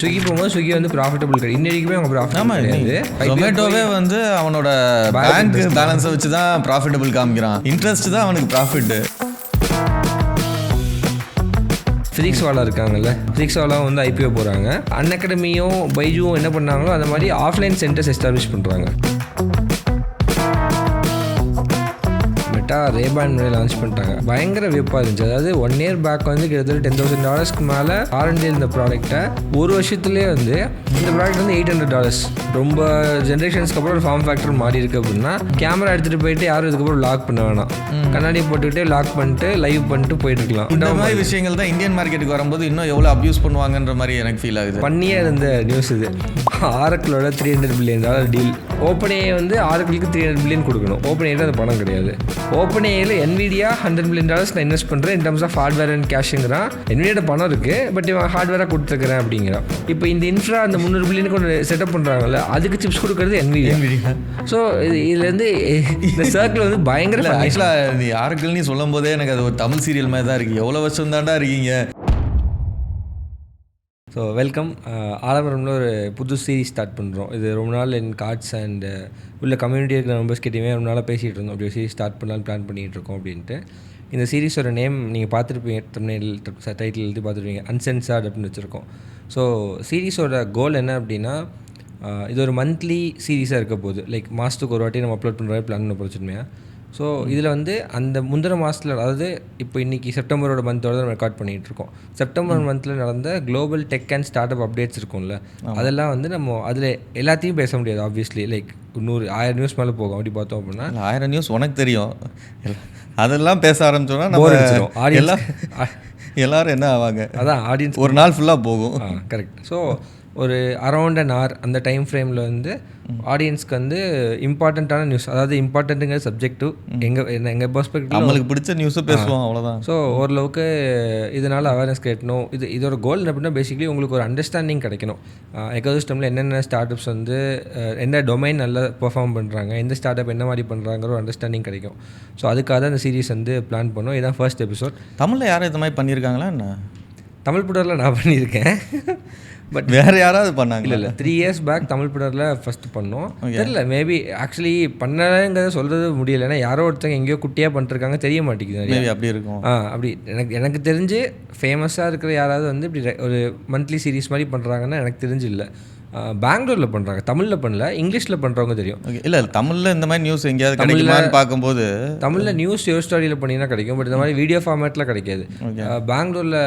Swiggy போகும்போது Swiggy வந்து profitable கிடையாது. இன்ன வரைக்குமே அவங்க ப்ராஃபிட் கிடையாது. ஜொமேட்டோவே வந்து அவனோட பேங்க் பேலன்ஸை வச்சு தான் ப்ராஃபிட்டபிள் காமிக்கிறான். இன்ட்ரெஸ்ட் தான் அவனுக்கு ப்ராஃபிட். ஃபிசிக்ஸ்வாலா இருக்காங்கல்ல, ஃபிசிக்ஸ்வாலா வந்து ஐபிஓ போகிறாங்க. அன்அகாடமியும் பைஜுவும் என்ன பண்ணாங்களோ அந்த மாதிரி ஆஃப்லைன் சென்டர்ஸ் எஸ்டாப்ளிஷ் பண்ணுறாங்க. ரேபான் லான்ச் பண்ணிட்டாங்க. பயங்கர வியப்பாக இருந்துச்சு. அதாவது 1 year பேக் வந்து கிட்டத்தட்ட $10,000 மேலே R&D இருந்த ப்ராடக்ட்டை ஒரு வருஷத்துலேயே வந்து இந்த ப்ராடக்ட் வந்து $800. ரொம்ப ஜென்ரேஷன்ஸ்க்கு அப்புறம் ஒரு ஃபார்ம் ஃபேக்டர் மாறி இருக்குது அப்படின்னா கேமரா எடுத்துகிட்டு போயிட்டு யாரும் இதுக்கப்புறம் லாக் பண்ண வேணாம். கண்ணாடி போட்டுக்கிட்டே லாக் பண்ணிட்டு லைவ் பண்ணிட்டு போயிட்டு இருக்கலாம். இந்த மாதிரி விஷயங்கள் தான் இந்தியன் மார்க்கெட்டுக்கு வரும்போது இன்னும் எவ்வளோ அப்யூஸ் பண்ணுவாங்கன்ற மாதிரி எனக்கு ஃபீல் ஆகுது. பண்ணியே இருந்த நியூஸ் இது. ஆரக்கிளோட $300 billion டீல். ஓப்பனே வந்து ஆரக்கிளுக்கு $300 billion கொடுக்கணும். ஓப்பனேயில் அந்த பணம் கிடையாது. ஓப்பனேயில் என்விடியா $100 million நான் இன்வெஸ்ட் பண்ணுறேன் in terms of hardware and கேஷுங்கிறான். என்விடியோட பணம் இருக்குது, பட் இவன் ஹார்ட்வேராக கொடுத்துருக்கிறேன் அப்படிங்கிறான். இப்போ இந்த இன்ஃப்ரா அந்த $300 billion ஒன்று செட்டப் பண்ணுறாங்கல்ல, அதுக்கு சிப்ஸ் கொடுக்குறது என்விடியா. ஸோ இதுலேருந்து இந்த சர்க்கிள் வந்து பயங்கர ஆக்சுவலாக நீ ஆரக்கிள்னு சொல்லும் போதே எனக்கு அது ஒரு தமிழ் சீரியல் மாதிரி தான் இருக்குது. எவ்வளோ வருஷம் தாண்டா இருக்கீங்க. So welcome. ஆலமரம்ல ஒரு புது சீரீஸ் ஸ்டார்ட் பண்ணுறோம். இது ரொம்ப நாள் என் கார்ட்ஸ் அண்ட் உள்ள கம்யூனிட்டி இருக்கிற மெம்பர்ஸ் கிட்டேயுமே ரொம்ப நாளாக பேசிகிட்டு இருந்தோம். அப்படி ஒரு சீரீஸ் ஸ்டார்ட் பண்ணலான்னு பிளான் பண்ணிகிட்டு இருக்கோம் அப்படின்ட்டு. இந்த சீரீஸோட நேம் நீங்கள் பார்த்துருப்பீங்க, டைட்டில் எழுதி பார்த்துருப்பீங்க, அன்சென்சார்ட் அப்படின்னு வச்சுருக்கோம். ஸோ சீரீஸோட கோல் என்ன அப்படின்னா, இது ஒரு மந்த்லி சீரீஸாக இருக்க போகுது. லைக் மாதத்துக்கு ஒரு வாட்டி நம்ம அப்லோட் பண்ணுற பிளான் பண்ண போச்சுமையா. ஸோ இதில் வந்து அந்த முந்தின மாதத்தில், அதாவது இப்போ இன்றைக்கி செப்டம்பரோட மந்தோட நம்ம ரெக்கார்ட் பண்ணிகிட்ருக்கோம். செப்டம்பர் மந்தில் நடந்த global tech and start up updates இருக்கும்ல, அதெல்லாம் வந்து நம்ம அதில் எல்லாத்தையும் பேச முடியாது. ஆப்வியஸ்லி லைக் 1000 நியூஸ் மேலே போகும். அப்படி பார்த்தோம் அப்படின்னா 1000 நியூஸ் உனக்கு தெரியும். அதெல்லாம் பேச ஆரம்பிச்சோன்னா நம்ம எல்லாரும் என்ன ஆவாங்க, அதான் ஆடியன்ஸ் ஒரு நாள் ஃபுல்லாக போகும். கரெக்ட். ஸோ ஒரு அரௌண்ட் an hour அந்த டைம் ஃப்ரேமில் வந்து ஆடியன்ஸ்க்கு வந்து இம்பார்ட்டண்ட்டான நியூஸ், அதாவது இம்பார்ட்டண்ட்டுங்கிற சப்ஜெக்டிவ் எங்கள் பெர்ஸ்பெக்டிவ் நம்மளுக்கு பிடிச்ச நியூஸை பேசுவோம், அவ்வளோதான். ஸோ ஓரளவுக்கு இதனால் அவேர்னஸ் கேட்கணும். இதோட கோல் என்ன அப்படின்னா, பேசிக்கலி உங்களுக்கு ஒரு அண்டர்ஸ்டாண்டிங் கிடைக்கணும். எக்கோசிஸ்டமில் என்னென்ன ஸ்டார்ட் அப்ஸ் வந்து எந்த டொமைன் நல்லா பெர்ஃபார்ம் பண்ணுறாங்க, எந்த ஸ்டார்ட் அப் என்ன மாதிரி பண்ணுறாங்கிற ஒரு அண்டர்ஸ்டாண்டிங் கிடைக்கும். ஸோ அதுக்காக தான் இந்த சீரீஸ் வந்து பிளான் பண்ணோம். இதுதான் ஃபர்ஸ்ட் எபிசோட். தமிழில் யாரும் இது மாதிரி பண்ணியிருக்காங்களா என்ன? தமிழ் புடரில் நான் பண்ணியிருக்கேன், பட் வேறு யாராவது பண்ணாங்க? இல்லை 3 years பேக் தமிழ் புடரில் ஃபஸ்ட்டு பண்ணோம். தெரியல, மேபி ஆக்சுவலி பண்ணலங்கிறத சொல்கிறது முடியல. ஏன்னா யாரோ ஒருத்தங்க எங்கேயோ குட்டியாக பண்ணிருக்காங்க, தெரிய மாட்டேங்குது. மேபி அப்படி இருக்கும். அப்படி எனக்கு தெரிஞ்சு ஃபேமஸாக இருக்கிற யாராவது வந்து இப்படி ஒரு மந்த்லி சீரீஸ் மாதிரி பண்ணுறாங்கன்னா எனக்கு தெரிஞ்சு இல்லை. பெங்களூரில் பண்ணுறாங்க, தமிழில் பண்ணல, இங்கிலீஷில் பண்ணுறவங்க தெரியும். இல்லை தமிழில் இந்த மாதிரி நியூஸ் எங்கேயாவது கிடைக்குமான்னு பார்க்கும்போது, தமிழில் நியூஸ் யோர் ஸ்டோரியில் பண்ணிங்கன்னா கிடைக்கும், பட் இந்த மாதிரி வீடியோ ஃபார்மேட்டில் கிடைக்காது. பெங்களூரில்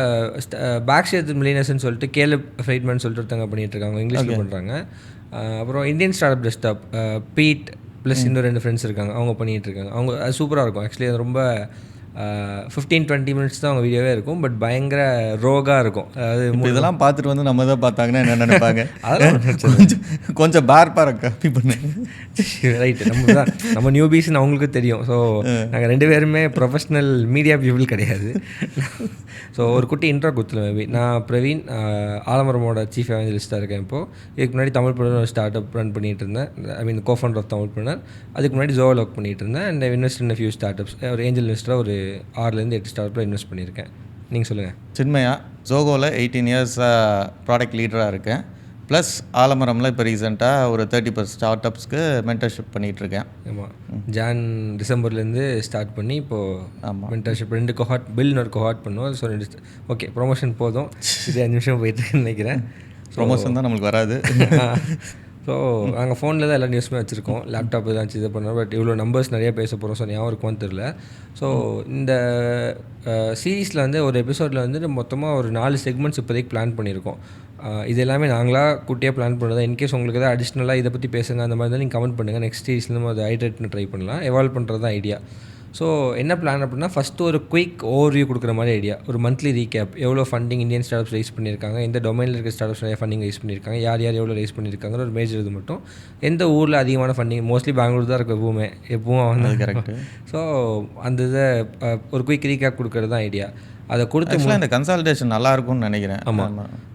பேக்ஷேத் மில்லியனர்ஸ்னு சொல்லிட்டு கேலப் ஃப்ரைட்மேன் சொல்லிட்டு ஒருத்தங்க பண்ணிகிட்டு இருக்காங்க, இங்கிலீஷில் பண்ணுறாங்க. அப்புறம் Indian startup desktop beat plus இன்னும் 2 ஃப்ரெண்ட்ஸ் இருக்காங்க, அவங்க பண்ணிகிட்டு இருக்காங்க. அவங்க அது சூப்பராக இருக்கும். ஆக்சுவலி அது ரொம்ப 15-20 minutes தான் அவங்க வீடியோவே இருக்கும், பட் பயங்கர ரோகாக இருக்கும். அதாவது இதெல்லாம் பார்த்துட்டு வந்து நம்ம தான் பார்த்தாங்கன்னா என்ன நினைப்பாங்க, அதெல்லாம் கொஞ்சம் பார்ப்பாக காப்பி பண்ணு. ரைட்டு, நம்ம நியூபீஸ்ன்னு அவங்களுக்கு தெரியும். ஸோ நாங்கள் 2 பேருமே ப்ரொஃபஷ்னல் மீடியா பீப்புள் கிடையாது. ஸோ ஒரு குட்டி இன்ட்ரோ கொடுத்துல மேபி. நான் பிரவீன், ஆலமரமோட சீஃப் எவாஞ்சலிஸ்ட்டாக இருக்கேன். இப்போது இதுக்கு முன்னாடி தமிழ் புனர் ஒரு ஸ்டார்ட் அப் ரன் பண்ணிகிட்டு இருந்தேன். ஐ மீன் கோஃபவுண்டர் ஆஃப் தமிழ் புனர். அதுக்கு முன்னாடி ஜோவில் ஒர்க் பண்ணிகிட்டு இருந்தேன். And invest in few start ups. ஒரு ஏஞ்சல் இன்வெஸ்டராக ஒரு 6-8 ஸ்டார்ட் அப்பில் இன்வெஸ்ட் பண்ணியிருக்கேன். நீங்கள் சொல்லுங்கள். சின்மயா, ஜோகோவில் 18 years ப்ராடக்ட் லீடராக இருக்கேன். ப்ளஸ் ஆலமரமில் இப்போ ரீசெண்டாக ஒரு 30+ ஸ்டார்ட் அப்ஸ்க்கு மென்டர்ஷிப் பண்ணிகிட்ருக்கேன். ஆமாம், டிசம்பர்லேருந்து ஸ்டார்ட் பண்ணி இப்போது மென்டர்ஷிப் 2 cohort பில்னு ஒரு cohort பண்ணுவோம். ஸோ ஓகே, ப்ரொமோஷன் போதும், இது 5 நிமிஷம் போயிட்டுருக்குன்னு நினைக்கிறேன். ப்ரொமோஷன் தான் நம்மளுக்கு வராது. ஸோ நாங்கள் ஃபோனில் தான் எல்லா நியூஸுமே வச்சுருக்கோம், லேப்டாப் ஏதாச்சும் இது பண்ணோம். பட் இவ்வளோ நம்பர்ஸ் நிறைய பேச போகிறோம், ஸோ ஞாபகம் இருக்குமான்னு தெரில. ஸோ இந்த சீரீஸில் வந்து ஒரு எபிசோடில் வந்து மொத்தமாக ஒரு 4 செக்மெண்ட்ஸ் இப்போதைக்கு பிளான் பண்ணியிருக்கோம். இது எல்லாமே நாங்களாக குட்டியாக பிளான் பண்ணுறது. இன்கேஸ் உங்களுக்கு எதாவது அடிஷ்னலாக இதை பற்றி பேசுங்க அந்த மாதிரி தான் நீங்கள் கமெண்ட் பண்ணுங்கள். நெக்ஸ்ட் சீரீஸில் நம்ம அதை ஹைட்ரேட் பண்ணி ட்ரை பண்ணலாம். எவால்வ் பண்ணுறது தான் ஐடியா. ஸோ என்ன பிளான் அப்படின்னா, ஃபஸ்ட்டு ஒரு குயிக் ஓவர்வியூ கொடுக்குற மாதிரி ஐடியா. ஒரு மந்த்லி ரீகேப், எவ்வளோ funding Indian start ups rice பண்ணியிருக்காங்க, எந்த டொமைனில் இருக்க ஸ்டார்ட் அப்ஸ் நிறைய ஃபண்டிங் ரைஸ் பண்ணியிருக்காங்க, யார் எவ்வளோ ரைஸ் பண்ணியிருக்காங்க, ஒரு மேஜர் இது மட்டும். எந்த ஊரில் அதிகமான ஃபண்டிங், மோஸ்ட்லி பெங்களூர் தான் இருக்கும் எப்பவும் வந்து கரெக்ட். ஸோ அந்த இதை ஒரு குயிக் ரீகேப் கொடுக்குறது தான் ஐடியா. அதை கொடுத்து இந்த கன்சல்டேஷன் நல்லாயிருக்கும்னு நினைக்கிறேன்.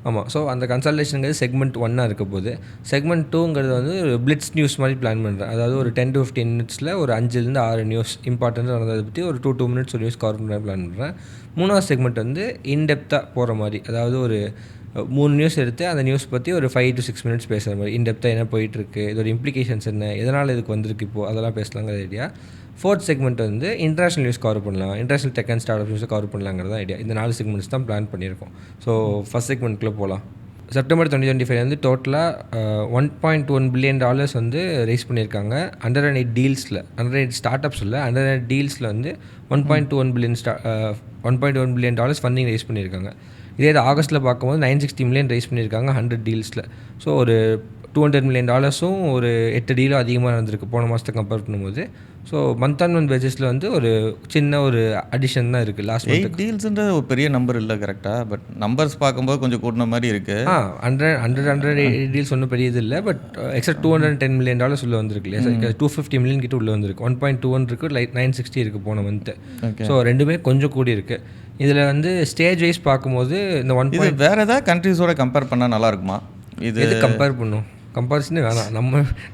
ஆமாம். ஸோ அந்த கன்சல்டேஷனுங்கிறது செக்மெண்ட் 1 இருக்க போது. செக்மெண்ட் 2ங்கிறது வந்து ஒரு பிளிட்ஸ் நியூஸ் மாதிரி பிளான் பண்ணுறேன். அதாவது ஒரு 10 to 15 minutes ஒரு 5-6 நியூஸ் இம்பார்ட்டன்ட் நடந்ததை பற்றி ஒரு 2 minutes ஒரு நியூஸ் கவர் பண்ண பிளான் பண்ணுறேன். 3வது செக்மெண்ட் வந்து இன்டெப்த்தாக போகிற மாதிரி, அதாவது ஒரு 3 நியூஸ் எடுத்து அந்த நியூஸ் பற்றி ஒரு 5 to 6 மினிட்ஸ் பேசுகிற மாதிரி இன்டெப்த்தாக என்ன போயிட்டுருக்கு, இதோட இம்ப்ளிகேஷன்ஸ் என்ன, எதனால் இதுக்கு வந்திருக்கு இப்போது, அதெல்லாம் பேசலாங்கிற ஐடியா. 4th செக்மெண்ட் வந்து இன்டர்நேஷனல் நியூஸ் கவர் பண்ணலாம், international tech and start up நியூஸை கவர் பண்ணலாங்கிறது ஐடியா. இந்த 4 செக்மெண்ட்ஸ் தான் பிளான் பண்ணியிருக்கோம். ஸோ ஃபஸ்ட் செக்மெண்ட்குள்ளே போகலாம். செப்டம்பர் 2025 வந்து டோட்டலாக $1.1 பில்லியன் வந்து ரைஸ் பண்ணியிருக்காங்க. 108 டீல்ஸில், 108 ஸ்டார்ட் அப்ஸில் 108 டீல்ஸில் வந்து $1.1 பில்லியன் ஃபண்டிங் ரைஸ் பண்ணியிருக்காங்க. இதே இது ஆகஸ்ட்டில் பார்க்கும்போது $960 மில்லியன் ரைஸ் பண்ணியிருக்காங்க 100 டீல்ஸில். ஸோ ஒரு $200 மில்லியன் ஒரு 8 டீலும் அதிகமாக நடந்திருக்கு போன மாதத்தை கம்பேர் பண்ணும்போது. ஸோ மந்த் ஆன் மந்த் பேசிஸில் வந்து ஒரு சின்ன ஒரு அடிஷன் தான் இருக்குது. லாஸ்ட் 8 டீல்ஸ்ன்ற ஒரு பெரிய நம்பர் இல்லை கரெக்டாக, பட் நம்பர்ஸ் பார்க்கும்போது கொஞ்சம் கூட்டின மாதிரி இருக்குது. 100 டீல்ஸ் ஒன்றும் பெரிய இது இல்லை, பட் எக்ஸ்ட்ரா $210 மில்லியன் உள்ளே வந்திருக்கு இல்லையா. 250 மில்லியன் கிட்ட உள்ளே வந்திருக்கு. 1.21 இருக்குது, 960 இருக்குது போன மந்த்து. ஸோ ரெண்டுமே கொஞ்சம் கூடி இருக்குது. இதில் வந்து ஸ்டேஜ் வைஸ் பார்க்கும்போது இந்த வேறு ஏதாவது கண்ட்ரிஸோட கம்பேர் பண்ணால் நல்லாயிருக்குமா? இது கம்பேர் பண்ணும், கம்பேரிசனே வேணாம்.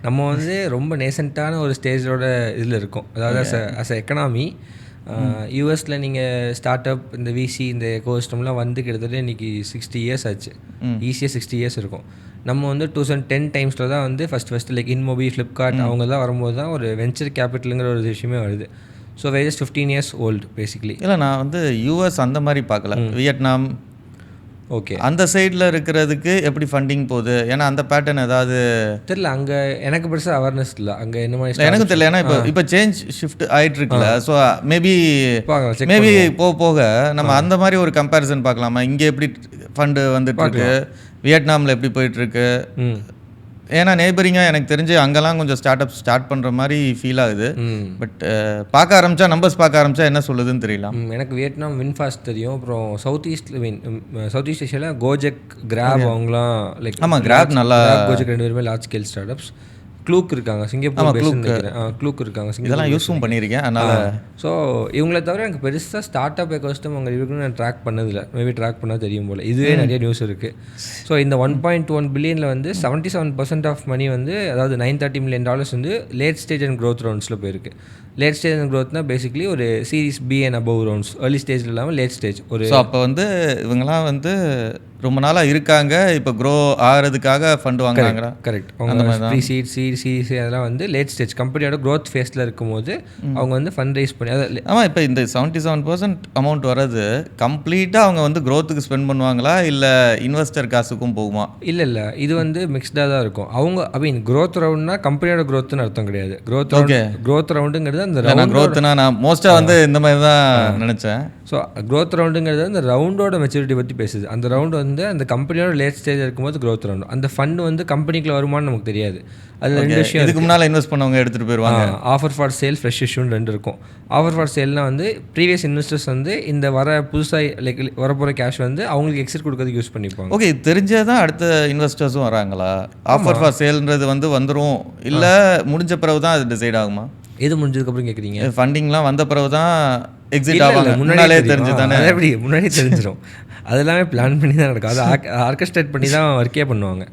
நம்ம வந்து ரொம்ப நேசண்ட்டான ஒரு ஸ்டேஜோட இதில் இருக்கோம். அதாவது அஸ் அ எக்கனாமி யூஎஸில் நீங்கள் ஸ்டார்ட் அப், இந்த விசி, இந்த எக்கோசிஸ்டம்லாம் வந்து கிட்டத்தட்ட இன்றைக்கி 60 இயர்ஸ் ஆச்சு. ஈஸியாக 60 இயர்ஸ் இருக்கும். நம்ம வந்து 2010 டைம்ஸில் தான் வந்து ஃபஸ்ட்டு லைக் இன்மோபி, ஃப்ளிப்கார்ட் அவங்க தான் வரும்போது தான் ஒரு வெஞ்சர் கேபிட்டலுங்கிற ஒரு விஷயமே வருது. So wages 15 years old basically. இல்லை, நான் வந்து யூஎஸ் அந்த மாதிரி பார்க்கல, வியட்நாம் ஓகே அந்த சைடில் இருக்கிறதுக்கு எப்படி ஃபண்டிங் போகுது, ஏன்னா அந்த பேட்டர்ன் ஏதாவது தெரியல. அங்கே எனக்கு பெருசாக அவேர்னஸ் இல்லை அங்கே என்ன மாதிரி எனக்கும் தெரியல. ஏன்னா இப்போ சேஞ்ச் ஷிஃப்ட் ஆகிட்டு இருக்குல்ல. ஸோ மேபி போக போக நம்ம அந்த மாதிரி ஒரு கம்பேரிசன் பார்க்கலாமா? இங்கே எப்படி ஃபண்டு வந்துட்டு இருக்கு, வியட்நாமில் எப்படி போயிட்டுருக்கு. ஏன்னா நெய்பரிங்காக எனக்கு தெரிஞ்சு அங்கெல்லாம் கொஞ்சம் ஸ்டார்ட் பண்ணுற மாதிரி ஃபீல் ஆகுது. பட் பார்க்க ஆரம்பித்தா, நம்பர்ஸ் பார்க்க ஆரம்பித்தா என்ன சொல்லுதுன்னு தெரியல. எனக்கு வியட்நாம் வின்ஃபாஸ்ட் தெரியும். அப்புறம் சவுத் ஈஸ்ட் ஏஷியாவில் கோஜெக், கிராப் அவங்களாம் லைக் ஆமாம், கிராப் நல்லா, கோஜெக் 2 பேருமே large scale start ups. Kluge இருக்காங்க சிங்கப்பூர், க்ளூக் இருக்காங்க, இதெல்லாம் யூஸும் பண்ணியிருக்கேன். அதனால் ஸோ இவங்கள தவிர எனக்கு பெருசாக ஸ்டார்ட் அப் எக்கோசிஸ்டம் அவங்க இருக்குன்னு நான் ட்ராக் பண்ணதில்லை. மேபி ட்ராக் பண்ணால் தெரியும் போல். இதுவே நிறைய நியூஸ் இருக்குது. ஸோ இந்த 1.1 பில்லியனில் வந்து 77% ஆஃப் மணி வந்து, அதாவது $930 மில்லியன் வந்து லேட் ஸ்டேஜ் அண்ட் க்ரோத் ரவுண்ட்ஸில் போயிருக்கு. லேட் ஸ்டேஜ் அண்ட் க்ரோத்னா பேசிக்கலி ஒரு series B and above rounds, early ஸ்டேஜில் இல்லாமல் லேட் ஸ்டேஜ். ஒரு அப்போ வந்து இவங்கெல்லாம் வந்து ரொம்ப நாளாக இருக்காங்க, இப்போ க்ரோ ஆகிறதுக்காக ஃபண்ட் வாங்குறாங்களா? கரெக்ட். அவங்க ப்ரீ சீட், சிசி அதெல்லாம் வந்து லேட் ஸ்டேஜ் கம்பெனியோட க்ரோத் ஃபேஸில் இருக்கும்போது அவங்க வந்து ஃபண்ட் ரைஸ் பண்ணி ஆமாம். இப்போ இந்த 77% அமௌண்ட் வர்றது கம்ப்ளீட்டாக அவங்க வந்து க்ரோத்துக்கு ஸ்பெண்ட் பண்ணுவாங்களா, இல்லை இன்வெஸ்டர் காசுக்கும் போகுமா? இல்லை, இது வந்து மிக்ஸ்டாக தான் இருக்கும். அவங்க க்ரோத் ரவுண்ட்னா கம்பெனியோட க்ரோத்துன்னு அர்த்தம் கிடையாது. க்ரோத் ரவுண்டுங்கிறது அந்த க்ரோத்னா நான் மோஸ்ட்டாக வந்து இந்த மாதிரி தான் நினச்சேன். ஸோ க்ரோத் ரவுண்டுங்கிறது அந்த ரவுண்டோட மெச்சூரிட்டி பற்றி பேசுது. அந்த ரவுண்டு வந்து அந்த கம்பெனியோட லேட் ஸ்டேஜ் இருக்கும்போது க்ரோத் ரவுண்டு. அந்த ஃபண்ட் வந்து கம்பெனிக்குள்ள வருமானு நமக்கு தெரியாது. அது 2 விஷயம். இதுக்கு முன்னால் இன்வெஸ்ட் பண்ணவங்க எடுத்துகிட்டு போயிடுவாங்க. ஆஃபர் ஃபார் சேல், ஃப்ரெஷ் இஷ்யூன்னு 2 இருக்கும். ஆஃபர் ஃபார் சேல்னால் வந்து ப்ரீவியஸ் இன்வெஸ்டர்ஸ் வந்து இந்த புதுசாக லைக் வரப்போகிற கேஷ் வந்து அவங்களுக்கு எக்ஸிட் கொடுக்கறதுக்கு யூஸ் பண்ணிப்பாங்க. ஓகே, தெரிஞ்சே தான் அடுத்த இன்வெஸ்டர்ஸும் வராங்களா? ஆஃபர் ஃபார் சேல்ன்றது வந்துடும், இல்லை முடிஞ்ச பிறகு தான் அது டிசைட் ஆகுமா? எது முடிஞ்சதுக்கப்புறம் கேட்குறீங்க? ஃபண்டிங்லாம் வந்த பிறகு தான் எக்ஸிட் ஆவாங்க. முன்னாலே தெரிஞ்சு தானே? எப்படி முன்னாடியே தெரிஞ்சிடும். அதெல்லாமே பிளான் பண்ணி தான் நடக்கும். அது ஆர்கஸ்ட்ரேட் பண்ணி தான் ஒர்க்கே பண்ணுவாங்க.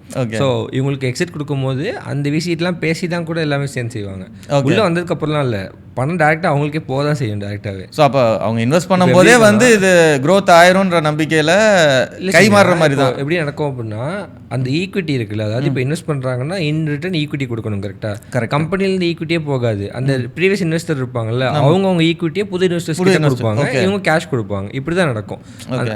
ஸோ இவங்களுக்கு எக்ஸிட் கொடுக்கும்போது அந்த விசிட்லாம் பேசி தான் கூட எல்லாமே சேர்ந்து செய்வாங்க. உள்ளே வந்ததுக்கப்புறம்லாம் இல்லை, பணம் டேரெக்டாக அவங்களுக்கே போக தான் செய்யும் டேரெக்டாகவே. ஸோ அப்போ அவங்க இன்வெஸ்ட் பண்ணும்போதே வந்து இது க்ரோத் ஆயிரும்ன்ற நம்பிக்கையில் கை மாறுற மாதிரி தான். எப்படி நடக்கும் அப்படின்னா, அந்த ஈக்விட்டி இருக்குல்ல, அதாவது இப்போ இன்வெஸ்ட் பண்ணுறாங்கன்னா இன் ரிட்டர்ன் ஈக்விட்டி கொடுக்கணும். கரெக்டாக கம்பெனிலேருந்து ஈக்விட்டியே போகாது. அந்த ப்ரீவியஸ் இன்வெஸ்டர் இருப்பாங்கல்ல, அவங்க ஈக்விட்டியே புது இன்வெஸ்டர்ஸ் கொடுப்பாங்க, இவங்க கேஷ் கொடுப்பாங்க. இப்படி தான் நடக்கும்.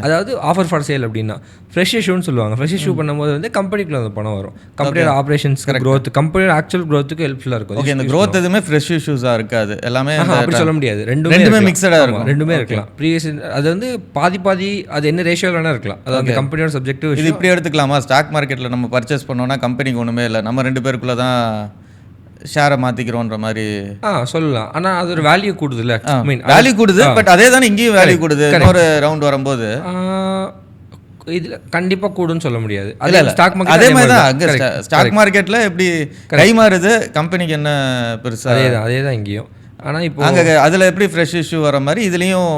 அதாவது ஆஃபர் ஃபார் சேல் அப்படின்னா ஃப்ரெஷ் இஷ்யூன்னு சொல்லுவாங்க. ஃப்ரெஷ் இஷ்யூ பண்ணும்போது வந்து கம்பெனிக்குள்ள அந்த பணம் வரும். கம்பெனியோட ஆப்ரேஷன்ஸ்க்கு க்ரோத், கம்பெனியோட ஆக்சுவல் க்ரோத்துக்கு ஹெல்ப்ஃபுல்லாக இருக்கும். ஓகே, இந்த க்ரோத் எதுவுமே ஃப்ரெஷ் இஷ்யூஸாக இருக்காது, எல்லாமே அப்படி சொல்ல முடியாது. ரெண்டுமே மிக்சடாக இருக்கும். ரெண்டுமே இருக்கலாம். ப்ரீவியஸ் அது வந்து பாதி அது என்ன ரேஷியோவில் வேணா இருக்கலாம். அது அந்த கம்பெனியோட சப்ஜெக்டிவ். இது இப்படி எடுத்துக்கலாமா? ஸ்டாக் மார்க்கெட்டில் நம்ம பர்ச்சேஸ் பண்ணோம்னா கம்பெனிக்கு ஒன்றுமே இல்லை, நம்ம 2 பேருக்குள்ள தான் ஷேரை மாற்றிக்கிறோன்ற மாதிரி சொல்லலாம். ஆனால் அது ஒரு வேல்யூ கூடுதுல்ல, வேல்யூ கூடுது. பட் அதே தானே இங்கேயும் வேல்யூ கூடுது. ஒரு ரவுண்ட் வரும்போது இதில் கண்டிப்பாக கூடுன்னு சொல்ல முடியாது. ஸ்டாக் மார்க்கெட் அதே மாதிரி தான். அங்கே ஸ்டாக் மார்க்கெட்டில் எப்படி கை மாறுது, கம்பெனிக்கு என்ன பெருசாக அதே தான் இங்கேயும். ஆனால் இப்போ அங்கே அதில் எப்படி ஃப்ரெஷ் இஷ்யூ வர மாதிரி இதுலேயும்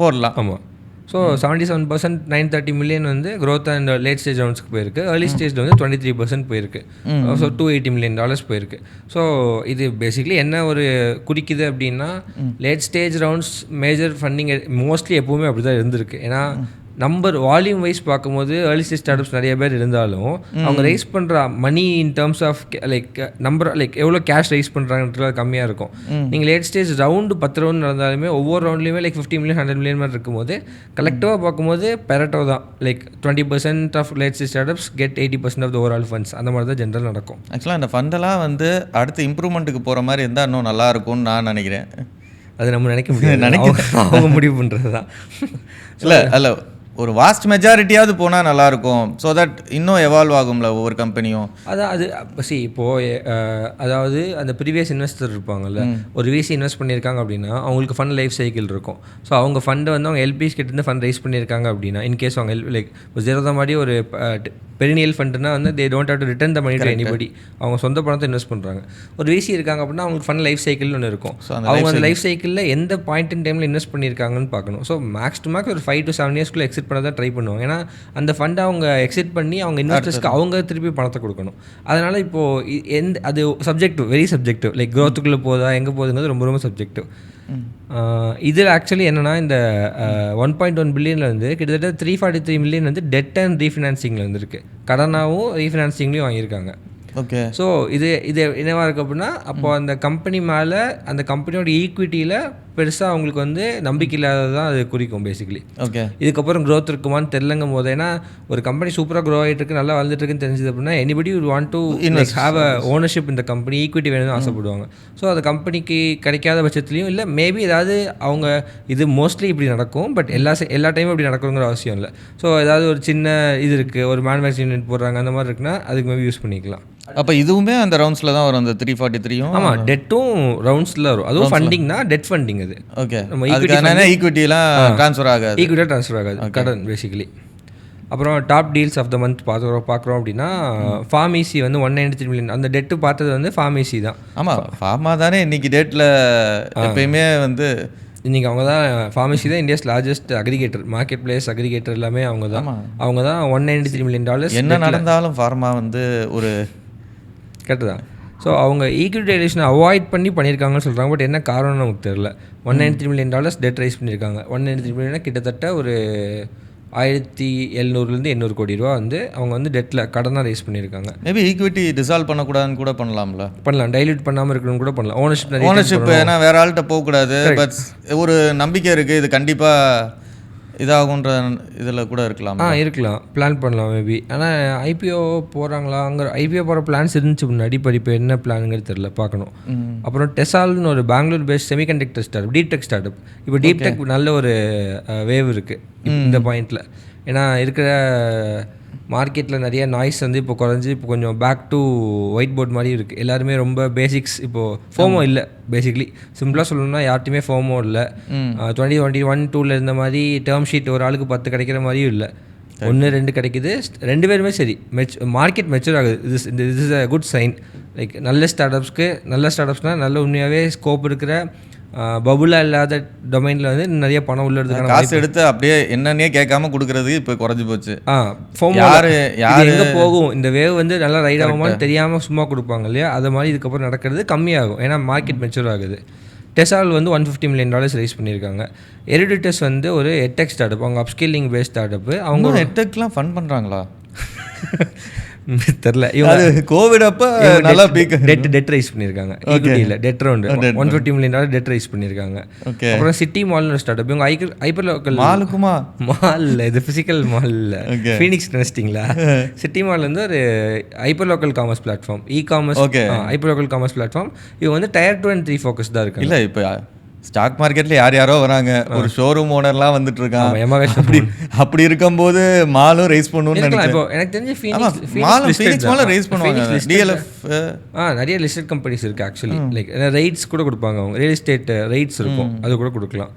போடலாம். ஆமாம். ஸோ 77% $930 மில்லியன் வந்து க்ரோத் அண்ட் லேட் ஸ்டேஜ் ரவுண்ட்ஸ்க்கு போயிருக்கு. ஏர்லி ஸ்டேஜில் வந்து 23% போயிருக்கு. ஸோ $280 மில்லியன் போயிருக்கு. ஸோ இது பேசிக்லி என்ன ஒரு குறிக்குது அப்படின்னா, late stage rounds major funding mostly எப்போவுமே அப்படி தான் இருந்திருக்கு. ஏன்னா வால்யூம் வைஸ் பார்க்கும்போது ஏர்லி ஸ்டேஜ் ஸ்டார்ட்அப்ஸ் நிறைய பேர் இருந்தாலும் அவங்க ரைஸ் பண்ணுற மணி இன் டர்ம்ஸ் ஆஃப் எவ்வளோ கேஷ் ரைஸ் பண்ணுறாங்கன்றது கம்மியாக இருக்கும். நீங்கள் லேட் ஸ்டேஜ் ரவுண்டு 10 ரவுண்ட் நடந்தாலுமே ஒவ்வொரு ரவுண்ட்லேயுமே 50 மில்லியன் 100 மில்லியன் மாதிரி இருக்கும்போது கலெக்டிவாக பார்க்கும்போது பெரட்டோ தான் 20% of late stage startups get 80% of the overall funds. அந்த மாதிரி தான் ஜென்ரல் நடக்கும். ஆக்சுவலாக இந்த ஃபண்டெல்லாம் அடுத்து இம்ப்ரூவ்மெண்ட்டுக்கு போகிற மாதிரி இருந்தால் இன்னும் நல்லா இருக்கும்னு நான் நினைக்கிறேன். அது நம்ம நினைக்க முடியாது, அவங்க முடிவு பண்ணுறது தான். இல்லை ஒரு வாஸ்ட் மெஜாரிட்டியாவது போனால் நல்லாயிருக்கும். ஸோ தட் இன்னும் எவால்வ் ஆகும்ல ஒவ்வொரு கம்பெனியும். இப்போது அதாவது அந்த ப்ரீவியஸ் இன்வெஸ்டர் இருப்பாங்கல்ல, ஒரு விசி இன்வெஸ்ட் பண்ணியிருக்காங்க அப்படின்னா அவங்களுக்கு ஃபண்ட் லைஃப் சைக்கிள் இருக்கும். ஸோ அவங்க ஃபண்டை வந்து அவங்க எல்பிஸ் கிட்டேருந்து ஃபண்ட் ரைஸ் பண்ணியிருக்காங்க அப்படின்னா இன்கேஸ் அவங்க ஜெரோதா மாதிரி ஒரு பெரினியல் ஃபண்டுனா வந்து they don't have to return the money to anybody. அவங்க சொந்த பணத்தை இன்வெஸ்ட் பண்ணுறாங்க. ஒரு விசி இருக்காங்க அப்படின்னா அவங்களுக்கு ஃபண்ட் லைஃப் சைக்கிள்னு ஒன்று இருக்கும். அவங்க அந்த லைஃப் சைக்கிளில் எந்த பாயிண்ட் இன் டைமில் இன்வெஸ்ட் பண்ணியிருக்காங்கன்னு பார்க்கணும். ஸோ மேக்ஸ் டு மேக்ஸ் ஒரு 5 to 7 இயர்ஸ்க்குள்ளே எக்ஸிட் பண்ண தான் ட்ரை பண்ணுவாங்க. ஏன்னா அந்த ஃபண்டை அவங்க எக்ஸிட் பண்ணி அவங்க இன்வெஸ்டர்ஸ்க்கு அவங்க திருப்பி பணத்தை கொடுக்கணும். அதனால் இப்போது அது சப்ஜெக்டிவ், வெரி சப்ஜெக்டிவ். க்ரோத்துக்குள்ளே போதா எங்கே போகுதுங்கிறது ரொம்ப ரொம்ப சப்ஜெக்டிவ். இதில் ஆக்சுவலி என்னென்னா இந்த 1.1 பில்லியனில் வந்து கிட்டத்தட்ட 343 மில்லியன் வந்து டெட் அண்ட் ரீஃபினான்சிங்கில் வந்துருக்கு. கடனாகவும் ரீஃபினான்சிங்லேயும் வாங்கியிருக்காங்க. ஓகே. ஸோ இது என்னவாக இருக்குது அப்படின்னா அப்போ அந்த கம்பெனி மேலே அந்த கம்பெனியோட ஈக்விட்டியில் பெருசாக அவங்களுக்கு வந்து நம்பிக்கை இல்லாததான் அது குறிக்கும் பேசிக்கலி. ஓகே. இதுக்கப்புறம் க்ரோத் இருக்குமான்னு தெரிலங்கும் போது, ஏன்னா ஒரு கம்பெனி சூப்பராக க்ரோ ஆகிட்டு இருக்கு, நல்லா வளர்ந்துட்டுருக்குன்னு தெரிஞ்சது அப்படின்னா anybody will want to have a ownership இந்த கம்பெனி, ஈக்விட்டி வேணும்னு ஆசைப்படுவாங்க. ஸோ அது கம்பெனிக்கு கிடைக்காத பட்சத்துலையும் இல்லை மேபி ஏதாவது அவங்க இது மோஸ்ட்லி இப்படி நடக்கும், பட் எல்லா டைமும் இப்படி நடக்கணுங்கிற அவசியம் இல்லை. ஸோ ஏதாவது ஒரு சின்ன இது இருக்குது, ஒரு மேனுஃபேக்சரிங் யூனிட் போடுறாங்க, அந்த மாதிரி இருக்குன்னா அதுக்கு மேபி யூஸ் பண்ணிக்கலாம். அப்போ இதுவுமே அந்த ரவுண்ட்ஸில் தான் வரும், அந்த 343யும். ஆமாம், டெட்டும் ரவுண்ட்ஸில் வரும். அதுவும் ஃபண்டிங்னா டெட் ஃபண்டிங் அது. ஓகே. ஈக்விட்டிலாம் ட்ரான்ஸ்ஃபர் ஆகாது, ஈக்விட்டியாக ட்ரான்ஸ்ஃபர் ஆகாது, கடன் பேசிக்கலி. அப்புறம் top deals of the month பார்க்குறோம் அப்படின்னா ஃபார்மசி வந்து 193 மில்லியன். அந்த டெட்டு பார்த்தது வந்து ஃபார்மசி தான். ஆமாம், ஃபார்மா தானே இன்றைக்கி டேட்டில் எப்பயுமே வந்து இன்றைக்கி அவங்க தான் ஃபார்மசி தான் India's largest aggregator, market place aggregator எல்லாமே அவங்க தான். $193 மில்லியன். என்ன நடந்தாலும் ஃபார்மா வந்து ஒரு கரெக்டு தான். ஸோ அவங்க ஈக்விட்டி டைலேஷனை அவாய்ட் பண்ணியிருக்காங்கன்னு சொல்கிறாங்க. பட் என்ன காரணம்னு நமக்கு தெரியல. $193 மில்லியன் டெட் ரைஸ் பண்ணியிருக்காங்க. 193 மில்லியனா கிட்டத்தட்ட ஒரு 1700-800 கோடி ரூபா வந்து அவங்க வந்து டெட்டில் கடனாக ரைஸ் பண்ணியிருக்காங்க. மேபி ஈக்விட்டி டிசால்வ் பண்ணக்கூடாதுன்னு கூட பண்ணலாம், டைல்யூட் பண்ணாமல் இருக்கணும்னு கூட பண்ணலாம். ஓனர்ஷிப் ஏன்னா வேறு ஆள்கிட்ட போகக்கூடாது. பட் ஒரு நம்பிக்கை இருக்குது, இது கண்டிப்பாக இதாகுன்ற இதில் கூட இருக்கலாம். இருக்கலாம், பிளான் பண்ணலாம் மேபி. ஆனால் ஐபிஓ போகிறாங்களா, அங்கே ஐபிஓ போகிற பிளான்ஸ் இருந்துச்சு முன்னாடி. இப்போ என்ன பிளானுங்கிறது தெரில, பார்க்கணும். அப்புறம் டெசால்னு ஒரு Bangalore based semiconductor start, deep startup. இப்போ டீப் நல்ல ஒரு வேவ் இருக்குது இந்த பாயிண்டில். ஏன்னா இருக்கிற மார்க்கெட்டில் நிறைய நாய்ஸ் வந்து இப்போ குறைஞ்சி இப்போ கொஞ்சம் பேக் டு ஒயிட் போர்ட் மாதிரி இருக்குது. எல்லாருமே ரொம்ப பேசிக்ஸ், இப்போது ஃபோமோ இல்லை பேசிக்லி. சிம்பிளாக சொல்லணும்னா யார்ட்டையுமே ஃபோமோ இல்லை. 2021-2 இருந்த மாதிரி டேர்ம் ஷீட் ஒரு ஆளுக்கு 10 கிடைக்கிற மாதிரியும் இல்லை, 1-2 கிடைக்குது. 2 பேருமே சரி மார்க்கெட் மெச்சூர் ஆகுது. this is a good sign. நல்ல ஸ்டார்ட்அப்ஸ்னால் நல்ல உண்மையாகவே ஸ்கோப் இருக்கிற பபுலாக இல்லாத டொமைனில் வந்து நிறைய பணம் உள்ள எடுத்துக்கான காசு எடுத்து அப்படியே என்னன்னே கேட்காம கொடுக்குறது இப்போ குறைஞ்சி போச்சு. யார் எங்கே போகும் இந்த வேவ் வந்து நல்லா ரைட் ஆகுமான்னு தெரியாமல் சும்மா கொடுப்பாங்க இல்லையா, அது மாதிரி இதுக்கப்புறம் நடக்கிறது கம்மியாகும். ஏன்னா மார்க்கெட் மெச்சூர் ஆகுது. டெசால் வந்து $150 மில்லியன் ரைஸ் பண்ணியிருக்காங்க. எரிடிட்டஸ் வந்து ஒரு எட்டெக் ஸ்டார்ட்-அப், அவங்க அப்ஸ்கில்லிங் பேஸ்ட் ஸ்டார்ட்-அப். அவங்க எட்டெக்லாம் ஃபண்ட் பண்ணுறாங்களா தெரில. இவங்க கோவிட் அப்போ நல்லா டெட் ரைஸ் பண்ணியிருக்காங்க. ஈக்விட்டியில் debt round $150 million debt raise பண்ணியிருக்காங்க. அப்புறம் சிட்டி மால்னு ஸ்டார்ட்-அப். இவங்க ஹைப்பர் லோக்கல் மால், இது ஃபிசிக்கல் மால் இல்லை, ஃபீனிக்ஸ் நினைச்சிட்டிங்களா? சிட்டி மால் வந்து ஒரு hyper local commerce platform, e-commerce hyper local commerce platform. இவங்க வந்து Tier 2 and 3 ஃபோக்கஸ் தான் இருக்காங்க. இல்லை இப்போ ஸ்டாக் மார்க்கெட்டில் யாரோ வராங்க, ஒரு ஷோரூம் ஓனர்லாம் வந்துட்டு இருக்காங்க. அப்படி இருக்கும்போது மாலும் ரைஸ் பண்ணுவோம்னு நினைக்கிறேன். இப்போ எனக்கு தெரிஞ்சு ஃபீனிக்ஸ் மாலும் ரைஸ் பண்ணுவாங்க. டிஎல்எஃப் நிறைய லிஸ்டட் கம்பெனிஸ் இருக்குது ஆக்சுவலி. ரைட்ஸ் கூட கொடுப்பாங்க, அவங்க ரியல் எஸ்டேட் ரைட்ஸ் இருக்கும், அது கூட கொடுக்கலாம்.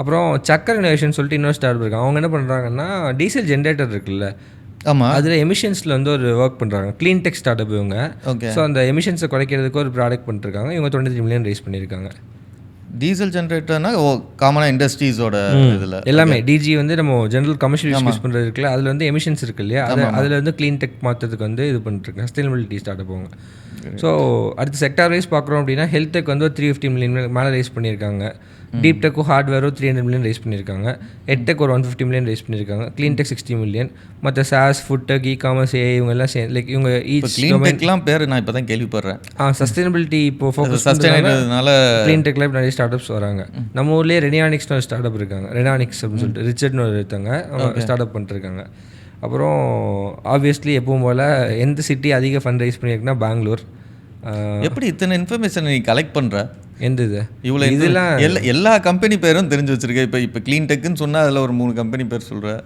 அப்புறம் சக்கர் இனோவேஷன் சொல்லிட்டு இன்னொரு ஸ்டார்ட் இருக்காங்க. அவங்க என்ன பண்ணுறாங்கன்னா டீசல் ஜென்ரேட்டர் இருக்குல்ல, ஆமாம், அதில் எமிஷன்ஸில் வந்து ஒரு ஒர்க் பண்ணுறாங்க. க்ளீன் டெக் ஸ்டார்ட்-அப் இவங்க. ஸோ அந்த எமிஷன்ஸை குறைக்கிறதுக்கு ஒரு ப்ராடக்ட் பண்ணிருக்காங்க. இவங்க 23 மில்லியன் ரைஸ் பண்ணியிருக்காங்க. டீசல் ஜென்ரேட்டர்னா காமனாக இண்டஸ்ட்ரீஸோட இதில் எல்லாமே டிஜி வந்து நம்ம ஜென்ரல் கமர்ஷியல் யூஸ் பண்ணுறது இருக்குல்ல, அதில் வந்து எமிஷன்ஸ் இருக்கு இல்லையா, அதில் வந்து க்ளீன் டெக் மாற்றுறதுக்கு வந்து இது பண்ணிட்டுருக்கேன். சஸ்டைனபிலிட்டி ஸ்டார்ட் போங்க. ஸோ அடுத்து செக்டார் வைஸ் பார்க்குறோம் அப்படின்னா ஹெல்த் டெக் வந்து ஒரு 350 மில்லியன் மேலே ரைஸ் பண்ணியிருக்காங்க. டீப் டெக்கும் ஹார்ட்வேரும் 300 மில்லியன் ரைஸ் பண்ணியிருக்காங்க. எட்டெக் ஒரு 150 மில்லியன் ரைஸ் பண்ணியிருக்காங்க. Clean tech 60 million. மற்ற SaaS, food tech, e-commerce, AI இவங்கெல்லாம் லைக் இவங்க க்ளீன் டெக்லாம் பேர் நான் இப்போ தான் கேள்விப்படுறேன். சஸ்டைனபிலிட்டி இப்போ ஃபோக்கஸ் சஸ்டைனபிள்னால க்ளீன் டெக்ல நிறைய ஸ்டார்ட் அப்ஸ் வராங்க. நம்ம ஊர்லேயே ரெனியானிக்ஸ்னு ஒரு ஸ்டார்ட் அப் இருக்காங்க. ரெனானிக்ஸ் அப்படின்னு சொல்லிட்டு ரிச்சர்ட்னு ஒரு இருக்காங்க, அவங்க ஸ்டார்ட் அப் பண்ணிருக்காங்க. அப்புறம் ஆப்வியஸ்லி எப்பவும் போல் எந்த சிட்டி அதிக ஃபண்ட் ரைஸ் பண்ணியிருக்குன்னா பெங்களூர். எப்படி இத்தனை இன்ஃபர்மேஷன் நீ கலெக்ட் பண்ணுற? எந்த இது இவ்வளோ இதெல்லாம் எல்லா கம்பெனி பேரும் தெரிஞ்சு வச்சிருக்கேன். இப்போ க்ளீன் டெக்குன்னு சொன்னால் அதில் ஒரு 3 கம்பெனி பேர் சொல்கிறேன்.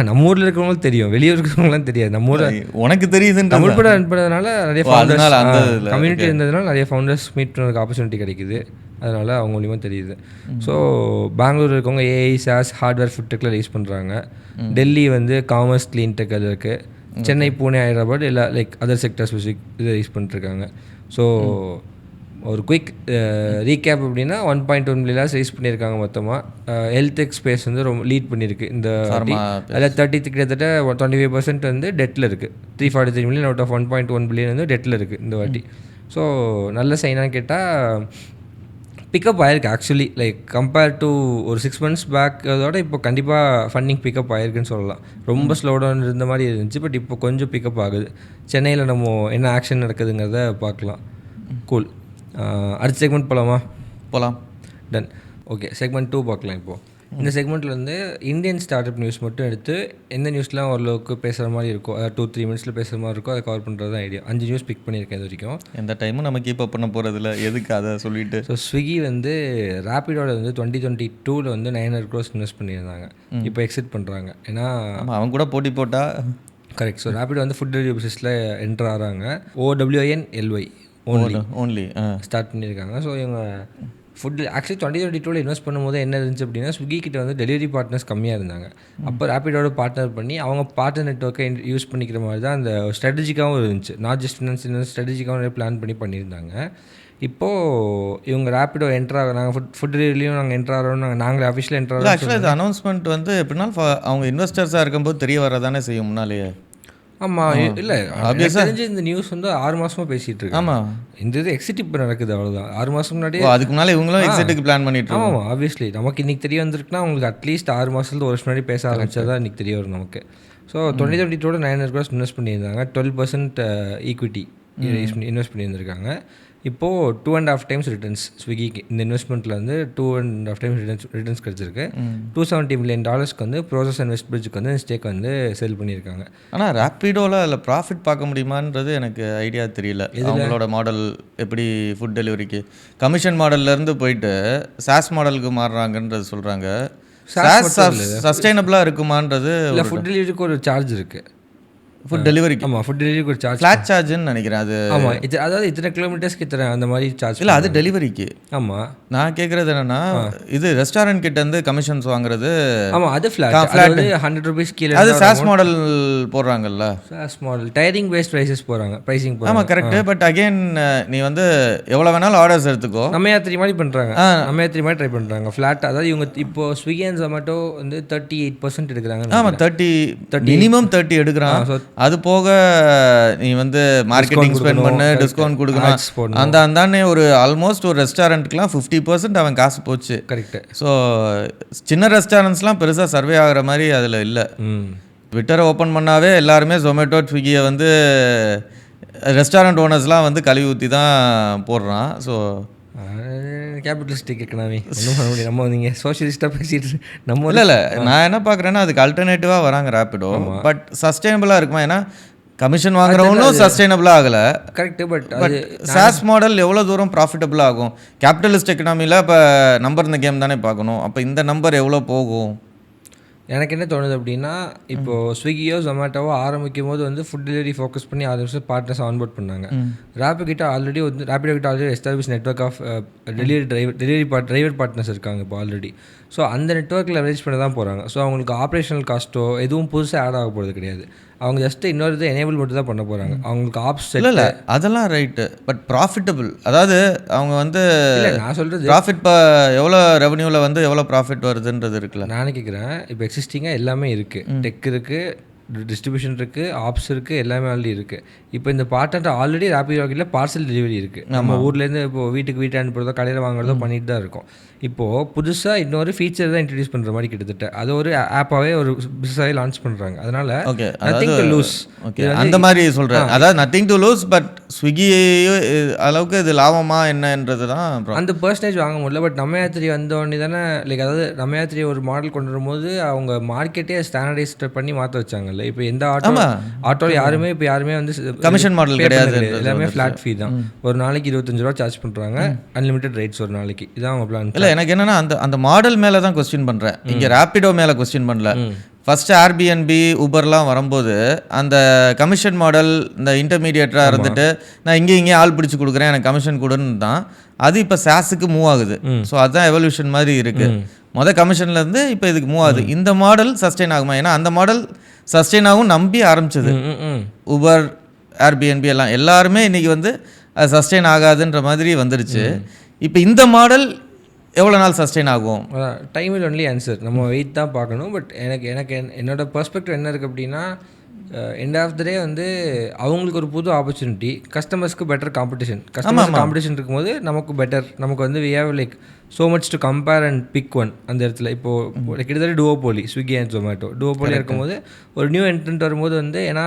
நம்ம ஊரில் இருக்கிறவங்களும் தெரியும், வெளியூர் இருக்கிறவங்களாம் தெரியாது. நம்ம ஊரில் உனக்கு தெரியுதுன்னு தமிழ் படம் அனுப்புறதுனால நிறைய ஃபவுண்டர்ஸ் கம்யூனிட்டி இருந்ததுனால நிறைய ஃபவுண்டர்ஸ் மீட் பண்ணுறதுக்கு ஆப்பர்ச்சுனிட்டி கிடைக்குது. அதனால் அவங்க மூலியமாக தெரியுது. ஸோ பெங்களூர் இருக்கவங்க ஏஐ, சாஸ், ஹார்ட்வேர், ஃபுட் டெக்கில் ரைஸ் பண்ணுறாங்க. டெல்லி வந்து காமர்ஸ், க்ளீன் டெக் அது இருக்குது. சென்னை, பூனே, ஹைதராபாத் எல்லா லைக் அதர் செக்டர் ஸ்பெசிஃபிக் இது ரைஸ் பண்ணிட்டுருக்காங்க. ஸோ ஒரு குயிக் ரீகேப் அப்படின்னா 1.1 மில்லியன் ரைஸ் பண்ணியிருக்காங்க மொத்தமாக. ஹெல்த் டெக் ஸ்பேஸ் வந்து ரொம்ப லீட் பண்ணியிருக்கு இந்த அதில் 30 கிட்டத்தட்ட 25% வந்து டெட்டில் இருக்குது. 343 மில்லியன் அவுட் ஆஃப் 1.1 பில்லியன் வந்து டெட்டில் இருக்குது இந்த வாட்டி. ஸோ நல்ல சைனாக கேட்டால் பிக்கப் ஆயிருக்கு ஆக்சுவலி. லைக் கம்பேர் டு ஒரு 6 months பேக் அதோட இப்போ கண்டிப்பாக ஃபண்டிங் பிக்கப் ஆகிருக்குன்னு சொல்லலாம். ரொம்ப ஸ்லோ டவுன் இருந்த மாதிரி இருந்துச்சு, பட் இப்போ கொஞ்சம் பிக்கப் ஆகுது. சென்னையில் நம்ம என்ன ஆக்ஷன் நடக்குதுங்கிறத பார்க்கலாம். கூல். அடுத்த செக்மெண்ட் போகலாம். டன். ஓகே, செக்மெண்ட் 2 பார்க்கலாம். இப்போது இந்த செக்மெண்ட்டில் வந்து இந்தியன் ஸ்டார்ட் அப் நியூஸ் மட்டும் எடுத்து எந்த நியூஸ்லாம் ஓரளவுக்கு பேசுகிற மாதிரி இருக்கோ, 2-3 minutes பேசுகிற மாதிரி இருக்கோ அதை கவர் பண்ணுறது தான் ஐடியா. 5 நியூஸ் பிக் பண்ணியிருக்கேன் இது வரைக்கும். எந்த டைமும் நம்ம கீப் அப் பண்ண போகிறதில்ல, எதுக்கு அதை சொல்லிட்டு. ஸோ ஸ்விக்கி வந்து ரேப்பிடோட வந்து 2022 வந்து 900 crores இன்வெஸ்ட் பண்ணியிருந்தாங்க. இப்போ எக்ஸிட் பண்ணுறாங்க. ஏன்னா அவங்க கூட போட்டி போட்டால் கரெக்ட். ஸோ ரேப்பிடோ வந்து ஃபுட் டெலிவரி பிஸ்னஸில் என்டர் ஆகிறாங்க. OWNLY ஓன்லி ஸ்டார்ட் பண்ணியிருக்காங்க. ஸோ இவங்க ஃபுட் ஆக்சுவலி 2022 இன்வெஸ்ட் பண்ணும்போது என்ன இருந்துச்சு அப்படின்னா, ஸ்விக்கி கிட்ட வந்து டெலிவரி பார்ட்னர்ஸ் கம்மியாக இருந்தாங்க. அப்போ ரேப்பிடோட பார்ட்னர் பண்ணி அவங்க பார்ட்னர் நெட்ஒர்க்கை யூஸ் பண்ணிக்கிற மாதிரி தான் அந்த ஸ்ட்ராட்டஜிக்காகவும் இருந்துச்சு. நாட் ஜஸ்ட் ஃபினான்ஸ் ஸ்ட்ராட்டஜிக்காகவும் பிளான் பண்ணியிருந்தாங்க. இப்போது இவங்க ரேப்பிடோ என்ட்ரு ஆகிறாங்க, ஃபுட் டெலிவரிலையும் நாங்கள் என்ட்ரு ஆகிறோம், நாங்களே அஃபிஷியல் என்ட்ரு ஆகிறோம். ஆக்சுவலாக இது அனௌன்ஸ்மெண்ட் வந்து எப்படின்னா அவங்க இன்வெஸ்டர்ஸாக இருக்கும்போது தெரிய வரதானே செய்யும் முன்னாலேயே. ஆமாம், இல்லை தெரிஞ்சு இந்த நியூஸ் வந்து 6 மாதமாக பேசிகிட்டு இருக்கு. ஆமாம், இந்த இது எக்ஸிட் இப்போ நடக்குது, அவ்வளோதான். 6 மாதம் முன்னாடி. அதுக்கு முன்னாலே இவங்களும் எக்ஸிட்டுக்கு பிளான் பண்ணிட்டு. ஆமாம், ஆப்வியஸ்லி நமக்கு இன்றைக்கி தெரிய வந்திருக்குன்னா அவங்களுக்கு அட்லீஸ்ட் 6 மாதத்துலேருந்து 1 வருஷம் முன்னாடி பேச ஆரம்பிச்சா தான் இன்றைக்கி தெரிய வரும் நமக்கு. ஸோ 2022 900 crores இன்வெஸ்ட் பண்ணியிருந்தாங்க. 12% ஈக்விட்டி இன்வெஸ்ட் பண்ணியிருந்திருக்காங்க. இப்போது 2.5 times ரிட்டர்ன்ஸ் ஸ்விக்கிக்கு இந்த இன்வெஸ்ட்மெண்ட்டில் வந்து 2.5 times ரிட்டர்ன்ஸ் கிடச்சிருக்கு. $270 million வந்து ப்ரோசஸ் அண்ட் வெஸ்ட் பிரிட்ஜுக்கு வந்து ஸ்டேக் வந்து செல் பண்ணியிருக்காங்க. ஆனால் ரேப்பிடோவில் அதில் ப்ராஃபிட் பார்க்க முடியுமான்றது எனக்கு ஐடியா தெரியல. அவங்களோட மாடல் எப்படி ஃபுட் டெலிவரிக்கு கமிஷன் மாடல்லேருந்து போயிட்டு சாஸ் மாடலுக்கு மாறுறாங்கன்றது சொல்கிறாங்க. சாஸ் சஸ்டைனபிளாக இருக்குமான்றது. இல்லை, ஃபுட் டெலிவரிக்கு ஒரு சார்ஜ் இருக்குது. ஃபுட் டெலிவரிக்கு. ஆமாம், ஃபுட் டெலிவரிக்கு ஒரு சார்ஜ், ஃப்ளாட் சார்ஜ்னு நினைக்கிறேன் அது. ஆமாம், அதாவது இத்தனை கிலோமீட்டர்ஸ்க்கு இத்தனை அந்த மாதிரி சார்ஜ். இல்லை, அது டெலிவரிக்கு. ஆமாம், நான் கேட்குறது என்னென்னா இது ரெஸ்டாரண்ட் கிட்ட இருந்து கமிஷன்ஸ் வாங்குறது. ஆமாம், அது ஃப்ளாட் 100 rupees கீழே. அது சாஸ் மாடல் போடுறாங்கல்ல, SaaS model tiering based pricing போகிறாங்க. ஆமாம், கரெக்டு. பட் அகெயின் நீ வந்து எவ்வளோ வேணாலும் ஆர்டர்ஸ் எடுத்துக்கோ. நம்ம யாத்திரி மாதிரி பண்ணுறாங்க, நம்ம யாத்திரி மாதிரி ட்ரை பண்ணுறாங்க ஃப்ளாட். அதாவது இவங்க இப்போ ஸ்விக்கி அண்ட் ஜொமேட்டோ வந்து 38% எடுக்கிறாங்க. ஆமாம், 30 மினிமம் 30 எடுக்கிறான். அது போக நீ வந்து மார்க்கெட்டிங் ஸ்பெண்ட் பண்ண, டிஸ்கவுண்ட் கொடுக்கணும். அந்தானே ஒரு ஆல்மோஸ்ட் ஒரு ரெஸ்டாரண்ட்டுக்குலாம் 50% அவன் காசு போச்சு. கரெக்டு. ஸோ சின்ன ரெஸ்டாரண்ட்ஸ்லாம் பெருசாக சர்வே ஆகிற மாதிரி அதில் இல்லை. ட்விட்டரை ஓப்பன் பண்ணாவே எல்லாருமே ஜொமேட்டோ, ஸ்விக்கியை வந்து ரெஸ்டாரண்ட் ஓனர்ஸ்லாம் வந்து கழுவி ஊற்றி தான் போடுறான். ஸோ கேபிட்டலிஸ்டிக் எக்கனாமி ஒன்றும் பண்ண முடியும். நம்ம நீங்கள் சோஷியலிஸ்ட்டாக பேசிட்டு நம்ம இல்லை நான் என்ன பார்க்குறேன்னா அதுக்கு அல்டர்னேட்டிவாக வராங்க ரேப்பிடோ. பட் சஸ்டைனபிளாக இருக்குமா? ஏன்னா கமிஷன் வாங்குறவங்களும் சஸ்டைனபிளாக ஆகலை. கரெக்டு. பட் சாஸ் மாடல் எவ்வளோ தூரம் ப்ராஃபிட்டபிளாக ஆகும்? கேபிட்டலிஸ்ட் எக்கனாமியில் இப்போ நம்பர் இந்த கேம் தானே பார்க்கணும். அப்போ இந்த நம்பர் எவ்வளோ போகும்? எனக்கு என்ன தோணுது அப்படின்னா, இப்போது ஸ்விக்கியோ ஜொமேட்டோவோ ஆரம்பிக்கும் போது வந்து ஃபுட் டெலிவரி ஃபோக்கஸ் பண்ணி 6 வருஷம் பார்ட்னர்ஸ் ஆன்போர்ட் பண்ணாங்க. ரேப்பிடோ கிட்ட already establish network of driver partners இருக்காங்க இப்போ ஆல்ரெடி. ஸோ அந்த நெட்ஒர்க்கில் லெவரேஜ் பண்ண தான் போகிறாங்க. ஸோ அவங்களுக்கு ஆப்ரேஷனல் காஸ்ட்டோ எதுவும் புதுசாக ஆட் ஆக போகிறது கிடையாது. அவங்க ஜஸ்ட்டு இன்னொரு எனேபிள் மட்டும் தான் பண்ண போகிறாங்க. அவங்களுக்கு ஆப்ஸ் இல்லை அதெல்லாம் ரைட்டு. பட் ப்ராஃபிட்டபிள், அதாவது அவங்க வந்து நான் சொல்கிறது ப்ராஃபிட் இப்போ எவ்வளோ ரெவன்யூவில் வந்து எவ்வளோ ப்ராஃபிட் வருதுன்றது இருக்குல்ல. நான் கேட்குறேன். இப்போ எக்ஸிஸ்டிங்காக எல்லாமே இருக்குது. டெக் இருக்குது, டிஸ்ட்ரிபியூஷன் இருக்குது, ஆப்ஸ் இருக்குது, எல்லாமே ஆல்ரெடி இருக்குது. இப்போ இந்த பார்ட் ஆல்ரெடி ரேபிடோ ராக்கெட்டில் பார்சல் டெலிவரி இருக்குது. நம்ம ஊர்லேருந்து இப்போ வீட்டுக்கு அனுப்புறதோ கடையில் வாங்குறதோ பண்ணிட்டு தான் இருக்கோம். இப்போது புதுசாக இன்னொரு ஃபீச்சர் தான் இன்ட்ரடியூஸ் பண்ணுற மாதிரி கிட்டத்தட்ட அது ஒரு ஆப்பாகவே ஒரு பிஸ்னஸாகவே லான்ச் பண்ணுறாங்க. அதனால் நத்திங் டு லூஸ். அந்த மாதிரி சொல்கிறேன், அதாவது nothing to lose, but Swiggy அளவுக்கு இது லாபமா என்னன்றது தான் அந்த பர்சன்டேஜ் வாங்க முடியல. பட் நம்ம யாத்திரை வந்தோடனே தானே லைக் அதாவது நம்ம யாத்திரை ஒரு மாடல் கொண்டு வரும்போது அவங்க மார்க்கெட்டே ஸ்டாண்டர்டைஸ்ட் பண்ணி மாற்ற வச்சாங்கல்ல. இப்போ எந்த ஆட்டோவில் யாருமே வந்து கமிஷன் மாடல் கிடையாது, எல்லாமே ஃப்ளாட் ஃபீ தான். ஒரு நாளைக்கு 25 ரூபா சார்ஜ் பண்ணுறாங்க, அன்லிமிட்டட் ரைட்ஸ் ஒரு நாளைக்கு. இதான் அவங்க பிளான். இல்லை, எனக்கு என்னன்னா அந்த மாடல் மேலே தான் கொஸ்டின் பண்ணுறேன், இங்கே ரேபிடோ மேலே கொஸ்டின் பண்ணல. ஃபஸ்ட்டு ஏர்பிஎன்பி ஊபர்லாம் வரும்போது அந்த கமிஷன் மாடல் இந்த இன்டர்மீடியேட்டராக இருந்துட்டு நான் இங்கே ஆள் பிடிச்சி கொடுக்குறேன் எனக்கு கமிஷன் கொடுன்னு தான். அது இப்போ சாஸுக்கு மூவ் ஆகுது. ஸோ அதுதான் எவல்யூஷன் மாதிரி இருக்குது. கமிஷன்லேருந்து இப்போ இதுக்கு மூவ் ஆகுது. இந்த மாடல் சஸ்டெயின் ஆகுமா? ஏன்னா அந்த மாடல் சஸ்டெயின் ஆகும் நம்பி ஆரம்பிச்சது. ஊபர், ஏர்பிஎன்பி எல்லாருமே இன்றைக்கி வந்து அது சஸ்டெயின் ஆகாதுன்ற மாதிரி வந்துடுச்சு. இப்போ இந்த மாடல் எவ்வளோ நாள் சஸ்டெயின் ஆகும்? டைம் இல் ஒன்லி ஆன்சர். நம்ம வெயிட் தான் பார்க்கணும். பட் எனக்கு என்னோட பெர்ஸ்பெக்டிவ் என்ன இருக்குது அப்படின்னா, எண்ட் ஆஃப் த டே வந்து அவங்களுக்கு ஒரு புது ஆப்பர்ச்சுனிட்டி, கஸ்டமர்ஸ்க்கு பெட்டர் காம்படிஷன். காம்படிஷன் இருக்கும்போது நமக்கு பெட்டர், நமக்கு வந்து we have like so much to compare and pick one. அந்த இடத்துல இப்போது கிட்டத்தட்ட duopoly, Swiggy and Zomato duopoly இருக்கும்போது ஒரு நியூ என்ட்ரன்ட் வரும்போது வந்து, ஏன்னா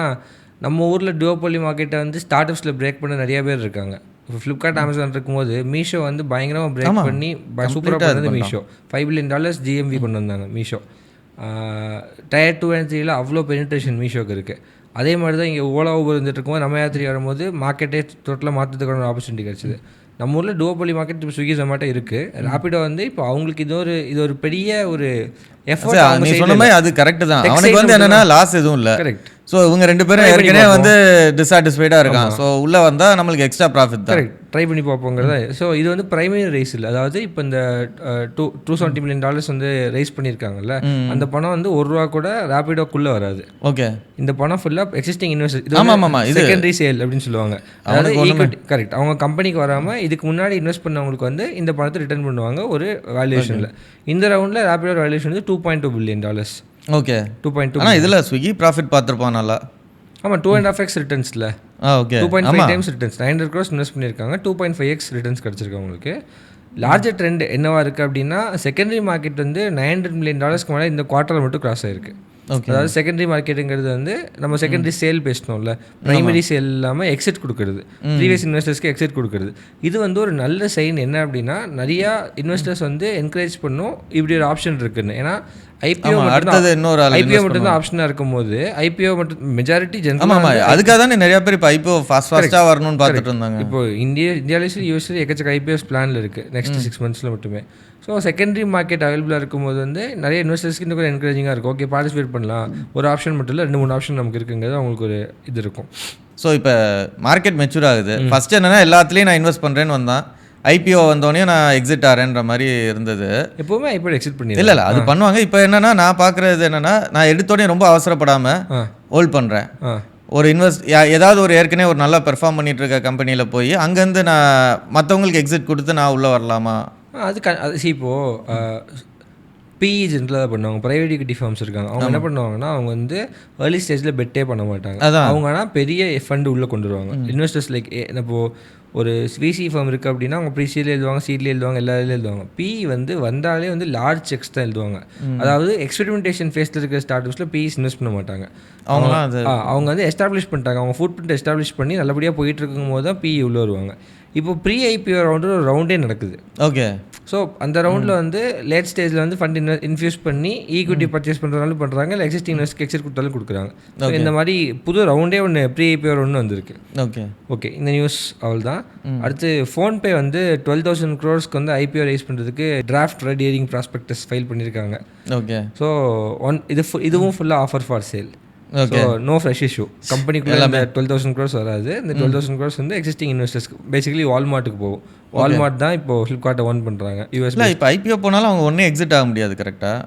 நம்ம ஊரில் டுவோபோலி மார்க்கெட்டை வந்து ஸ்டார்ட் அப்ஸில் பிரேக் பண்ண நிறைய பேர் இருக்காங்க. இப்போ ஃப்ளிப்கார்ட், அமேசான் இருக்கும்போது மீஷோ வந்து பயங்கரமாக பிரேக் பண்ணி சூப்பராக பண்ணது மீஷோ. $5 billion GMV கொண்டு வந்தாங்க மீஷோ. Tier 2 and 3 அவ்வளோ பெனிட்ரேஷன் மீஷோக்கு இருக்குது. அதே மாதிரி தான் இங்கே ஓலா ஊபர் வந்துட்டு இருக்கும்போது நம்ம யாத்திரை வரும்போது மார்க்கெட்டே டோட்டலாக மாற்றத்துக்கான ஒரு ஆப்பர்ச்சுனிட்டி கிடச்சிது. நம்ம ஊரில் டுவோபோலி மார்க்கெட் இப்போ ஸ்விக்கி ஜொமேட்டோ இருக்குது. ரேபிடோ வந்து இப்போ அவங்களுக்கு இது ஒரு பெரிய ஒரு எஃபர்ட். நீ சொன்ன மாதிரி அது கரெக்டு தான். அவனுக்கு வந்து என்னென்னா லாஸ் எதுவும் இல்லை. கரெக்ட். ஸோ இவங்க ரெண்டு பேரும் ஏற்கனவே வந்து டிஸாட்டிஸ்ஃபைடாக இருக்கான். ஸோ உள்ளே வந்தால் நம்மளுக்கு எக்ஸ்ட்ரா ப்ராஃபிட் தான். கரெக்ட். ட்ரை பண்ணி பார்ப்போங்கிறத. ஸோ இது வந்து பிரைமரி ரைஸ் இல்லை. அதாவது இப்போ இந்த $270 million வந்து ரைஸ் பண்ணியிருக்காங்கல்ல, அந்த பணம் வந்து $1 கூட ரேபிடோக்குள்ளே வராது. ஓகே. இந்த பணம் ஃபுல்லாக எக்ஸிஸ்டிங் இன்வெஸ்டர், இது செகண்டரி சேல் அப்படின்னு சொல்லுவாங்க. அதாவது ஈக்விட்டி. கரெக்ட். அவங்க கம்பெனிக்கு வராமல் இதுக்கு முன்னாடி இன்வெஸ்ட் பண்ணவங்களுக்கு வந்து இந்த பணத்தை ரிட்டர்ன் பண்ணுவாங்க ஒரு வேல்யூஷனில். இந்த ரவுண்டில் ரேபிடோ வேல்யூஷன் வந்து $2.2 billion. ஓகே. 2.2. ஆனால் இதில் ஸ்விக்கி ப்ராஃபிட் பார்த்துருப்பான் நல்லா. ஆமாம், 2.5x ரிட்டர்ன்ஸில். Okay. 2.5 times returns. 900 crores invest பண்ணியிருக்காங்க, 2.5x ரிட்டர்ன்ஸ் கிடச்சிருக்கு அவங்களுக்கு. லார்ஜர் ட்ரெண்ட் என்னவா இருக்குது அப்படின்னா, செகண்டரி மார்க்கெட் வந்து $900 million மேலே இந்த குவார்ட்டரில் மட்டும் கிராஸ் ஆயிருக்கு. அதாவது செகண்டரி மார்க்கெட்டுங்கிறது வந்து நம்ம செகண்டரி சேல் பேசணும்ல, ப்ரைமரி சேல் இல்லாமல் எக்ஸிட் கொடுக்குறது, ப்ரீவியஸ் இன்வெஸ்டர்ஸ்க்கு எக்ஸிட் கொடுக்குறது. இது வந்து ஒரு நல்ல சைன். என்ன அப்படின்னா, நிறையா இன்வெஸ்டர்ஸ் வந்து என்கரேஜ் பண்ணும் இப்படி ஒரு ஆப்ஷன் இருக்குன்னு. ஏன்னா ஐபிஓ மட்டும்தான் ஆப்ஷனாக இருக்கும்போது ஐபிஓ மட்டும் மெஜாரிட்டி ஜென்ரல். அதுக்காக தானே நிறைய பேர் இப்போ ஐபிஓ ஃபாஸ்ட்டாக வரணும்னு பார்த்துட்டு இருந்தாங்க. இப்போ இந்தியாவிலேயும் யூஎஸ்லேயும் எக்கச்சக்க ஐபிஓஸ் பிளானில் இருக்குது நெக்ஸ்ட் 6 months மட்டுமே. ஸோ செகண்டரி மார்க்கெட் அவைலபிளாக இருக்கும்போது வந்து நிறைய இன்வெஸ்டர்ஸ்க்கு இன்னும் கூட என்கரேஜிங்காக இருக்கும். ஓகே, பார்ட்டிசிபேட் பண்ணலாம். ஒரு ஆப்ஷன் மட்டும் இல்லை, 2-3 ஆப்ஷன் நமக்கு இருக்குங்கிறது அவங்களுக்கு ஒரு இது இருக்கும். ஸோ இப்போ மார்க்கெட் மெச்சூர் ஆகுது. ஃபஸ்ட்டு என்னென்னா எல்லாத்துலேயும் நான் இன்வெஸ்ட் பண்ணுறேன்னு வந்தான். ஐபிஓ வந்தோடனே நான் எக்ஸிட் ஆகிறேன்ற மாதிரி இருந்தது. எப்போவுமே ஐபிஓ எக்ஸிட் பண்ணி இல்லை அது பண்ணுவாங்க. இப்போ என்னென்னா நான் பார்க்குறது என்னென்னா, நான் எடுத்தோடனே ரொம்ப அவசரப்படாமல் ஹோல்ட் பண்ணுறேன். ஒரு ஏதாவது ஒரு ஏற்கனவே ஒரு நல்லா பெர்ஃபார்ம் பண்ணிட்டு இருக்க கம்பெனியில் போய் அங்கேருந்து நான் மற்றவங்களுக்கு எக்ஸிட் கொடுத்து நான் உள்ளே வரலாமா? அது இப்போது பிஇ ஜென்ரலாக தான் பண்ணுவாங்க. ப்ரைவேட் ஈக்விட்டி ஃபார்ம்ஸ் இருக்காங்க. அவங்க என்ன பண்ணுவாங்கன்னா, அவங்க வந்து ஏர்லி ஸ்டேஜில் பெட்டே பண்ண மாட்டாங்க. அவங்க ஆனால் பெரிய ஃபண்டு உள்ளே கொண்டு வருவாங்க. இன்வெஸ்டர்ஸ் லைக் இப்போது ஒரு விசி ஃபார்ம் இருக்குது அப்படின்னா அவங்க ப்ரீசியில் எழுதுவாங்க, சீட்லேயே எழுதுவாங்க, எல்லாத்துலேயும் எழுதுவாங்க. பிஇ வந்து வந்தாலே வந்து லார்ஜ் செக்ஸ் தான் எழுதுவாங்க. அதாவது எக்ஸ்பெரிமெண்டேஷன் ஃபேஸில் இருக்கிற ஸ்டார்ட் அப்ஸில் பிஇஸ் இன்வெஸ்ட் பண்ண மாட்டாங்க. அவங்க வந்து எஸ்டாப்ளிஷ் பண்ணிட்டாங்க. அவங்க ஃபுட் பிரிண்ட் எஸ்டாப்ளிஷ் பண்ணி நல்லபடியாக போயிட்டு இருக்கும் போது தான் பிஇ உள்ளே வருவாங்க. இப்போ ப்ரீ ஐபிஓ ஒரு ரவுண்டே நடக்குது. ஓகே. ஸோ அந்த ரவுண்டில் வந்து லேட் ஸ்டேஜில் வந்து ஃபண்ட் இன்ஃபியூஸ் பண்ணி ஈக்விட்டி பர்ச்சேஸ் பண்ணுறதாலும் பண்ணுறாங்க, இல்லை எக்ஸிஸ்டிங் இன்வெஸ்ட் எக்ஸிட் கொடுத்தாலும் கொடுக்குறாங்க. ஸோ இந்த மாதிரி புது ரவுண்டே ஒன்று ப்ரீ ஐபிஓ ஒன்று வந்திருக்கு. ஓகே, இந்த நியூஸ் அவள் தான். அடுத்து ஃபோன்பே வந்து 12,000 crores வந்து ஐபிஓ ரைஸ் பண்ணுறதுக்கு draft red herring prospectus file பண்ணியிருக்காங்க. ஓகே. ஸோ இதுவும் ஃபுல்லாக offer for sale. So no fresh issue. கம்பெனிக்குள்ளே இந்த 12,000 crores வராது. இந்த 12,000 crores வந்து எக்ஸிஸ்டிங் இன்வெஸ்டர்ஸ்க்கு பேசிக்கலி வால்மார்ட்டுக்கு போகும். வால்மார்ட் தான் இப்போ ஃப்ளிப்கார்ட்டை ஓன் பண்ணுறாங்க யூஎஸ்ல. இப்போ ஐபிஓ போனாலும் அவங்க ஒன்றே எக்ஸிட் ஆக முடியாது. கரெக்டாக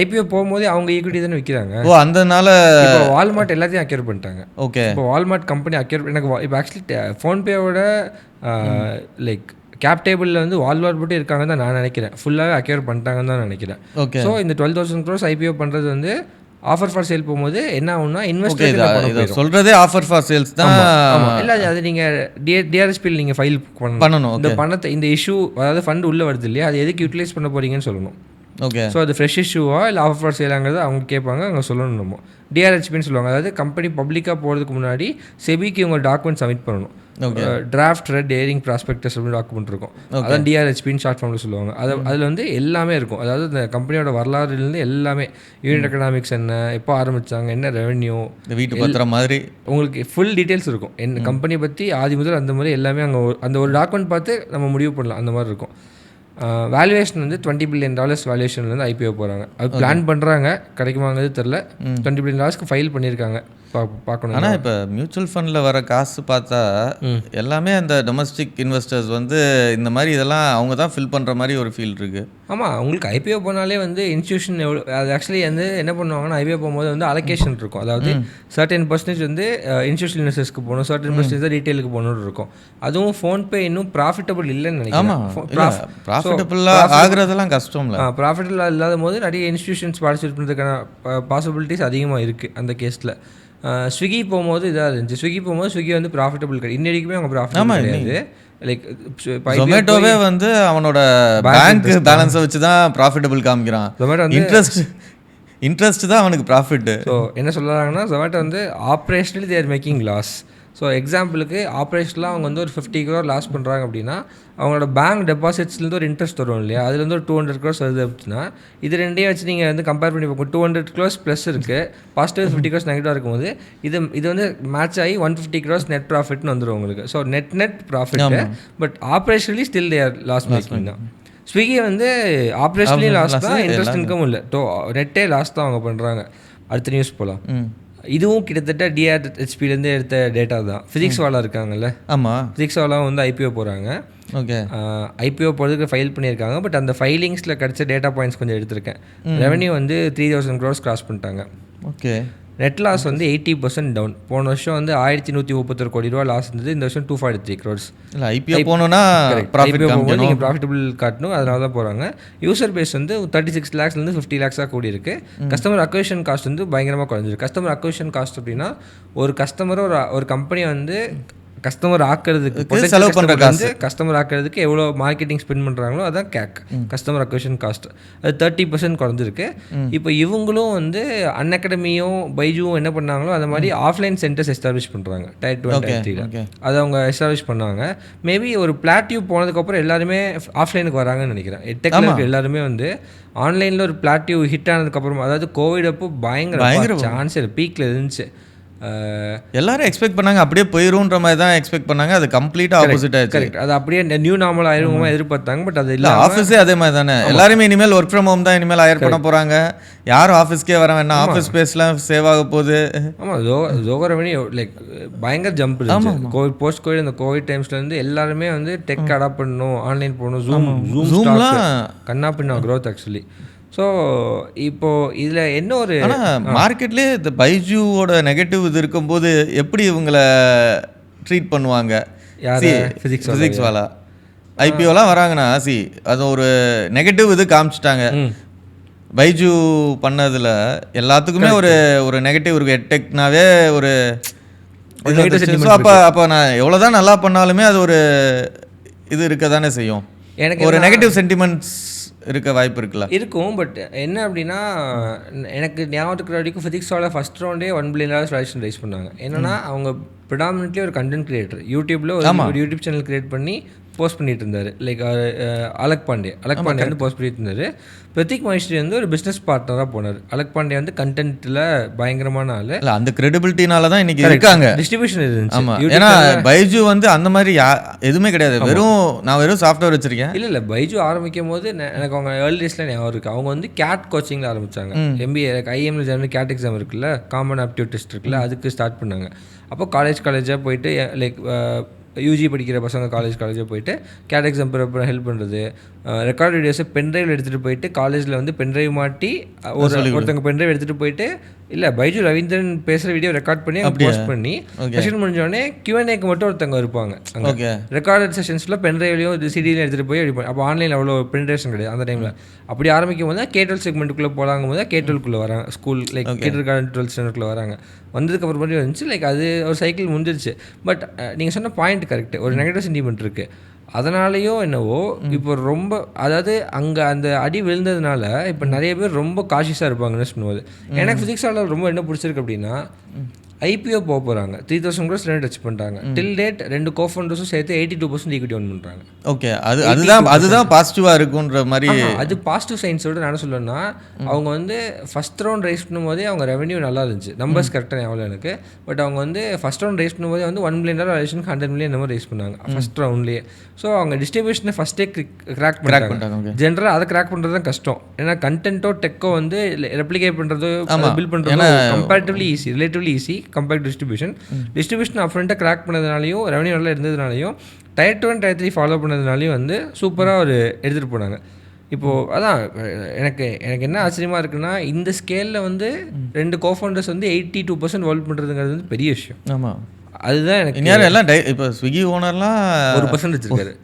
ஐபிஓ போகும்போது அவங்க ஈக்விட்டி தானே விற்கிறாங்க. ஓ, அதனால இப்போ வால்மார்ட் எல்லாத்தையும் அக்யூர் பண்ணிட்டாங்க. ஓகே. இப்போ வால்மார்ட் கம்பெனி அக்யூர் எனக்கு இப்போ ஆக்சுவலி ஃபோன்பேவோட லைக் கேப் டேபிளில் வந்து வால்மார்ட் மட்டும் இருக்காங்கன்னு தான் நான் நினைக்கிறேன். ஃபுல்லாகவே அக்யூர் பண்ணிட்டாங்கன்னு தான் நினைக்கிறேன். ஓகே. ஸோ இந்த 12,000 crores ஐபிஓ பண்ணுறது வந்து ஆஃபர் ஃபார் சேல் போகும்போது என்ன ஆகும்னா இன்வெஸ்டர் சொல்கிறதே ஆஃபர் ஃபார் சேல்ஸ் தான். இல்லை அது நீங்கள் டிஆர்எஸ்பியில் நீங்கள் ஃபைல் பண்ணணும். இந்த பணத்தை இந்த இஷ்யூ அதாவது ஃபண்ட் உள்ளே வருது இல்லையா, அது எதுக்கு யூட்டிலைஸ் பண்ண போகிறீங்கன்னு சொல்லணும். ஓகே. ஸோ அது ஃப்ரெஷ் இஷ்யூவா இல்லை ஆஃபர் ஃபார் சேலாங்கிறது அவங்க கேட்பாங்க, அவங்க சொல்லணும். நம்ம டிஆர்ஹெச்பின்னு சொல்லுவாங்க. அதாவது கம்பெனி பப்ளிக்காக போகிறதுக்கு முன்னாடி செபிக்கு உங்கள் டாக்குமெண்ட் சப்மிட் பண்ணணும். டிராஃப்ட் ரெட் ஏரிங் ப்ராஸ்பெக்டஸ் அப்படின்னு டாக்குமெண்ட் இருக்கும். அதான் டிஆர்ஹெச்பின்னு ஷார்ட் ஃபார்மில் சொல்லுவாங்க. அதில் வந்து எல்லாமே இருக்கும். அதாவது இந்த கம்பெனியோட வரலாறுலேருந்து எல்லாமே, யூனிட் எக்கனாமிக்ஸ் என்ன, எப்போ ஆரம்பித்தாங்க, என்ன ரெவென்யூ, வீட்டு பத்திர மாதிரி உங்களுக்கு ஃபுல் டீட்டெயில்ஸ் இருக்கும். என்ன கம்பெனியை பற்றி ஆதி முதல் அந்த மாதிரி எல்லாமே அங்கே அந்த ஒரு டாக்குமெண்ட் பார்த்து நம்ம முடிவு பண்ணலாம். அந்த மாதிரி இருக்கும். வேல்யூவேஷன் வந்து $20 billion வேல்யூவேஷன்லேருந்து ஐபிஓ போகிறாங்க. அது பிளான் பண்ணுறாங்க, கிடைக்குமாங்கிறது தெரில. $20 billion ஃபைல் பண்ணியிருக்காங்க, பார்க்கணும். ஆனால் இப்போ மியூச்சுவல் ஃபண்டில் வர காசு பார்த்தா எல்லாமே அந்த டொமஸ்டிக் இன்வெஸ்டர்ஸ் வந்து இந்த மாதிரி இதெல்லாம் அவங்க தான் ஃபில் பண்ணுற மாதிரி ஒரு ஃபீல் இருக்குது. ஆமாம், உங்களுக்கு ஐபிஓ போனாலே வந்து இன்ஸ்டியூஷன் எவ்வளோ, அது ஆக்சுவலி வந்து என்ன பண்ணுவாங்கன்னா ஐபிஓ போகும்போது வந்து அலோகேஷன் இருக்கும். அதாவது certain% வந்து இன்ஸ்டியூஷனல் இன்வெஸ்டர்ஸ்க்கு போகணும், certain% தான் ரீட்டெயிலுக்கு போகணுன்னு இருக்கும். அதுவும் ஃபோன்பே இன்னும் ப்ராஃபிட்டபிள் இல்லைன்னு நினைக்கிறேன். ப்ராஃபிட்டபிளாக ஆகுறதெல்லாம் கஷ்டம் இல்லை. ப்ராஃபிட்டபிளாக இல்லாத போது நிறைய இன்ஸ்டியூஷன்ஸ் பார்ட்டிசிபேட் பண்ணுறதுக்கான பாசிபிலிட்டிஸ் அதிகமாக இருக்குது அந்த கேஸில். ஸ்விக்கி போகும்போது இதாக இருந்துச்சு. ஸ்விக்கி போகும்போது ஸ்விக்கி வந்து ப்ராஃபிட்டபிள் கிடையாது. இன்ன வரைக்குமே அவங்க ப்ராஃபிட்டபிள் கிடையாது. லைக் ஜொமேட்டோவே வந்து அவனோட பேங்க் பேலன்ஸை வச்சு தான் ப்ராஃபிட்டபிள் காமிக்கிறான். ஜொமேட்டோ வந்து இன்ட்ரெஸ்ட் தான் அவனுக்கு ப்ராஃபிட்டு. ஸோ என்ன சொல்கிறாங்கன்னா ஜொமேட்டோ வந்து ஆப்ரேஷனலி தேர் மேக்கிங் லாஸ். ஸோ எக்ஸாம்பிளுக்கு ஆப்ரேஷனலாக அவங்க வந்து ஒரு 50 crore லாஸ் பண்ணுறாங்க அப்படின்னா அவங்களோட பேங்க் டெபாசிட்ஸ்லேருந்து ஒரு இன்ட்ரெஸ்ட் வரும் இல்லையா, அதுலேருந்து ஒரு 200 crores வருது அப்படின்னா இது ரெண்டையும் வச்சு நீங்கள் வந்து கம்பேர் பண்ணி பார்ப்போம். 200 crores ப்ளஸ் இருக்குது, பாசிட்டிவ் 50 crores நெகட்டிவாக இருக்கும்போது இது வந்து மேட்ச் ஆகி 150 crores நெட் ப்ராஃபிட்னு வந்துடும் உங்களுக்கு. So net profit, but operationally still there loss making தான். ஸ்விக்கி வந்து ஆப்ரேஷனலி லாஸ் தான், இன்ட்ரெஸ்ட் இன்கம் இல்லை, நெட்டே லாஸ் தான் அவங்க பண்ணுறாங்க. அடுத்த நியூஸ் போகலாம். இதுவும் கிட்டத்தட்ட டிஆர்ஹெச்பிலேருந்து எடுத்த டேட்டா தான். ஃபிசிக்ஸ் வாலா இருக்காங்கல்ல, ஆமாம், ஃபிசிக்ஸ் வாலா வந்து ஐபிஓ போகிறாங்க. ஓகே, ஐபிஓ போகிறதுக்கு ஃபைல் பண்ணியிருக்காங்க. பட் அந்த ஃபைலிங்ஸில் கிடச்ச டேட்டா பாயிண்ட்ஸ் கொஞ்சம் எடுத்திருக்கேன். ரெவன்யூ வந்து 3000 crores கிராஸ் பண்ணிட்டாங்க. ஓகே. நெட் லாஸ் வந்து 80% டவுன். போன வருஷம் வந்து 1131 கோடி ரூபா லாஸ் இருந்தது, இந்த வருஷம் 243 crores. இல்லை ஐபிஓ போகணுன்னா நீங்கள் ப்ராஃபிட்டபிள் காட்டணும், அதனால தான் போகிறாங்க. யூசர் பேஸ் வந்து 36 lakhsலேருந்து 50 lakhs கூடி இருக்குது. கஸ்டமர் அக்விசிஷன் காஸ்ட் வந்து பயங்கரமாக குறைஞ்சிருக்கு. கஸ்டமர் அக்விசிஷன் காஸ்ட் அப்படின்னா ஒரு கஸ்டமரை ஒரு கம்பெனி வந்து கஸ்டமர் ஆக்கிறதுக்கு செலவு பண்ணுற காசு, கஸ்டமர் ஆக்கிறதுக்கு எவ்வளோ மார்க்கெட்டிங் ஸ்பெண்ட் பண்ணுறாங்களோ அதான் கேக், கஸ்டமர் அக்விசிஷன் காஸ்ட். அது 30% குறைஞ்சிருக்கு. இப்போ இவங்களும் வந்து அன்அகாடமியும் பைஜுவும் என்ன பண்ணாங்களோ அந்த மாதிரி ஆஃப்லைன் சென்டர்ஸ் எஸ்டாப்ளிஷ் பண்ணுறாங்க Tier 2 Tier 3. அதை அவங்க எஸ்டாப்ளிஷ் பண்ணாங்க. மேபி ஒரு பிளாட்யூ போனதுக்கப்புறம் எல்லாருமே ஆஃப்லைனுக்கு வராங்கன்னு நினைக்கிறேன். எட்டெக்ல எல்லாருமே வந்து ஆன்லைனில் ஒரு பிளாட்யூ ஹிட் ஆனதுக்கப்புறமா, அதாவது கோவிட் அப்போ பயங்கர சான்ஸ் பீக்கில் இருந்துச்சு. எல்லாரும் எக்ஸ்பெக்ட் பண்ணாங்க அப்படியே போயிரும்ன்ற மாதிரி தான் எக்ஸ்பெக்ட் பண்ணாங்க. அது கம்ப்ளீட்டாக ஆப்போசிட் ஆயிடுச்சு. கரெக்ட், அது அப்படியே நியூ நார்மல் ஆயிருமா எதிர்பார்த்தாங்க. பட் அது இல்லை, ஆஃபீஸே அதே மாதிரி தானே. எல்லாருமே இனிமேல் ஒர்க் ஃப்ரம் ஹோம் தான் இனிமேல் ஹையர் பண்ண போகிறாங்க. யாரும் ஆஃபீஸ்க்கே வர வேண்டாம், ஆஃபீஸ் ஸ்பேஸ்லாம் சேவ் ஆக போகுது. ஆமாம், ஜோகோ ரெவன்யூ லைக் பயங்கர ஜம்ப் இருந்துச்சு. கோவிட் போஸ்ட் கோவிட் இந்த கோவிட் டைம்ஸ்லேருந்து எல்லாருமே வந்து டெக் அடாப்ட் பண்ணணும், ஆன்லைன் போகணும், ஜூம்லாம் கண்ணா பின்னா க்ரோத் ஆக்சுவலி. ஸோ இப்போது இதில் என்ன ஒரு மார்க்கெட்லேயே இந்த பைஜூவோட நெகட்டிவ் இது இருக்கும்போது எப்படி இவங்களை ட்ரீட் பண்ணுவாங்க? ஃபிசிக்ஸ் வாலா ஐபிஓலாம் வராங்கன்னா அது ஒரு நெகட்டிவ் இது காமிச்சிட்டாங்க. பைஜூ பண்ணதில் எல்லாத்துக்குமே ஒரு நெகட்டிவ் இருக்குது. எட்டெக்னாவே ஒரு அப்போ நான் எவ்வளோ தான் நல்லா பண்ணாலுமே அது ஒரு இது இருக்க தானே செய்யும். எனக்கு ஒரு நெகட்டிவ் சென்டிமெண்ட்ஸ் இருக்க வாய்ப்பு இருக்குல்ல? இருக்கும். பட் என்ன அப்படின்னா எனக்கு ஞாபகத்துக்கு வரைக்கும் ஃபிசிக்ஸோட ஃபஸ்ட் ரவுண்டே $1 billion வேல்யூஷன் ரைஸ் பண்ணாங்க. என்னன்னா அவங்க ப்ரிடாமினெட்லி ஒரு கண்டென்ட் கிரியேட்டர், யூடியூப்ல ஒரு யூடியூப் சேனல் கிரியேட் பண்ணி போஸ்ட் பண்ணிட்டு இருந்தார். லைக் அலக் பாண்டே வந்து போஸ்ட் பண்ணிட்டு இருந்தார். பிரதீக் மகேஸ்வரி வந்து ஒரு பிஸ்னஸ் பார்ட்னராக போனார். அலக் பாண்டே வந்து கண்டென்ட்டில் பயங்கரமான ஆள். இல்லை, அந்த கிரெடிபிலிட்டினால தான் இன்னைக்கு இருக்காங்க. டிஸ்ட்ரிபியூஷன் இருந்துச்சு. ஏன்னா பைஜூ வந்து அந்த மாதிரி எதுவுமே கிடையாது. நான் வெறும் சாஃப்ட்வேர் வச்சிருக்கேன். இல்லை பைஜூ ஆரம்பிக்கும் போது எனக்கு அவங்க ஏர்லி டேஸில் ஞாபகம் இருக்குது. அவங்க வந்து கேட் கோச்சிங்கில் ஆரம்பித்தாங்க. MBA IML Germany CAT exam இருக்குல்ல, காமன் ஆப்டியூட் டெஸ்ட் இருக்குல்ல, அதுக்கு ஸ்டார்ட் பண்ணாங்க. அப்போ காலேஜாக போயிட்டு லைக் யூஜி படிக்கிற பசங்க காலேஜ் போயிட்டு கேட் எக்ஸாம் ப்ரிப்பேர் ஹெல்ப் பண்ணுறது, ரெக்கார்ட் வீடியோஸை பென்ட்ரைவில் எடுத்துகிட்டு போயிட்டு காலேஜில் வந்து பென்ட்ரைவ் மாட்டி ஒருத்தவங்க பென்ட்ரைவ் எடுத்துகிட்டு போயிட்டு இல்லை பைஜு ரவீந்திரன் பேசுகிற வீடியோ ரெக்கார்ட் பண்ணி போஸ்ட் பண்ணி செஷன் முடிஞ்சோடனே Q&Aக்கு மட்டும் ஒருத்தவங்க இருப்பாங்க. அங்கே ரெக்கார்டட் செஷன்ஸில் பென்ட்ரைவ்லையும் இது சிடிலையும் எடுத்துகிட்டு போய் அப்படி அப்போ ஆன்லைனில் அவ்வளோ பென்ட்ரேஷன் கிடையாது அந்த டைமில். அப்படி ஆரம்பிக்கும் போது கேட்டல் செக்மெண்ட்டுக்குள்ளே போலாங்கும் போது கேட்டலுக்குள்ளே வராங்க, ஸ்கூல் லைக் கேட்டல் 12th ஸ்டாண்டர்டுக்குள்ளே வராங்க. வந்ததுக்கப்புறம் மட்டும் வந்துச்சு லைக் அது ஒரு சைக்கிள் முடிஞ்சிருச்சு. பட் நீங்கள் சொன்ன பாயிண்ட் கரெக்டு, ஒரு நெகட்டிவ் சென்டிமெண்ட் இருக்குது. அதனாலேயோ என்னவோ இப்போ ரொம்ப அதாவது அங்கே அந்த அடி விழுந்ததுனால இப்போ நிறைய பேர் ரொம்ப காஷியஸாக இருப்பாங்க இன்வெஸ்ட் பண்ணும்போது. எனக்கு ஃபிசிக்ஸால் ரொம்ப என்ன பிடிச்சிருக்கு அப்படின்னா ஐபிஓ போக போகிறாங்க, 3000 crores டச் பண்ணுறாங்க. டில் டேட் 2 கோஃபவுண்டர்ஸும் சேர்த்து 82% ஈக்விட்டி ஒன் பண்ணுறாங்க. ஓகே, அதுதான் பாசிட்டிவாக இருக்குன்ற மாதிரி. அது பாசிட்டிவ் சைன்ஸோட நான் என்ன சொல்லுவேன்னா அவங்க வந்து ஃபஸ்ட் ரவுண்ட் ரைஸ் பண்ணும்போதே அவங்க ரெவன்யூ நல்லா இருந்துச்சு, நம்பர்ஸ் கரெக்டாக எவ்வளோ எனக்கு. பட் அவங்க வந்து ஃபஸ்ட் ரவுண்ட் ரைஸ் பண்ணும்போதே வந்து $1 million வேல்யூஷனுக்கு 100 million நம்ம ரைஸ் பண்ணாங்க ஃபஸ்ட் ரவுண்ட்லேயே. ஸோ அவங்க டிஸ்ட்ரிபியூஷனை ஃபஸ்ட்டே கிராக் பண்ணுறாங்க. ஜென்ரலாக அதை கிராக் பண்ணுறது தான் கஷ்டம். ஏன்னா கண்டென்ட்டோ டெக்கோ வந்து ரெப்ளிகேட் பண்ணுறது பில் பண்ணுறது comparatively easy, relatively easy compared distribution அப்ரண்ட்டாக கிராக் பண்ணதுனாலையும் ரெவன்யூ நல்லா இருந்ததுனாலையும் Tier 2 and Tier 3 ஃபாலோ பண்ணதுனாலையும் வந்து சூப்பராக ஒரு எடுத்துகிட்டு போனாங்க. இப்போது அதான் எனக்கு என்ன ஆச்சரியமாக இருக்குன்னா இந்த ஸ்கேலில் வந்து 2 கோஃபவுண்டர்ஸ் வந்து 82% வால்வ் பண்ணுறதுங்கிறது வந்து பெரிய விஷயம். ஆமாம், அதுதான் எனக்கு எல்லாம் இப்போ ஸ்விக்கி ஓனர்லாம் 1% வச்சிருக்காரு.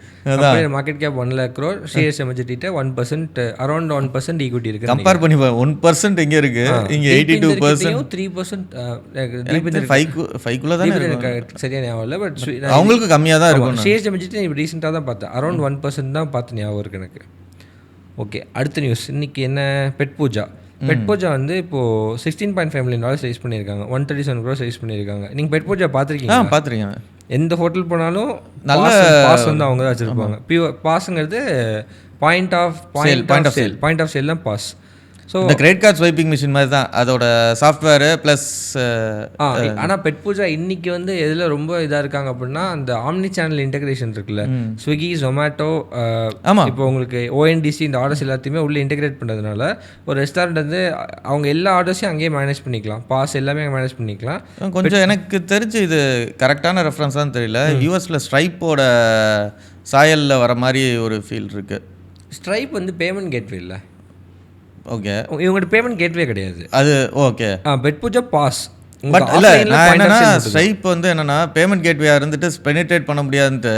Market cap 1 lakh crore, shares எமர்ஜெட்டிட்ட 1%, அரௌண்ட் 1% ஈக்விட்டி இருக்குது. கம்பேர் பண்ணி 1% எங்கே இருக்குது, இங்கே 82%, 3%, 5 தானே சரியா ஞாபகம் இல்லை. பட் அவங்களுக்கு கம்மியாக தான் இருக்கும். ஷேர்ஸ் எமர்ஜெட்டி இப்போ ரீசெண்டாக தான் பார்த்தேன், அரௌண்ட் 1% தான் பார்த்து ஞாபகம் இருக்குது எனக்கு. ஓகே, அடுத்த நியூஸ் இன்னைக்கு என்ன, பெட் பூஜா வந்து இப்போது $16.5 million ரைஸ் பண்ணியிருக்காங்க, 137 crores ரைஸ் பண்ணியிருக்காங்க. நீங்கள் பெட் பூஜா பார்த்துருக்கீங்க? பார்த்துருக்கீங்க. எந்த ஹோட்டல் போனாலும் நல்ல பாஸ் வந்து அவங்க தான் வச்சுருப்பாங்க. பாஸுங்கிறது பாயிண்ட் ஆஃப் சேல் தான் பாஸ். ஸோ இந்த கிரெடிட் கார்டு ஸ்வைப்பிங் மிஷின் மாதிரி தான் அதோட சாஃப்ட்வேரு ப்ளஸ். ஆனால் பெட் பூஜா இன்னைக்கு வந்து எதில் ரொம்ப இதாக இருக்காங்க அப்படின்னா அந்த ஆம்னி சேனல் இன்டெகிரேஷன் இருக்குல்ல, ஸ்விக்கி, ஜொமேட்டோ, இப்போ உங்களுக்கு ONDC இந்த ஆர்டர்ஸ் எல்லாத்தையுமே உள்ளே இன்டெகிரேட் பண்ணுறதுனால ஒரு ரெஸ்டாரண்ட் வந்து அவங்க எல்லா ஆர்டர்ஸையும் அங்கேயே மேனேஜ் பண்ணிக்கலாம், பாஸ் எல்லாமே அங்கே மேனேஜ் பண்ணிக்கலாம். கொஞ்சம் எனக்கு தெரிஞ்சு இது கரெக்டான ரெஃபரன்ஸ் தான் தெரியல, யூஎஸில் ஸ்ட்ரைப்போட சாயலில் வர மாதிரி ஒரு ஃபீல் இருக்குது. ஸ்ட்ரைப் வந்து பேமெண்ட் கேட்வே இல்லை. ஓகே, இவங்கள்ட்ட பேமெண்ட் கேட்வே கிடையாது அது. Okay, Petpooja pass. But இல்லை, நான் என்னன்னா ஸ்ட்ரைப் வந்து என்னன்னா பேமெண்ட் கேட்வேயாக இருந்துட்டு பெனிட்ரேட் பண்ண முடியாதுன்ட்டு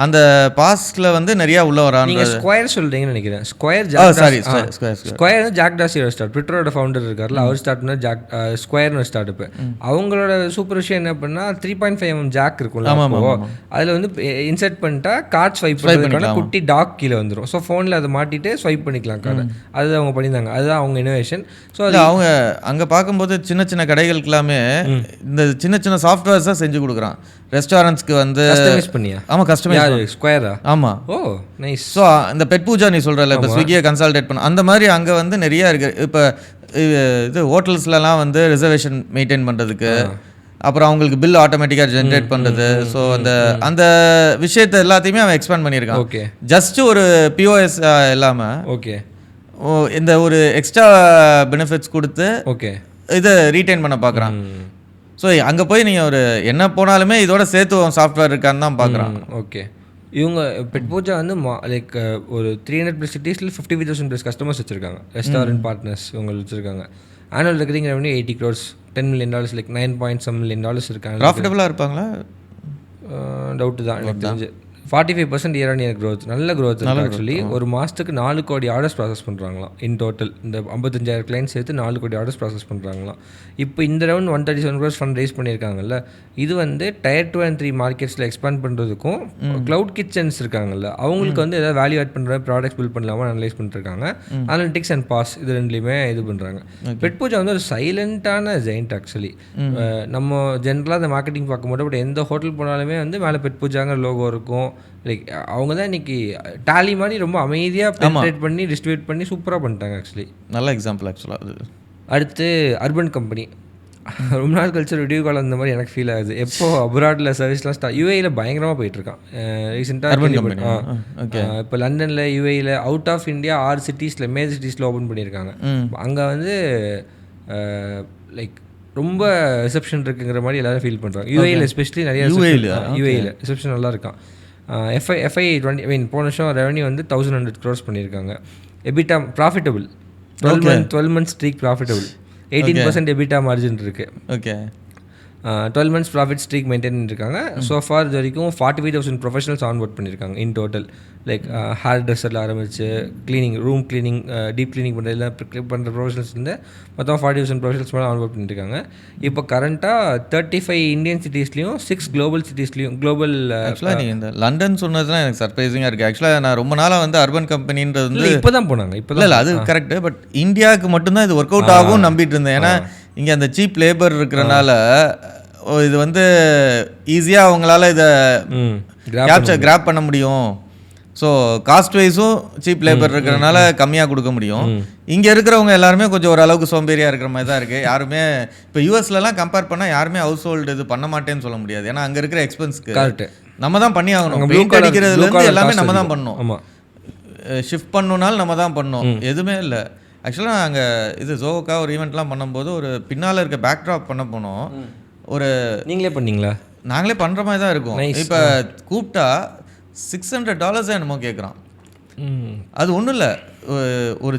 அந்த பாஸ்ல வந்து நிறையா உள்ள வராங்க. நீங்கள் ஸ்கொயர் சொல்கிறீங்கன்னு நினைக்கிறேன். ஸ்கொயர் ஜாக் டார்சியோட ஸ்டார்ட், ட்விட்டரோட ஃபவுண்டர் இருக்கார்ல, அவர் ஸ்டார்ட் பண்ண ஸ்கொயர்னு ஒரு ஸ்டார்ட். அவங்களோட சூப்பர் விஷயம் என்ன பண்ணா 3.5 mm ஜாக் இருக்கும்ல, அதில் வந்து இன்சர்ட் பண்ணிட்டா கார்ட் ஸ்வைப் பண்ணுறதுக்கான குட்டி டாக் கீழே வந்துடும். ஸோ ஃபோனில் அதை மாட்டிட்டு ஸ்வைப் பண்ணிக்கலாம் கார்டு. அது அவங்க பண்ணியிருந்தாங்க, அதுதான் அவங்க இனோவேஷன். ஸோ அது அவங்க அங்கே பார்க்கும்போது சின்ன சின்ன கடைகளுக்கு எல்லாமே இந்த சின்ன சின்ன சாஃப்ட்வேர்ஸ் தான் செஞ்சு கொடுக்குறான் ரெஸ்டாரண்ட்ஸ்க்கு வந்து. கஸ்டமைஸ் பண்ணியா? ஆமாம், கஸ்டமைஸ். ஸ்கொயரா? ஆமாம். ஓ நைஸ். ஸோ இந்த பெட் பூஜா நீ சொல்கிறல, இப்போ ஸ்விக்கியை கன்சல்டேட் பண்ண அந்த மாதிரி அங்கே வந்து நிறையா இருக்குது. இப்போ இது ஹோட்டல்ஸ்லலாம் வந்து ரிசர்வேஷன் மெயின்டைன் பண்ணுறதுக்கு, அப்புறம் அவங்களுக்கு பில் ஆட்டோமேட்டிக்காக ஜென்ரேட் பண்ணுறது. ஸோ அந்த விஷயத்தை எல்லாத்தையுமே அவன் எக்ஸ்பேண்ட் பண்ணியிருக்கான். ஓகே, ஜஸ்ட் ஒரு POS இல்லாமல் ஓகே இந்த ஒரு எக்ஸ்ட்ரா பெனிஃபிட்ஸ் கொடுத்து ஓகே இதை ரீட்டைன் பண்ண பார்க்குறான். ஸோ அங்கே போய் நீங்கள் ஒரு என்ன போனாலுமே இதோட சேர்த்து சாஃப்ட்வேர் இருக்கான்னு தான் பார்க்குறான். ஓகே, இவங்க பெட் பூஜா வந்து லைக் ஒரு 300+ சிட்டிஸில் 55,000+ கஸ்டமர்ஸ் வச்சுருக்காங்க, ரெஸ்டாரண்ட் பார்ட்னர்ஸ் இவங்க வச்சுருக்காங்க. Annual recurring revenue $80 crores, $10 million, like $9.some million இருக்காங்க. ப்ராஃபிட்டபுளாக இருப்பாங்களா? டவுட்டு தான் எனக்கு தெரிஞ்சு. 45% year-on-year growth, நல்ல growth இருக்குது ஆக்சுவலி. ஒரு மாதத்துக்கு 4 கோடி ஆர்டர்ஸ் ப்ராசஸ் பண்ணுறாங்களாம் இன் டோட்டல். இந்த 55,000 கிளைண்ட்ஸ் சேர்த்து 4 கோடி ஆர்டர்ஸ் ப்ராசஸ் பண்ணுறாங்களாம். இப்போ இந்த ரவுண்ட் 137 crores ஃபண்ட் ரைஸ் பண்ணியிருக்காங்கல்ல, இது வந்து Tier 2 and 3 மார்க்கெட்ஸில் எக்ஸ்பேண்ட் பண்ணுறதுக்கும் க்ளவுட் கிச்சன்ஸ் இருக்காங்கல்ல அவங்களுக்கு வந்து ஏதாவது வேல்யூ ஆட் பண்ணுற ப்ராடக்ட்ஸ் பில்ட் பண்ணலாமா அனலைஸ் பண்ணிருக்காங்க. அனலிட்டிக்ஸ் அண்ட் பாஸ் இது ரெண்டுலேயுமே இது பண்ணுறாங்க. பெட் பூஜா வந்து ஒரு சைலண்ட்டான ஜெயிண்ட் ஆக்சுவலி. நம்ம ஜென்ரலாக அந்த மார்க்கெட்டிங் பார்க்கும்போது பட் எந்த ஹோட்டல் போனாலுமே வந்து மேலே பெட் பூஜாங்கிற லோகோ இருக்கும். லைக் அவங்க தான் இன்னைக்கு டாலி மாதிரி ரொம்ப அமைதியாக பெனிட்ரேட் பண்ணி டிஸ்ட்ரிபியூட் பண்ணி சூப்பராக பண்ணிட்டாங்க ஆக்சுவலி. நல்ல எக்ஸாம்பிள் ஆக்சுவலாக அது. அடுத்து அர்பன் கம்பெனி. ரொம்ப நாள் கழிச்சு வீடியோ கால் அந்த மாதிரி எனக்கு ஃபீல் ஆகுது. எப்போ அப்ராடில் சர்வீஸ்லாம் UAEல பயங்கரமாக போயிட்டுருக்கான் ரீசெண்டாக. இப்போ லண்டனில் UAEல அவுட் ஆஃப் இந்தியா 6 சிட்டிஸில் மேஜர் சிட்டிஸில் ஓப்பன் பண்ணியிருக்காங்க. அங்கே வந்து லைக் ரொம்ப ரிசப்ஷன் இருக்குங்கிற மாதிரி எல்லாரும் ஃபீல் பண்ணுறாங்க. யூஏயில் எஸ்பெஷலி நிறைய யூஏயில் ரிசப்ஷன் நல்லா இருக்கான். எஃப்ஐ 20 போன வருஷம் ரெவன்யூ வந்து 1100 crores பண்ணியிருக்காங்க. EBITDA profitable, 12 months streak profitable, 18% EBITDA margin இருக்குது. Okay, 12 months profit streak maintain பண்ணியிருக்காங்க. ஸோ ஃபார் இது வரைக்கும் 45,000 ப்ரொஃபஷனல்ஸ் ஆன்போர்ட் பண்ணியிருக்காங்க இன் டோட்டல். லைக் ஹேர் ட்ரெஸ்ஸில் ஆரம்பிச்சு cleaning, room cleaning, deep cleaning பண்ணுறதுல பண்ணுற ப்ரொஃபஷனல்ஸ் வந்து மொத்தம் 40,000 ப்ரொஃபஷனல்ஸ் மேலே ஆன்போர்ட் பண்ணியிருக்காங்க. இப்போ கரண்ட்டாக 35 இந்தியன் சிட்டிஸ்லையும் 6 குளோபல் சிட்டிஸ்லையும் குளோபல். ஆக்சுவலாக நீங்கள் இந்த லண்டன் சொன்னதுலாம் எனக்கு சர்ப்ரைசிங்காக இருக்குது. ஆக்சுவலாக நான் ரொம்ப நாளாக வந்து அர்பன் கம்பெனின்றது வந்து இப்போ தான் போனாங்க. இப்போ இல்லை அது கரெக்டு, பட் இந்தியாவுக்கு மட்டும்தான் இது ஒர்க் அவுட் ஆகும் நம்பிட்டு இருந்தேன். ஏன்னா இங்கே அந்த சீப் லேபர் இருக்கிறனால இது வந்து ஈஸியாக அவங்களால இதை கிராப் பண்ண முடியும். ஸோ காஸ்ட் வைஸும் சீப் லேபர் இருக்கிறனால கம்மியாக கொடுக்க முடியும். இங்கே இருக்கிறவங்க எல்லாருமே கொஞ்சம் ஓரளவுக்கு சோம்பேறியாக இருக்கிற மாதிரி தான் இருக்குது. யாருமே இப்போ யூஎஸ்லலாம் கம்பேர் பண்ணால் யாருமே ஹவுஸ் ஹோல்டு இது பண்ண மாட்டேன்னு சொல்ல முடியாது. ஏன்னா அங்கே இருக்கிற எக்ஸ்பென்ஸ்க்கு கரெக்ட் நம்ம தான் பண்ணி ஆகணும். பெயிண்ட் அடிக்கிறதுலேருந்து எல்லாமே நம்ம தான் பண்ணணும். ஆமாம், ஷிஃப்ட் பண்ணணுனாலும் நம்ம தான் பண்ணணும். எதுவுமே இல்லை. ஆக்சுவலாக அங்கே இது ஜோக்கா ஒரு ஈவெண்ட்லாம் பண்ணும்போது ஒரு பின்னால் இருக்க பேக் ட்ராப் பண்ண போனோம். ஒரு நீங்களே பண்ணீங்களா? நாங்களே பண்ணுற மாதிரி தான் இருக்கும். இப்போ கூப்பிட்டா $600 என்னமோ கேட்குறான். அது ஒன்றும் இல்லை, ஒரு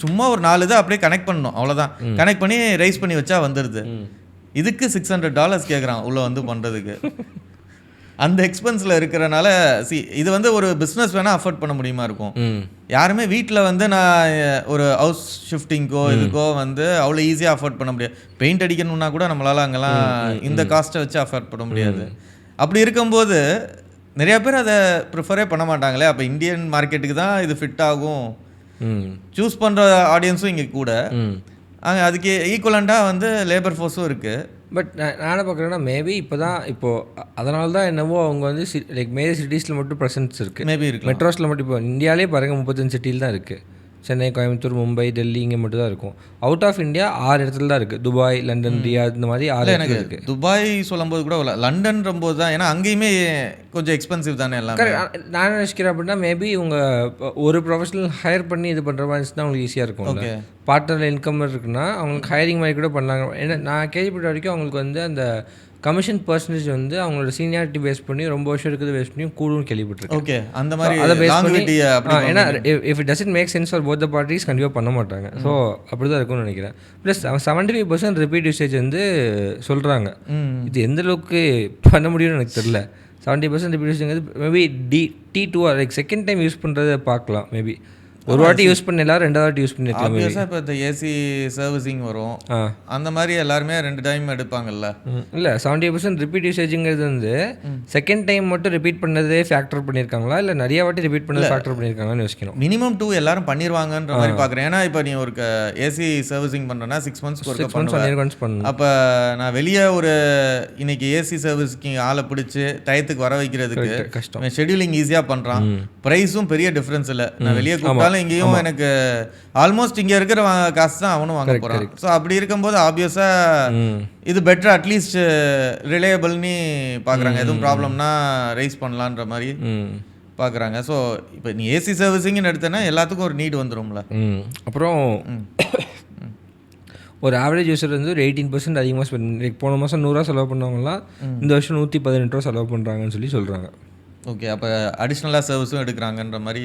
சும்மா ஒரு 4 இதை அப்படியே கனெக்ட் பண்ணணும், அவ்வளோதான். கனெக்ட் பண்ணி ரைஸ் பண்ணி வச்சா வந்துடுது. இதுக்கு $600 கேட்குறான் உள்ளே வந்து பண்ணுறதுக்கு. அந்த எக்ஸ்பென்ஸில் இருக்கிறனால இது வந்து ஒரு பிஸ்னஸ் வேணால் அஃபோர்ட் பண்ண முடியுமா இருக்கும். யாருமே வீட்டில் வந்து நான் ஒரு ஹவுஸ் ஷிஃப்டிங்கோ இதுக்கோ வந்து அவ்வளோ ஈஸியாக அஃபோர்ட் பண்ண முடியாது. பெயிண்ட் அடிக்கணும்னா கூட நம்மளால் அங்கெல்லாம் இந்த காஸ்ட்டை வச்சு அஃபோர்ட் பண்ண முடியாது. அப்படி இருக்கும்போது நிறையா பேர் அதை ப்ரிஃபரே பண்ண மாட்டாங்களே. அப்போ இந்தியன் மார்க்கெட்டுக்கு தான் இது ஃபிட் ஆகும் சூஸ் பண்ணுற ஆடியன்ஸும் இங்கே கூட. அதுக்கு ஈக்குவலண்ட்டாக வந்து லேபர் ஃபோர்ஸும் இருக்குது. பட் நான் பார்க்குறேன்னா மேபி இப்போ தான் இப்போது அதனால தான் என்னவோ அவங்க வந்து லைக் மேஜர் சிட்டிஸில் மட்டும் ப்ரெசன்ஸ் இருக்குது. மேபி இருக்குது. மெட்ரோஸில் மட்டும் இப்போ இந்தியாவிலே பாருங்கள் 35 சிட்டியில் தான் இருக்குது. சென்னை, கோயம்புத்தூர், மும்பை, டெல்லி இங்கே மட்டும் தான் இருக்கும். அவுட் ஆஃப் இந்தியா 6 இடத்துல தான் இருக்குது. துபாய், லண்டன், ரியாத் இந்த மாதிரி 6 இடத்துல இருக்குது. துபாய் சொல்லும்போது கூட லண்டன் போது தான், ஏன்னா அங்கேயுமே கொஞ்சம் எக்ஸ்பென்சிவ் தானே எல்லாம். நான் நினைக்கிறேன் அப்படின்னா மேபி உங்கள் ஒரு ப்ரொஃபஷனல் ஹையர் பண்ணி இது பண்ணுற மாதிரி தான் உங்களுக்கு ஈஸியாக இருக்கும். ஓகே, பார்ட்னர் இன்கம் இருக்குன்னா அவங்களுக்கு ஹையரிங் மாதிரி கூட பண்ணாங்க. ஏன்னா நான் கேள்விப்பட்ட வரைக்கும் அவங்களுக்கு வந்து அந்த கமிஷன் பர்சன்டேஜ் வந்து அவங்களோட சீனியாரிட்டி பேஸ் பண்ணி ரொம்ப வருஷம் இருக்குது பேஸ் பண்ணி கூடுன்னு கேள்விப்பட்டிருக்கேன். ஓகே, அந்த மாதிரி அதை பேஸ் பண்ணி ஏன்னா if it doesn't make sense for both the parties கண்டிப்பாக பண்ண மாட்டாங்க. ஸோ அப்படி தான் இருக்கும்னு நினைக்கிறேன். ப்ளஸ் 75% ரிப்பீட் யூசேஜ் வந்து சொல்கிறாங்க. இது எந்த அளவுக்கு பண்ண முடியும்னு எனக்கு தெரியல. 70% repeat usage maybe T2 like second time use பண்ணுறதை பார்க்கலாம். மேபி ஒரு வாட்டி யூஸ் பண்ண எல்லாரும் 2வது வாட்டி யூஸ் பண்ணிருக்கலாம். இப்போ இந்த ஏசி சர்வீசிங் வரும், அந்த மாதிரி எல்லாருமே 2 டைம் எடுப்பாங்கல்ல. இல்லை 70% ரிப்பீட் யூசேஜுங்கிறது வந்து செகண்ட் டைம் மட்டும் ரிப்பீட் பண்ணதே ஃபேக்டர் பண்ணியிருக்காங்களா இல்லை நிறைய வாட்டி ரிப்பீட் பண்ணது ஃபேக்டர் பண்ணியிருக்காங்கன்னு யோசிக்கணும். மினிமம் 2 எல்லாரும் பண்ணிடுவாங்கன்ற மாதிரி பார்க்குறேன். ஏன்னா இப்போ நீ ஒரு ஏசி சர்வீசிங் பண்ணுறேன்னா 6 months பண்ணணும். அப்போ நான் வெளியே ஒரு இன்னைக்கு ஏசி சர்வீஸ்க்கு ஆளை பிடிச்சி டயத்துக்கு வர வைக்கிறதுக்கு கஷ்டம். ஷெடியூலிங் ஈஸியாக பண்ணுறான், ப்ரைஸும் பெரிய டிஃப்ரென்ஸ் இல்லை. நான் வெளியே கூப்பிட்டாலும் இங்கேயும் எனக்கு ஆல்மோஸ்ட் இங்கே இருக்கிற காசு தான் அவனும் வாங்க போகிறான். ஸோ அப்படி இருக்கும்போது ஆப்வியஸாக இது பெட்டர், அட்லீஸ்ட் ரிலையபிள்னு பார்க்குறாங்க. எதுவும் ப்ராப்ளம்னா ரைஸ் பண்ணலான்ற மாதிரி பார்க்குறாங்க. ஸோ இப்போ நீ ஏசி சர்வீசிங்னு எடுத்தேன்னா எல்லாத்துக்கும் ஒரு நீட் வந்துடும்ல. அப்புறம் ஒரு ஆவரேஜ் யூஸர் வந்து ஒரு 18% அதிகமாக ஸ்பெண்ட், போன மாதம் 100 ரூபா செலவு பண்ணவங்களாம் இந்த வருஷம் 118 ரூபா செலவு பண்ணுறாங்கன்னு சொல்கிறாங்க. ஓகே, அப்போ அடிஷ்னலாக சர்வீஸும் எடுக்கிறாங்கன்ற மாதிரி.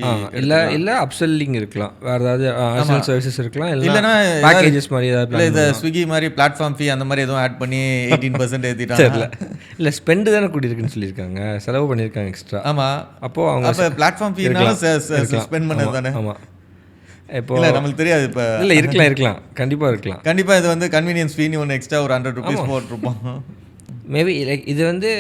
இல்லை அப்செல்லிங் இருக்கலாம், வேறு ஏதாவது அடிஷ்னல் சர்வீசஸ் இருக்கலாம், இல்லைன்னா பேக்கேஜஸ் மாதிரி ஏதாவது. இல்லை இதை ஸ்விக்கி மாதிரி பிளாட்ஃபார்ம் ஃபீ அந்த மாதிரி எதுவும் ஆட் பண்ணி 18% ஏற்றிட்டாங்க. இல்லை ஸ்பெண்டு தானே கூட்டியிருக்குன்னு சொல்லியிருக்காங்க, செலவு பண்ணியிருக்காங்க எக்ஸ்ட்ரா. ஆமாம், அப்போது அவங்க அப்போ பிளாட்ஃபார்ம் ஃபீனாலும் ஸ்பெண்ட் பண்ணது தானே. ஆமாம், இப்போ இல்லை நம்மளுக்கு தெரியாது. இப்போ இல்லை இருக்கலாம் கண்டிப்பாக இருக்கலாம். கண்டிப்பாக இது வந்து கன்வீனியன்ஸ் ஃபீனு ஒன்று எக்ஸ்ட்ரா ஒரு 100 rupees போட்டிருப்போம். மேபி லைக் இது வந்து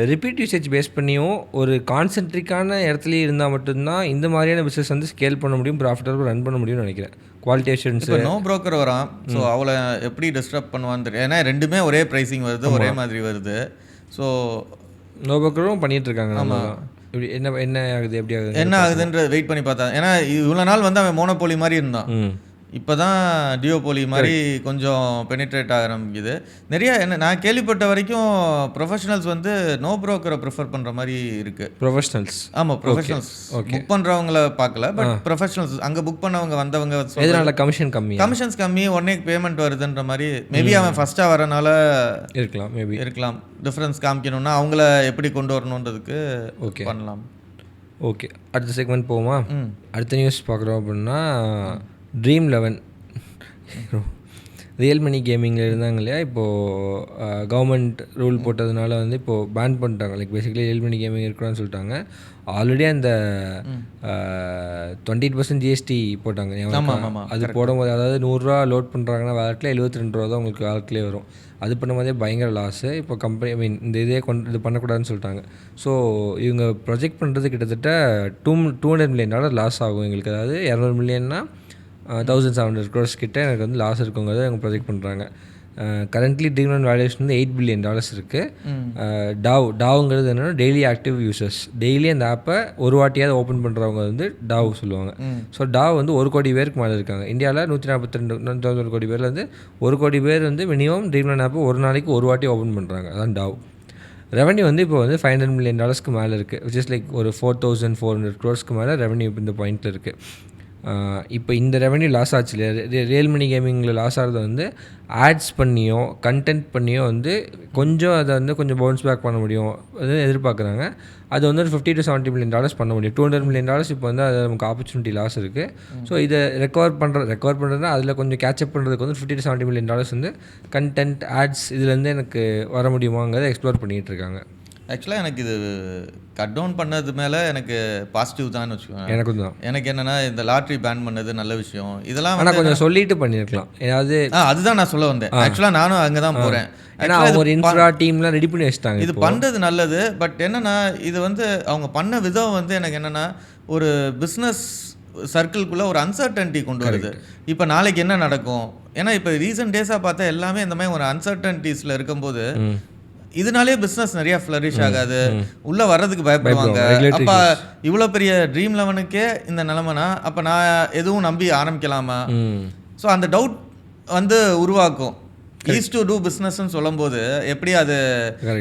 ரிப்பீட் யூசேஜ் பேஸ் பண்ணியும் ஒரு கான்சென்ட்ரிக்கான இடத்துலையும் இருந்தால் மட்டும்தான் இந்த மாதிரியான பிஸ்னஸ் வந்து ஸ்கேல் பண்ண முடியும், ப்ராஃபிட்டபிள் ரன் பண்ண முடியும்னு நினைக்கிறேன். குவாலிட்டி அஷூரன்ஸ் நோ ப்ரோக்கர் வரான். ஸோ அவளை எப்படி டிஸ்டர்ப் பண்ணுவான்னு தெரியும். ஏன்னா ரெண்டுமே ஒரே ப்ரைஸிங் வருது, ஒரே மாதிரி வருது. ஸோ நோ ப்ரோக்கரும் பண்ணிகிட்ருக்காங்க. நம்ம இப்படி என்ன ஆகுது எப்படி ஆகுது என்ன ஆகுதுன்ற வெயிட் பண்ணி பார்த்தா. ஏன்னா இவ்வளோ நாள் வந்து அவன் மோனோபோலி மாதிரி இருந்தான். இப்போ தான் டியோபோலி மாதிரி கொஞ்சம் பெனிட்ரேட் ஆக ஆரம்பிக்குது. நிறைய நான் கேள்விப்பட்ட வரைக்கும் ப்ரொஃபஷனல்ஸ் வந்து நோ ப்ரோக்கரை ப்ரிஃபர் பண்ணுற மாதிரி இருக்குது. ப்ரொஃபஷனல்ஸ்? ஆமாம், ப்ரொஃபஷனல்ஸ் புக் பண்ணுறவங்கள பார்க்கல, பட் ப்ரொஃபஷனல்ஸ் அங்கே புக் பண்ணவங்க வந்தவங்க எதனால கமிஷன்ஸ் கம்மி உடனே பேமெண்ட் வருதுன்ற மாதிரி. மேபி அவன் ஃபஸ்ட்டாக வரனால இருக்கலாம். டிஃப்ரென்ஸ் காமிக்கணும்னா அவங்கள எப்படி கொண்டு வரணுன்றதுக்கு பண்ணலாம். ஓகே, அடுத்த செக்மெண்ட் போவோமா? அடுத்த நியூஸ் பார்க்குறோம் அப்படின்னா Dream11 ரியல் மணி கேமிங்கில் இருந்தாங்க இல்லையா, இப்போது கவர்மெண்ட் ரூல் போட்டதுனால வந்து இப்போது பேன் பண்ணிட்டாங்க. Like basically real money gaming இருக்கணும்னு சொல்லிட்டாங்க. ஆல்ரெடி அந்த 20% ஜிஎஸ்டி போட்டாங்க. அது போடும்போது அதாவது 100 ரூபா லோட் பண்ணுறாங்கன்னா வேலட்டில் 72 ரூபா தான் உங்களுக்கு வேலட்லேயே வரும். அது பண்ணும்போதே பயங்கர லாஸு. இப்போ கம்பெனி இந்த இதே இது பண்ணக்கூடாதுன்னு சொல்லிட்டாங்க. ஸோ இவங்க ப்ரொஜெக்ட் பண்ணுறது கிட்டத்தட்ட $200 மில்லியன் லாஸ் ஆகும் எங்களுக்கு. அதாவது 200 மில்லியன்னா 1700 crores கிட்ட எனக்கு வந்து லாஸ் இருக்குங்கிறத அவங்க ப்ரொஜெக்ட் பண்ணுறாங்க. கரண்ட்லி Dream11 வேல்யூஷன் வந்து $8 பில்லியன் இருக்குது. டாவுங்கிறது என்னென்னா டெய்லி ஆக்டிவ் யூசர்ஸ். டெய்லி அந்த ஆப்பை ஒரு வாட்டியாவது ஓப்பன் பண்ணுறவங்க வந்து டாவ் சொல்லுவாங்க. ஸோ டாவ் வந்து 1 கோடி பேருக்கு மேலே இருக்காங்க. இந்தியாவில் 142 கோடி பேரில் வந்து 1 கோடி பேர் வந்து மினிமம் Dream11 ஆப்பை ஒரு நாளைக்கு ஒரு வாட்டி ஓப்பன் பண்ணுறாங்க. அதான் டாவ். ரெவன்யூ வந்து இப்போ வந்து $500 மில்லியன் மேலே இருக்குது. விச் இஸ் லைக் ஒரு 4400 crores மேலே ரெவன்யூ இந்த பாயிண்ட்டில் இருக்குது. இப்போ இந்த ரெவன்யூ லாஸ் ஆச்சு இல்லையா, ரியல் மணி கேமிங்கில் லாஸ் ஆகிறது வந்து ஆட்ஸ் பண்ணியோ கண்டென்ட் பண்ணியோ வந்து கொஞ்சம் அதை வந்து கொஞ்சம் பவுன்ஸ் பேக் பண்ண முடியும் அது எதிர்பார்க்குறாங்க. அது வந்து ஒரு $50 to $70 மில்லியன் பண்ண முடியும். $200 மில்லியன் இப்போ வந்து அது நமக்கு ஆப்பர்ச்சுனிட்டி லாஸ் இருக்குது. ஸோ இதை ரெக்கவர் பண்ணுறதுனா அதில் கொஞ்சம் கேட்சப் பண்ணுறதுக்கு வந்து $50 to $70 மில்லியன் வந்து கண்டென்ட் ஆட்ஸ் இதுலேருந்து எனக்கு வர முடியுமாங்கிறத எக்ஸ்ப்ளோர் பண்ணிகிட்டு இருக்காங்க. ஆக்சுவலாக எனக்கு இது கட் டவுன் பண்ணது மேலே எனக்கு பாசிட்டிவ் தான் வச்சுக்கோங்க. எனக்கு என்னென்னா இந்த லாட்ரி பேன் பண்ணது நல்ல விஷயம். இதெல்லாம் ஆனால் கொஞ்சம் சொல்லிட்டு பண்ணியிருக்கலாம். ஏதாவது அதுதான் நான் சொல்ல வந்தேன். ஆக்சுவலாக நானும் அங்கே தான் போகிறேன். ஏன்னா ஒரு இன்ஃப்ரா டீம்லாம் ரெடி பண்ணி வச்சுட்டாங்க. இது பண்ணுறது நல்லது. பட் என்னென்னா இது வந்து அவங்க பண்ண விதம் வந்து எனக்கு என்னென்னா ஒரு பிஸ்னஸ் சர்க்கிள்குள்ளே ஒரு அன்சர்டன்ட்டி கொண்டு வருது. இப்போ நாளைக்கு என்ன நடக்கும்? ஏன்னா இப்போ ரீசன்ட் டேஸாக பார்த்தா எல்லாமே இந்த மாதிரி ஒரு அன்சர்டன்ட்டிஸில் இருக்கும்போது இதனாலே பிஸ்னஸ் நிறைய ஃப்ளரிஷ் ஆகாது. உள்ளே வர்றதுக்கு பயப்படுவாங்க. அப்போ இவ்வளோ பெரிய Dream11க்கே இந்த நிலமைனா அப்போ நான் எதுவும் நம்பி ஆரம்பிக்கலாமா? ஸோ அந்த டவுட் வந்து உருவாக்கும். ஈஸ் டு டூ பிஸ்னஸ்ன்னு சொல்லும்போது எப்படி அது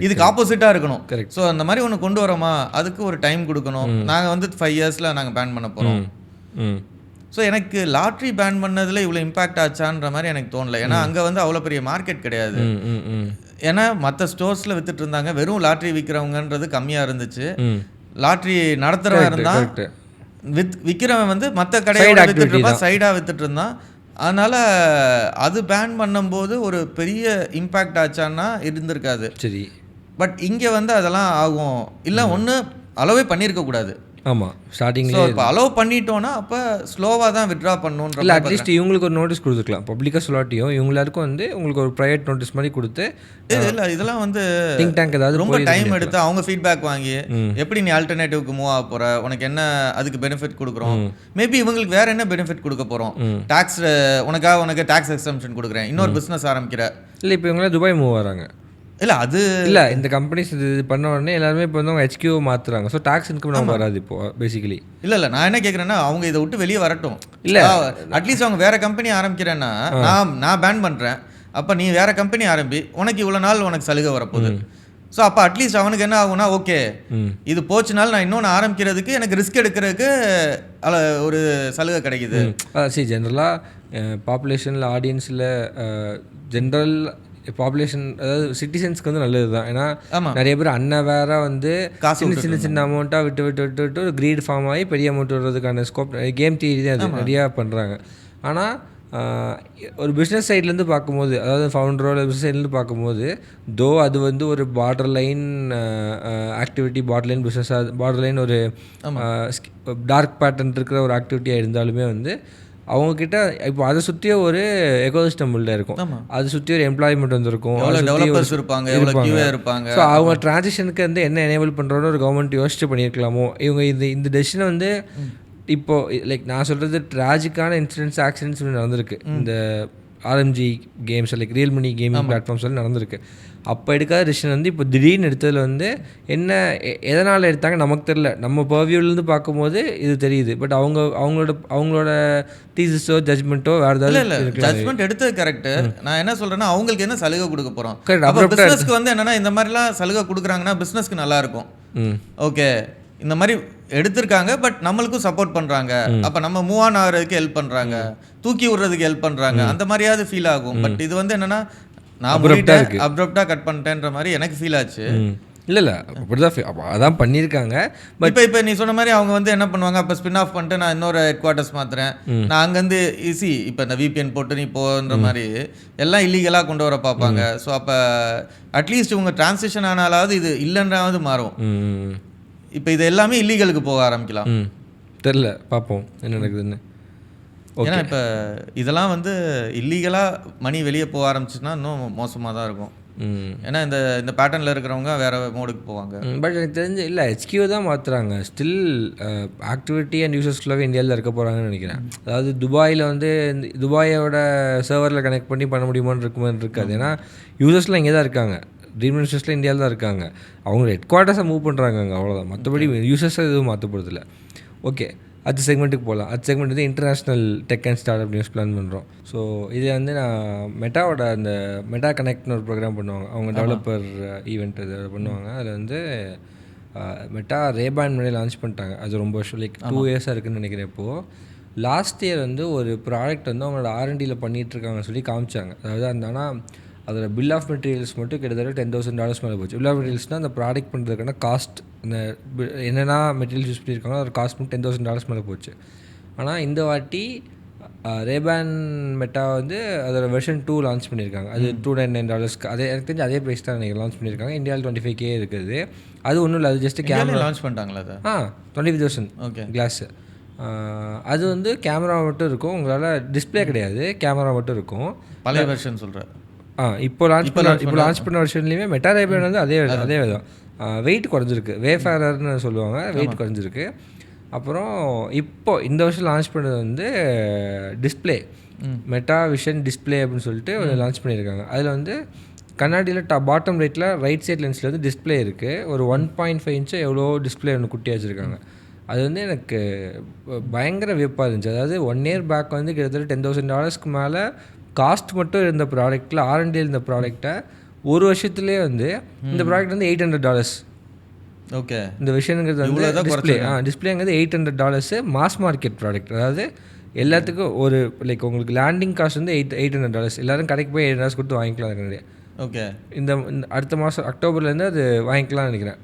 இதுக்கு ஆப்போசிட்டாக இருக்கணும். ஸோ அந்த மாதிரி ஒன்று கொண்டு வரோமா, அதுக்கு ஒரு டைம் கொடுக்கணும். நாங்கள் வந்து 5 இயர்ஸில் நாங்கள் பேன் பண்ண போகிறோம். ஸோ எனக்கு லாட்ரி பேன் பண்ணதில் இவ்வளோ இம்பேக்ட் ஆச்சான்ற மாதிரி எனக்கு தோணலை. ஏன்னா அங்கே வந்து அவ்வளோ பெரிய மார்க்கெட் கிடையாது. ஏன்னா மற்ற ஸ்டோர்ஸில் வித்துட்டு இருந்தாங்க. வெறும் லாட்ரி விற்கிறவங்கன்றது கம்மியாக இருந்துச்சு. லாட்ரி நடத்துகிறவன் இருந்தான், விற்கிறவன் வந்து மற்ற கடையோட வித்துட்டு இருந்தான், சைடாக வித்துட்டு இருந்தான். அதனால் அது பேன் பண்ணும்போது ஒரு பெரிய இம்பேக்ட் ஆச்சான்னா இருந்திருக்காது. சரி, பட் இங்கே வந்து அதெல்லாம் ஆகும். இல்லை ஒன்று அலோவே பண்ணியிருக்கக்கூடாது. ஆமாம், ஸ்டார்டிங்கில் இப்போ அலோவ் பண்ணிட்டோன்னா அப்போ ஸ்லோவாக தான் வித்ட்ரா பண்ணணுன்ற. இல்லை, அட்லீஸ்ட் இவங்களுக்கு ஒரு நோட்டீஸ் கொடுத்துக்கலாம். பப்ளிக்காக சொல்லாட்டியும் இவங்களுக்கும் வந்து உங்களுக்கு ஒரு ப்ரைவேட் நோட்டீஸ் மாதிரி கொடுத்து. இல்லை இதெல்லாம் வந்து திங்க் டேங்க் ஏதாவது ரொம்ப டைம் எடுத்து அவங்க ஃபீட்பேக் வாங்கி எப்படி நீ ஆல்டர்னேட்டிவ்க்கு மூவ் ஆக போகிற, உனக்கு என்ன அதுக்கு பெனிஃபிட் கொடுக்குறோம், மேபி இவங்களுக்கு வேறு என்ன பெனிஃபிட் கொடுக்க போகிறோம், டேக்ஸ் உனக்கு டேக்ஸ் எக்ஸம்ஷன் கொடுக்குறேன், இன்னொரு பிஸ்னஸ் ஆரம்பிக்கிற. இல்லை இப்போ இவங்களே துபாய் மூவ் ஆகிறாங்க. இல்லை அது இல்லை, இந்த கம்பெனிஸ் இது பண்ண உடனே எல்லாருமே இப்போ வந்து அவங்க HQ மாற்றுறாங்க. ஸோ டாக்ஸ் இன்கம் நம்ம வராது இப்போ பேசிக்கலி. இல்லை நான் என்ன கேட்குறேன்னா அவங்க இதை விட்டு வெளியே வரட்டும். இல்லை அட்லீஸ்ட் அவங்க வேறு கம்பெனி ஆரம்பிக்கிறேன்னா நான் பேன் பண்ணுறேன், அப்போ நீ வேறு கம்பெனி ஆரம்பி, உனக்கு இவ்வளோ நாள் உனக்கு சலுகை வரப்போகுது. ஸோ அப்போ அட்லீஸ்ட் அவனுக்கு என்ன ஆகும்னா, ஓகே இது போச்சுனால நான் இன்னொன்று ஆரம்பிக்கிறதுக்கு எனக்கு ரிஸ்க் எடுக்கிறதுக்கு ஒரு சலுகை கிடைக்குது. சரி, ஜென்ரலாக பாப்புலேஷனில் ஆடியன்ஸில் ஜென்ரல் பாப்புலேஷன் அதாவது சிட்டிசன்ஸ்க்கு வந்து நல்லது தான். ஏன்னா நிறைய பேர் அன்னவேராக வந்து சின்ன சின்ன அமௌண்ட்டாக விட்டு ஒரு க்ரீட் ஃபார்ம் ஆகி பெரிய அமௌண்ட் வர்றதுக்கான ஸ்கோப் கேம் தியரி தான் அது நிறையா பண்ணுறாங்க. ஆனால் ஒரு பிஸ்னஸ் சைட்லேருந்து பார்க்கும்போது, அதாவது ஃபவுண்டரோட பிஸ்னஸ் சைட்லேருந்து பார்க்கும்போது, அது வந்து ஒரு borderline activity, borderline பிஸ்னஸாக, பார்டர் லைன் ஒரு டார்க் பேட்டர்ன் இருக்கிற ஒரு ஆக்டிவிட்டியாக இருந்தாலுமே வந்து அவங்கக்கிட்ட இப்போ அதை சுற்றியே ஒரு எக்கோசிஸ்டம் உள்ள இருக்கும். அதை சுற்றி ஒரு எம்ப்ளாய்மெண்ட் வந்துருக்கும், இருப்பாங்க. ஸோ அவங்க டிரான்சிஷனுக்கு வந்து என்ன எனேபிள் பண்ணுறோன்னு ஒரு கவர்மெண்ட் யோசிச்சு பண்ணியிருக்கலாமோ. இவங்க இந்த டெசிஷனை வந்து இப்போது லைக் நான் சொல்கிறது ட்ராஜிக்கான இன்சிடென்ட்ஸ் ஆக்சிடென்ட்ஸ் நடந்திருக்கு இந்த RMG games like real money gaming platforms எல்லாம் நடந்திருக்கு. அப்போ எடுக்காத டிசிஷன் வந்து இப்போ திடீர்னு எடுத்ததில் வந்து என்ன எதனால் எடுத்தாங்க நமக்கு தெரில. நம்ம பர்வியூலேருந்து பார்க்கும்போது இது தெரியுது. பட் அவங்களோட தீசிஸோ ஜட்மெண்ட்டோ வேறு ஏதாவது ஜட்மெண்ட் எடுத்தது கரெக்டு. நான் என்ன சொல்கிறேன்னா அவங்களுக்கு என்ன சலுகை கொடுக்க போகிறோம். அப்போ பிஸ்னஸ்க்கு வந்து என்னென்னா இந்த மாதிரிலாம் சலுகை கொடுக்குறாங்கன்னா பிஸ்னஸ்க்கு நல்லாயிருக்கும். ஓகே இந்த மாதிரி எடுத்திருக்காங்க பட் நம்மளுக்கும் சப்போர்ட் பண்ணுறாங்க. அப்போ நம்ம மூவ் ஆன் ஆகிறதுக்கு ஹெல்ப் பண்ணுறாங்க, தூக்கி விடுறதுக்கு ஹெல்ப் பண்ணுறாங்க, அந்த மாதிரியாவது ஃபீல் ஆகும். பட் இது வந்து என்னென்னா நான் அப்ரப்டாக கட் பண்ணிட்டேன்ற மாதிரி எனக்கு ஃபீல் ஆச்சு. இல்லை அப்படிதான் அதான் பண்ணியிருக்காங்க. பட் இப்போ நீ சொன்ன மாதிரி அவங்க வந்து என்ன பண்ணுவாங்க, அப்போ ஸ்பின் ஆஃப் பண்ணிட்டு நான் இன்னொரு ஹெட் குவார்ட்டர்ஸ் மாற்றுறேன், நான் அங்கேருந்து ஈஸி இப்போ இந்த விபிஎன் போட்டு நீ போன்ற மாதிரி எல்லாம் இல்லீகலாக கொண்டு வர பார்ப்பாங்க. ஸோ அப்போ அட்லீஸ்ட் இவங்க டிரான்சிஷன் ஆனாலாவது இது இல்லைன்றாவது மாறும். இப்போ இது எல்லாமே இல்லீகலுக்கு போக ஆரம்பிக்கலாம். தெரில பார்ப்போம் என்ன நடக்குதுன்னு. ஏன்னா இப்போ இதெல்லாம் வந்து இல்லீகலாக மணி வெளியே போக ஆரம்பிச்சுன்னா இன்னும் மோசமாக தான் இருக்கும். ஏன்னா இந்த பேட்டர்னில் இருக்கிறவங்க வேறு மோடுக்கு போவாங்க. பட் எனக்கு தெரிஞ்சு இல்லை HQ தான் மாற்றுறாங்க. ஸ்டில் ஆக்டிவிட்டி அண்ட் யூசர்ஸ் ஃபுல்லாகவே இந்தியாவில் இருக்க போகிறாங்கன்னு நினைக்கிறேன். அதாவது துபாயில் வந்து துபாயோட சர்வரில் கனெக்ட் பண்ண முடியுமான்னு இருக்காது. ஏன்னா யூசர்ஸ்லாம் இங்கே தான் இருக்காங்க, ட்ரீம் இன்வெஸ்டர்ஸில் இந்தியாவில் தான் இருக்காங்க. அவங்க ஹெட் குவார்ட்டர்ஸை மூவ் பண்ணுறாங்க அங்கே, அவ்வளோதான். மற்றபடி யூசர்ஸை எதுவும் மாற்ற போகிறதில்ல. ஓகே, அடுத்த செக்மெண்ட்டுக்கு போகலாம். அடுத்த செக்மெண்ட் வந்து international tech and start up news plan பண்ணுறோம். ஸோ இது வந்து நான் மெட்டாவோட அந்த மெட்டா கனெக்ட்னு ஒரு ப்ரோக்ராம் பண்ணுவாங்க. அவங்க டெவலப்பர் ஈவெண்ட் இது பண்ணுவாங்க. அதில் வந்து மெட்டா ரேபான் முன்னாடி லான்ச் பண்ணிட்டாங்க. அது ரொம்ப வருஷம் லைக் 2 இயர்ஸாக இருக்குதுன்னு நினைக்கிறேன். இப்போது லாஸ்ட் இயர் வந்து ஒரு ப்ராடக்ட் வந்து அவங்களோட R&Dயில் பண்ணிகிட்ருக்காங்கன்னு சொல்லி காமிச்சாங்க. அதாவது ஆனால் அதோட பில் ஆஃப் மெட்டீரியல்ஸ் மட்டும் கிட்டத்தட்ட $10,000 மேலே போச்சு. பில் ஆஃப் மெட்டீரியல்ஸ்னால் அந்த ப்ராடக்ட் பண்ணுறதுக்கான காஸ்ட், இந்த என்னென்னா மெட்டீரியல்ஸ் யூஸ் பண்ணியிருக்காங்களோ அதோட காஸ்ட் மட்டும் $10,000 மேலே போச்சு. ஆனால் இந்த வாட்டி ரேபான் மெட்டா வந்து அதோட வெர்ஷன் 2 லான்ச் பண்ணியிருக்காங்க. அது $299. அதே எனக்கு தெரிஞ்சு அதே ப்ரைஸ் தான் நீங்கள் லான்ச் பண்ணியிருக்காங்க. இந்தியாவில் 25K இருக்குது. அது ஒன்றும் இல்லை, அது ஜஸ்ட் கேமரா லான்ச் பண்ணிட்டாங்களா? அது 25,000 ஓகே கிளாஸு. அது வந்து கேமரா மட்டும் இருக்கும், உங்களால் டிஸ்பிளே கிடையாது, கேமரா மட்டும் இருக்கும். பழைய வெர்ஷன் சொல்கிறேன். இப்போ லான்ச் பண்ண வருஷன்லேயுமே மெட்டா ரேபான் வந்து அதே விதம் வெயிட் குறைஞ்சிருக்கு. வேஃபேரர்னு சொல்லுவாங்க, வெயிட் குறைஞ்சிருக்கு. அப்புறம் இப்போ இந்த வருஷம் லான்ச் பண்ணது வந்து டிஸ்பிளே, மெட்டா விஷன் டிஸ்பிளே அப்படின்னு சொல்லிட்டு லான்ச் பண்ணியிருக்காங்க. அதில் வந்து கண்ணாடியில் பாட்டம் ரைட் சைட் லென்ஸில் வந்து டிஸ்பிளே இருக்குது. ஒரு 1.5 இன்ச்சு எவ்வளோ டிஸ்பிளே ஒன்று குட்டி வச்சுருக்காங்க. அது வந்து எனக்கு பயங்கர வியப்பாக இருந்துச்சு. அதாவது 1 இயர் பேக் வந்து கிட்டத்தட்ட $10,000 மேலே காஸ்ட் மட்டும் இருந்த ப்ராடக்ட்டில் R&D இருந்த ப்ராடக்டை ஒரு வருஷத்துலேயே வந்து இந்த ப்ராடக்ட் வந்து $800. ஓகே, இந்த விஷயங்கிறது வந்து டிஸ்பிளேங்கிறது $800 மாஸ் மார்க்கெட் ப்ராடக்ட். அதாவது எல்லாத்துக்கும் ஒரு லைக் உங்களுக்கு லேண்டிங் காஸ்ட் வந்து $800. எல்லோரும் கடைக்கு போய் $800 கொடுத்து வாங்கிக்கலாம் நிறைய. ஓகே, இந்த அடுத்த மாதம் அக்டோபர்லேருந்து அது வாங்கிக்கலாம்னு நினைக்கிறேன்.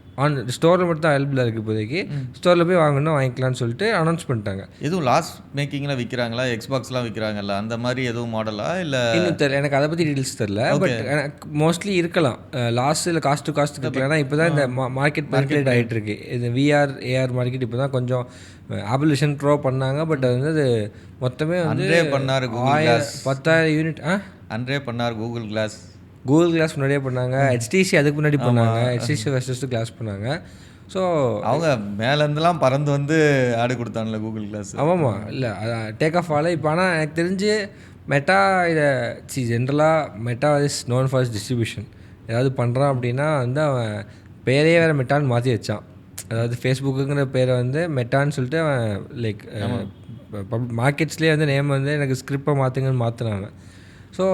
ஸ்டோரில் மட்டும் தான் அவைலபிளாக இருக்குது இப்போதைக்கு. ஸ்டோரில் போய் வாங்கணும் வாங்கிக்கலாம்னு சொல்லிட்டு அனௌன்ஸ் பண்ணிட்டாங்க. எதுவும் லாஸ்ட் மேக்கிங்கில் விற்கிறாங்களா? எக்ஸ்பாக்ஸ்லாம் விற்கிறாங்கல்ல, அந்த மாதிரி எதுவும் மாடலா இல்லை இன்னும் தெரியல, எனக்கு அதை பற்றி டீட்டெயில்ஸ் தெரில. பட் எனக்கு மோஸ்ட்லி இருக்கலாம். லாஸ்ட்டில் காஸ்ட் டு காஸ்ட் இருக்கலாம். ஏன்னா இப்போ தான் இந்த மார்க்கெட் ஆகிட்டு இருக்கு. இது VR AR மார்க்கெட் இப்போ தான் கொஞ்சம் ஆப்பிள் விஷன் ப்ரோ பண்ணாங்க. பட் அது வந்து மொத்தமே வந்து பண்ணார் 10,000 யூனிட் அன்றே பண்ணார். கூகுள் கிளாஸ் முன்னாடியே பண்ணாங்க. HTC அதுக்கு முன்னாடி பண்ணாங்க. HTC ஃபஸ்ட்டு கிளாஸ் பண்ணாங்க. ஸோ அவங்க மேலேருந்துலாம் பறந்து வந்து ஆடு கொடுத்தாங்கல்ல கூகுள் கிளாஸ். ஆமாம்மா, இல்லை டேக் ஆஃப் ஆகலை இப்போ. ஆனால் எனக்கு தெரிஞ்சு மெட்டா இதை ஜென்ரலாக meta is known for distribution. ஏதாவது பண்ணுறான் அப்படின்னா வந்து அவன் பேரே வேறு மெட்டான்னு மாற்றி வச்சான். அதாவது ஃபேஸ்புக்குங்கிற பேரை வந்து மெட்டான்னு சொல்லிட்டு அவன் லைக் மார்க்கெட்ஸ்லேயே வந்து நேம் வந்து எனக்கு ஸ்கிரிப்டை மாற்றுங்கன்னு மாற்றினாங்க. ஸோ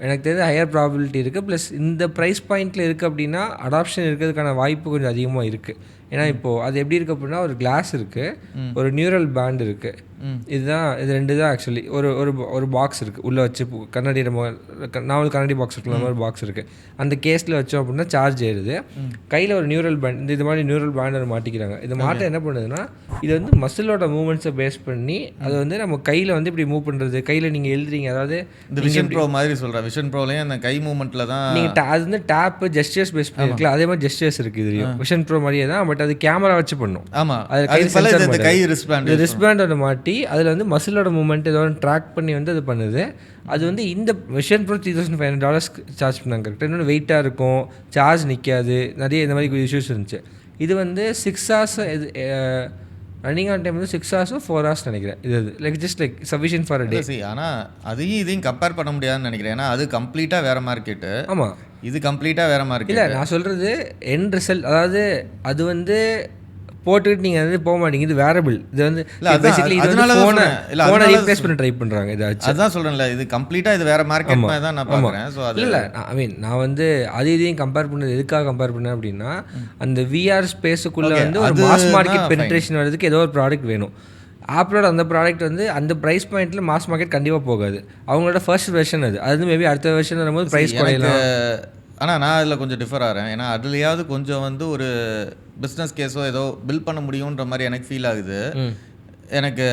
எனக்கு தெரிஞ்ச ஹையர் ப்ராபபிலிட்டி இருக்குது. ப்ளஸ் இந்த ப்ரைஸ் பாயிண்ட்டில் இருக்குது அப்படின்னா அடாப்ஷன் இருக்கிறதுக்கான வாய்ப்பு கொஞ்சம் அதிகமாக இருக்குது. ஏன்னா இப்போது அது எப்படி இருக்குது அப்படின்னா ஒரு கிளாஸ் இருக்குது, ஒரு நியூரல் பேண்ட் இருக்குது. இது 2 தான் ஆக்சுவலி. ஒரு பாக்ஸ் இருக்குது உள்ளே வச்சு கண்ணாடி நாவல் கண்ணாடி பாக்ஸ் இருக்குல்ல, மாதிரி பாக்ஸ் இருக்குது. அந்த கேஸில் வச்சோம் அப்படின்னா சார்ஜ் ஏறுது. கையில் ஒரு நியூரல் பேண்ட், இது மாதிரி நியூரல் பேண்டை மாட்டிக்கிறாங்க. இது மாட்ட என்ன பண்ணுதுன்னா இது வந்து மசிலோட மூவ்மெண்ட்ஸை பேஸ் பண்ணி அதை வந்து நம்ம கையில் வந்து இப்படி மூவ் பண்ணுறது. கையில் நீங்கள் எழுதுறீங்க, அதாவது இந்த விஷன் ப்ரோ மாதிரி சொல்கிறேன். விஷன் ப்ரோலையும் அந்த கை மூவ்மெண்ட்டில் தான் நீங்கள் அது வந்து டேப்பு ஜெஸ்டர்ஸ் பேஸ் பண்ணிருக்கல, அதே மாதிரி ஜெஸ்டர்ஸ் இருக்குது இதுலையும். விஷன் ப்ரோ மாதிரியே தான், பட் அது கேமரா வச்சு பண்ணும். ஆமாம், அது கை ரிஸ்பேண்டோட மாட்டி அதில் வந்து மசிலோட மூவ்மெண்ட் ஏதோ ட்ராக் பண்ணி வந்து அது பண்ணுது. அது வந்து இந்த விஷன் ப்ரோ $3,500 சார்ஜ் பண்ணாங்க. கரெக்டாக இன்னொன்று வெயிட்டாக இருக்கும், சார்ஜ் நிற்காது, நிறைய இந்த மாதிரி இஷ்யூஸ் இருந்துச்சு. இது வந்து 6 hours ரன்னிங் ஆன் டைம் வந்து 6 hours 4 hours நினைக்கிறேன். இது like just like sufficient for a day. ஆனால் அதையும் இதையும் கம்பேர் பண்ண முடியாதுன்னு நினைக்கிறேன். ஏன்னா அது கம்ப்ளீட்டாக வேறு மார்க்கெட்டு. ஆமாம், இது கம்ப்ளீட்டாக வேற மாதிரி இல்லை நான் சொல்கிறது எண்ட் ரிசல்ட், அதாவது அது வந்து போட்டுக்கிட்டு நீங்கள் வந்து போக மாட்டீங்க. இது வேரபிள். இது வந்து பேசிக்கலி இது வந்து ஃபோனை ரீப்ளேஸ் பண்ண ட்ரை பண்ணுறாங்க. இதாச்சு அதுதான் சொல்கிறேன்ல, இது கம்ப்ளீட்டாக இது வேற மார்க்கெட் மாதிரி தான் நான் பார்க்குறேன். ஸோ அது இல்லை ஐ மீன் நான் வந்து அது இதையும் கம்பேர் பண்ணது எதுக்காக கம்பேர் பண்ணேன் அப்படின்னா, அந்த விஆர் ஸ்பேஸுக்குள்ளே வந்து ஒரு மாஸ் மார்க்கெட் பெனிட்ரேஷன் வரதுக்கு ஏதோ ஒரு ப்ராடக்ட் வேணும். ஆப்பிளோட அந்த ப்ராடக்ட் வந்து அந்த ப்ரைஸ் பாயிண்ட்டில் மாஸ் மார்க்கெட் கண்டிப்பாக போகாது. அவங்களோட ஃபர்ஸ்ட் வெர்ஷன் அது வந்து மேபி அடுத்த வெர்ஷன் வரும்போது ப்ரைஸ் குறையலாம். ஆனால் நான் அதில் கொஞ்சம் டிஃபர் ஆகிறேன். ஏன்னா அதுலையாவது கொஞ்சம் வந்து ஒரு பிஸ்னஸ் கேஸோ ஏதோ பில்ட் பண்ண முடியுன்ற மாதிரி எனக்கு ஃபீல் ஆகுது. எனக்கு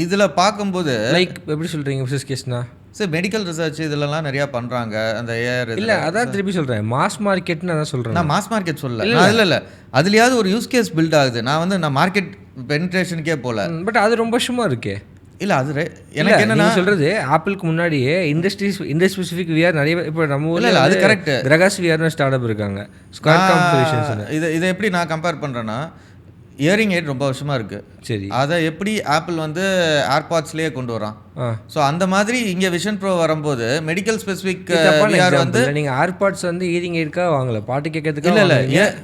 இதில் பார்க்கும்போது லைக் எப்படி சொல்கிறீங்க பிஸ்னஸ் கேஸ்னா? சரி, மெடிக்கல் ரிசர்ச் இதிலலாம் நிறையா பண்ணுறாங்க. அந்த ஏஆர் இல்லை அதான் திருப்பி சொல்கிறேன், மாஸ் மார்க்கெட்னு அதான் சொல்கிறேன். நான் மாஸ் மார்க்கெட் சொல்லலை. இல்லை அதுலையாவது ஒரு யூஸ் கேஸ் பில்ட் ஆகுது. நான் மார்க்கெட் பெனிட்ரேஷனுக்கே போகல. பட் அது ரொம்ப வருஷமாக இருக்கே. இல்லை அது எனக்கு என்னன்னா சொல்கிறது, ஆப்பிளுக்கு முன்னாடியே இண்டஸ்ட்ரி ஸ்பெசிஃபிக் விஆர் நிறைய இப்போ நம்ம ஊரில் அது கரெக்ட். கிரகாஸ் விஆர்னு ஸ்டார்ட் அப் இருக்காங்க. Squad competitions. இதை எப்படி நான் கம்பேர் பண்ணுறேன்னா, இயரிங் எய்ட் ரொம்ப வருஷமாக இருக்குது. சரி, அதை எப்படி ஆப்பிள் வந்து ஏர்பாட்ஸ்லேயே கொண்டு வரான். ஸோ அந்த மாதிரி இங்கே விஷன் ப்ரோ வரும்போது மெடிக்கல் ஸ்பெசிஃபிக் விஆர் வந்து நீங்கள் ஏர்பாட்ஸ் வந்து இயரிங் எய்டுக்காக வாங்கலை, பாட்டு கேட்கறதுக்கு. இல்லை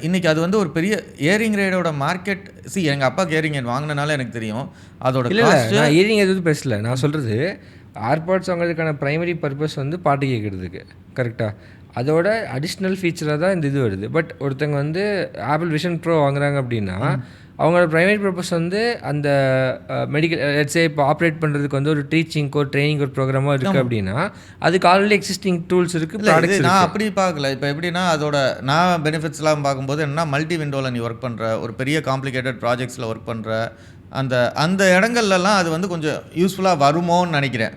இன்னைக்கு அது வந்து ஒரு பெரிய இயரிங் எய்டோட மார்க்கெட். எங்கள் அப்பாவுக்கு இயரிங் எய்ட் வாங்கினால எனக்கு தெரியும் அதோட. இல்லை நான் இயரிங் எய்ட் பேசல, நான் சொல்கிறது ஏர்பாட்ஸ் வாங்குறதுக்கான ப்ரைமரி பர்பஸ் வந்து பாட்டு கேட்குறதுக்கு. கரெக்டாக அதோட அடிஷ்னல் ஃபீச்சராக தான் இந்த இது வருது. பட் ஒருத்தங்க வந்து ஆப்பிள் விஷன் ப்ரோ வாங்குறாங்க அப்படின்னா அவங்களோட ப்ரைமரி பர்பஸ் வந்து அந்த மெடிக்கல் லெட்ஸே இப்போ ஆப்ரேட் பண்ணுறதுக்கு வந்து ஒரு டீச்சிங்க்கோ ட்ரைனிங் ஒரு ப்ரோக்ராமோ இருக்குது அப்படின்னா அதுக்கு ஆல்ரெடி எக்ஸிஸ்டிங் டூல்ஸ் இருக்குது, ப்ராடக்ட்ஸ். நான் அப்படி பார்க்கல. இப்போ எப்படின்னா அதோட நான் பெனிஃபிட்ஸ்லாம் பார்க்கும்போது என்னன்னா, மல்டி விண்டோவில் நீ ஒர்க் பண்ணுற, ஒரு பெரிய காம்ப்ளிகேட்டட் ப்ராஜெக்ட்ஸில் ஒர்க் பண்ணுற அந்த இடங்கள்லாம் அது வந்து கொஞ்சம் யூஸ்ஃபுல்லாக வருமோன்னு நினைக்கிறேன்.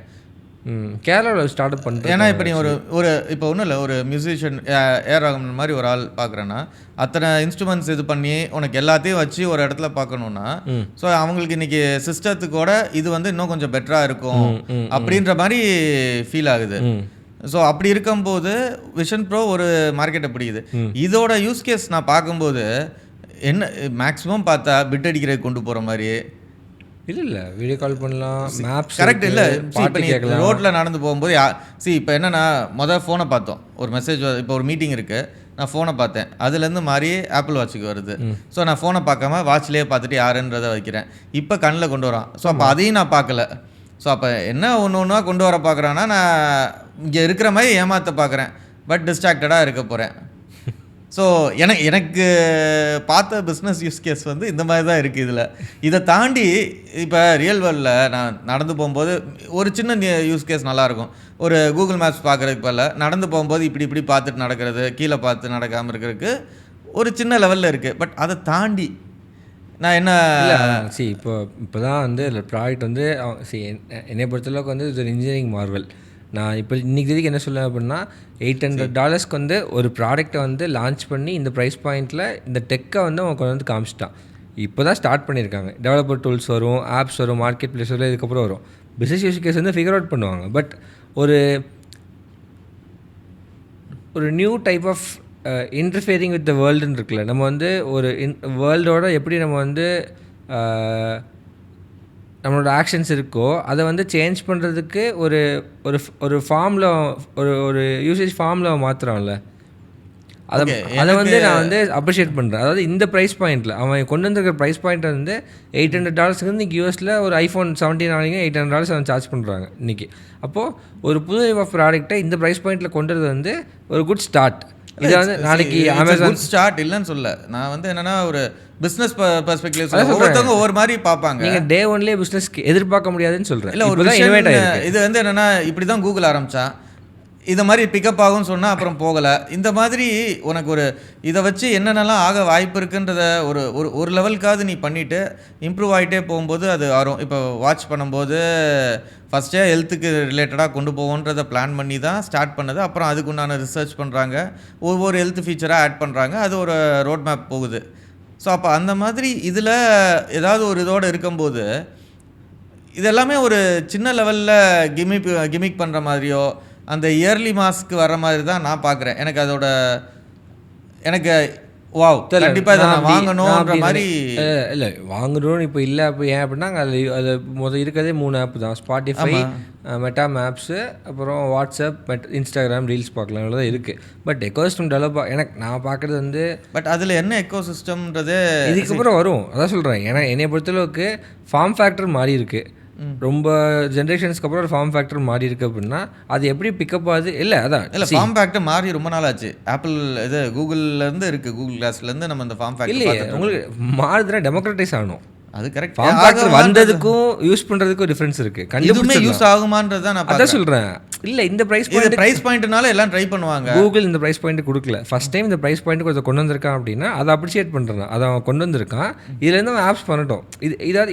கேரளாவில் ஸ்டார்ட் அப் பண்ணுறேன். ஏன்னா இப்போ நீ ஒரு இப்போ ஒன்றும் இல்லை, ஒரு மியூசிஷியன் ஏஆர் ரஹ்மான் மாதிரி ஒரு ஆள் பார்க்குறேன்னா அத்தனை இன்ஸ்ட்ருமெண்ட்ஸ் இது பண்ணி உனக்கு எல்லாத்தையும் வச்சு ஒரு இடத்துல பார்க்கணுன்னா, ஸோ அவங்களுக்கு இன்றைக்கி சிஸ்டத்துக்கூட இது வந்து இன்னும் கொஞ்சம் பெட்டராக இருக்கும் அப்படின்ற மாதிரி ஃபீல் ஆகுது. ஸோ அப்படி இருக்கும்போது விஷன் ப்ரோ ஒரு மார்க்கெட்டை பிடிக்குது. இதோட யூஸ் கேஸ் நான் பார்க்கும்போது என்ன மேக்ஸிமம் பார்த்தா பிட் அடிக்கிறதுக்கு கொண்டு போகிற மாதிரி. இல்லை வீடியோ கால் பண்ணலாம், மேப்ஸ் கரெக்ட். இல்லை இப்போ ரோட்டில் நடந்து போகும்போது இப்போ என்னன்னா, ஃபோனை பார்த்தோம், ஒரு மெசேஜ், இப்போ ஒரு மீட்டிங் இருக்குது, நான் ஃபோனை பார்த்தேன், அதுலேருந்து மாறி ஆப்பிள் வாட்சுக்கு வருது. ஸோ நான் ஃபோனை பார்க்காம வாட்ச்லேயே பார்த்துட்டு யாருன்றதை வைக்கிறேன். இப்போ கண்ணில் கொண்டு வரான். ஸோ அப்போ அதையும் நான் பார்க்கல. ஸோ அப்போ என்ன ஒன்றா கொண்டு வர பார்க்குறான்னா, நான் இங்கே இருக்கிற மாதிரி ஏமாற்ற பார்க்குறேன், பட் டிஸ்ட்ராக்டடாக இருக்க போகிறேன். ஸோ எனக்கு பார்த்த பிஸ்னஸ் யூஸ் கேஸ் வந்து இந்த மாதிரி தான் இருக்குது. இதை தாண்டி இப்போ ரியல் வேர்ல்டில் நான் நடந்து போகும்போது ஒரு சின்ன யூஸ் கேஸ் நல்லாயிருக்கும். ஒரு கூகுள் மேப்ஸ் பார்க்குறதுக்கு பதில் நடந்து போகும்போது இப்படி பார்த்துட்டு நடக்கிறது, கீழே பார்த்து நடக்காமல் இருக்கிறதுக்கு ஒரு சின்ன லெவலில் இருக்குது. பட் அதை தாண்டி நான் என்ன இப்போ தான் வந்து ப்ராடக்ட் வந்து என்னை பொறுத்தளவுக்கு வந்து இது ஒரு இன்ஜினியரிங் மார்வல். நான் இப்போ இன்றைக்கி தேதிக்கு என்ன சொல்லுவேன் அப்படின்னா, $800 வந்து ஒரு ப்ராடக்டை வந்து லான்ச் பண்ணி இந்த ப்ரைஸ் பாயிண்ட்டில் இந்த டெக்கை வந்து அவங்க கொண்டு வந்து காமிச்சிட்டான். இப்போ தான் ஸ்டார்ட் பண்ணியிருக்காங்க. டெவலப்பர் டூல்ஸ் வரும், ஆப்ஸ் வரும், மார்க்கெட் பிளேஸ் வரும், இதுக்கப்புறம் வரும். பிஸ்னஸ் யூஸ் கேஸ் வந்து ஃபிகர் அவுட் பண்ணுவாங்க. பட் ஒரு new type of interfering with the வேர்ல்டுன்னு இருக்குல்ல, நம்ம வந்து ஒரு வேர்ல்டோட எப்படி நம்ம வந்து நம்மளோட ஆக்ஷன்ஸ் இருக்கோ அதை வந்து சேஞ்ச் பண்ணுறதுக்கு ஒரு ஒரு ஒரு ஃபார்மில் ஒரு யூசேஜ் ஃபார்மில் மாற்றுறான்ல, அதை வந்து நான் வந்து அப்ரிஷியேட் பண்ணுறேன். அதாவது இந்த ப்ரைஸ் பாயிண்ட்டில் அவன் கொண்டு வந்திருக்கிற ப்ரைஸ் பாயிண்ட் வந்து $800 இன்றைக்கி யூஎஸில் ஒரு iPhone 17 வாங்கிங்க $800 அவன் சார்ஜ் பண்ணுறாங்க இன்றைக்கி. அப்போது ஒரு புது ஆஃப் ப்ராடக்டை இந்த ப்ரைஸ் பாயிண்ட்டில் கொண்டு வரது வந்து ஒரு குட் ஸ்டார்ட். இதை வந்து நாளைக்கு அமேசான் ஸ்டார்ட் இல்லைன்னு சொல்ல, நான் வந்து என்னன்னா ஒரு பிஸ்னஸ் பெர்ஸ்பெக்டிவ் ஒவ்வொருத்தவங்க ஒவ்வொரு மாதிரி பார்ப்பாங்க. நீங்கள் டே ஒன்லேயே பிஸ்னஸ்க்கு எதிர்பார்க்க முடியாதுன்னு சொல்கிறேன். இல்லை ஒரு இது வந்து என்னென்னா, இப்படி தான் கூகுள் ஆரம்பித்தா இதை மாதிரி பிக்கப் ஆகும்னு சொன்னால் அப்புறம் போகலை. இந்த மாதிரி உனக்கு ஒரு இதை வச்சு என்னென்னலாம் ஆக வாய்ப்பு இருக்குன்றத ஒரு லெவலுக்காவது நீ பண்ணிவிட்டு இம்ப்ரூவ் ஆகிட்டே போகும்போது அது வரும். இப்போ வாட்ச் பண்ணும்போது ஃபஸ்ட்டே ஹெல்த்துக்கு ரிலேட்டடாக கொண்டு போவோன்றதை பிளான் பண்ணி தான் ஸ்டார்ட் பண்ணது. அப்புறம் அதுக்குண்டான ரிசர்ச் பண்ணுறாங்க, ஒவ்வொரு ஹெல்த் ஃபீச்சராக ஆட் பண்ணுறாங்க, அது ஒரு ரோட் மேப் போகுது. ஸோ அப்போ அந்த மாதிரி இதில் ஏதாவது ஒரு இதோடு இருக்கும்போது இது எல்லாமே ஒரு சின்ன லெவலில் கிமிக் பண்ணுற மாதிரியோ அந்த இயர்லி மாஸ்க்கு வர மாதிரி தான் நான் பார்க்குறேன். எனக்கு வாவ் கண்டிப்பாக இதை நான் வாங்கணுன்ற மாதிரி. இல்லை வாங்கணும்னு இப்போ இல்லை. அப்போ ஏன் அப்படின்னா அது முதல் இருக்கிறதே 3 ஆப் தான். ஸ்பாட்டிஃபை, மெட்டா மேப்ஸு, அப்புறம் வாட்ஸ்அப், இன்ஸ்டாகிராம் ரீல்ஸ் பார்க்கலாம், இவ்வளோ தான் இருக்குது. பட் எக்கோசிஸ்டம் டெவலப் எனக்கு நான் பார்க்குறது வந்து பட் அதில் என்ன எக்கோசிஸ்டம்ன்றது இதுக்கப்புறம் வரும். அதான் சொல்கிறேன். ஏன்னா என்னை பொறுத்தளவுக்கு ஃபார்ம் ஃபேக்டர் மாறி இருக்குது. ரொம்ப ஜென்ரேஷன்ஸ்க்கு அப்புறம் ஒரு ஃபார்ம் ஃபேக்டர் மாறி இருக்கு அப்படின்னா அது எப்படி பிக்கப் ஆகுது? இல்லை அதான் இல்லை ஃபார்ம் ஃபேக்டர் மாறி ரொம்ப நாள் ஆச்சு. ஆப்பிள் இது கூகுள்லேருந்து இருக்குது, கூகுள் கிளாஸ்லேருந்து நம்ம இந்த ஃபார்ம் ஃபேக்டர் இல்லையே உங்களுக்கு மாறுதுன்னா டெமோக்ரட்டைஸ் ஆகணும். அது கரெக்ட். ஃபார்ம் ஃபேக்டர் வந்ததுக்கும் யூஸ் பண்ணுறதுக்கும் டிஃப்ரென்ஸ் இருக்குது. கண்டிப்பாக யூஸ் ஆகுமான்றது தான் நான் அதான் சொல்கிறேன். இல்லை இந்த ப்ரைஸ் பாயிண்ட்னால எல்லாம் ட்ரை பண்ணுவாங்க. கூகுள் இந்த ப்ரைஸ் பாயிண்ட் கொடுக்கல. ஃபர்ஸ்ட் டைம் இந்த ப்ரைஸ் பாயிண்ட் கொஞ்சம் கொண்டு வந்திருக்கான் அப்படின்னா அதை அப்ரிஷியேட் பண்ணுறான். அதை அவன் கொண்டு வந்திருக்கான். இதுலேருந்து அவன் ஆப்ஸ் பண்ணட்டும்.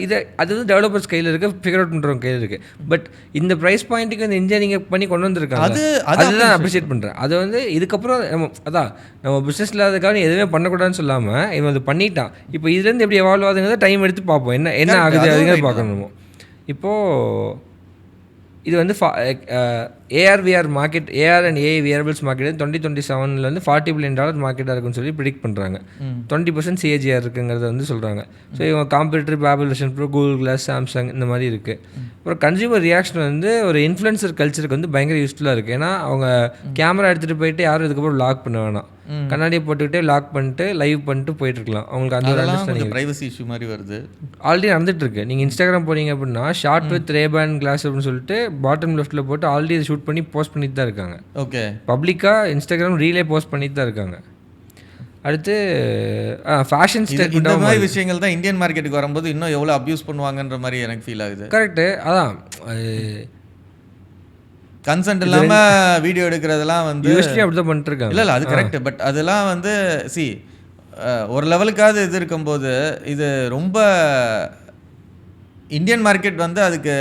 இதை அது வந்து டெவலப்பர்ஸ் கையில் இருக்குது, ஃபிகர் அவுட் பண்ணுறவங்க கையில் இருக்குது. பட் இந்த ப்ரைஸ் பாயிண்ட்டுக்கு வந்து இன்ஜினியரிங் பண்ணி கொண்டு வந்திருக்காங்க. அதுதான் அப்ரிஷியேட் பண்ணுறேன். அது வந்து இதுக்கப்புறம் அதான் நம்ம பிஸ்னஸ் இல்லாததுக்காக எதுவுமே பண்ணக்கூடாதுன்னு சொல்லாமல் இவன் அது பண்ணிட்டான். இப்போ இதுலேருந்து எப்படி எவால்வ் ஆகுதுங்கிறத டைம் எடுத்து பார்ப்போம். என்ன ஆகுது அதுங்கிறத பார்க்கணும். இப்போது இது வந்து AR/VR market, AR and AI wearables market 2027 வந்து $40 பில்லியன் மார்க்கெட்டாக இருக்குன்னு சொல்லி ப்ரிடிக்ட் பண்ணுறாங்க. 20% CAGR இருக்குங்கிறத வந்து சொல்கிறாங்க. ஸோ இவங்க competitor Babel Vision Pro, Google glass, Samsung இந்த மாதிரி இருக்குது. அப்புறம் கன்சியூமர் ரியாக்ஷன் வந்து ஒரு இன்ஃப்ளூயன்சர் கல்ச்சருக்கு வந்து பயங்கர யூஸ்ஃபுல்லாக இருக்குது. ஏன்னா அவங்க கேமரா எடுத்துகிட்டு போயிட்டு யாரும் இதுக்கப்புறம் லாக் பண்ண வேணாம். கண்ணாடியை போட்டுக்கிட்டே லாக் பண்ணிட்டு லைவ் பண்ணிட்டு போயிட்டுருக்கலாம். அவங்களுக்கு அந்த ஒரு அண்டர்ஸ்டாண்டிங் ப்ரைவசி இஷ்யூ மாதிரி வருது. ஆல்ரெடி நடந்துட்டுருக்கு. நீங்கள் இன்ஸ்டாகிராம் போனீங்க அப்படின்னா ஷார்ட் வித் ரேபேன் கிளாஸ் அப்படின்னு சொல்லிட்டு பாட்டம் லெஃப்ட்டில் போட்டு ஆல்ரெடி இதை ஷூட் பண்ணி போஸ்ட் பண்ணிட்டு தான் இருக்காங்க. ஓகே, பப்ளிக்காக இன்ஸ்டாகிராம் ரீலே போஸ்ட் பண்ணிட்டு தான் இருக்காங்க. அடுத்து ஃபேஷன் ஸ்டேட்மெண்ட், இந்த மாதிரி விஷயங்கள் தான் இந்தியன் மார்க்கெட்டுக்கு வரும்போது இன்னும் எவ்வளோ அப்யூஸ் பண்ணுவாங்கன்ற மாதிரி எனக்கு ஃபீல் ஆகுது. கரெக்டு. அதான் கன்சென்ட் இல்லாமல் வீடியோ எடுக்கிறதெல்லாம் வந்து யூஎஸ்லி அப்படி தான் பண்ணிட்டு இருக்காங்க. இல்லை அது கரெக்ட். பட் அதெல்லாம் வந்து ஒரு லெவலுக்காவது இது இருக்கும்போது இது ரொம்ப இந்தியன் மார்க்கெட் வந்து அதுக்கு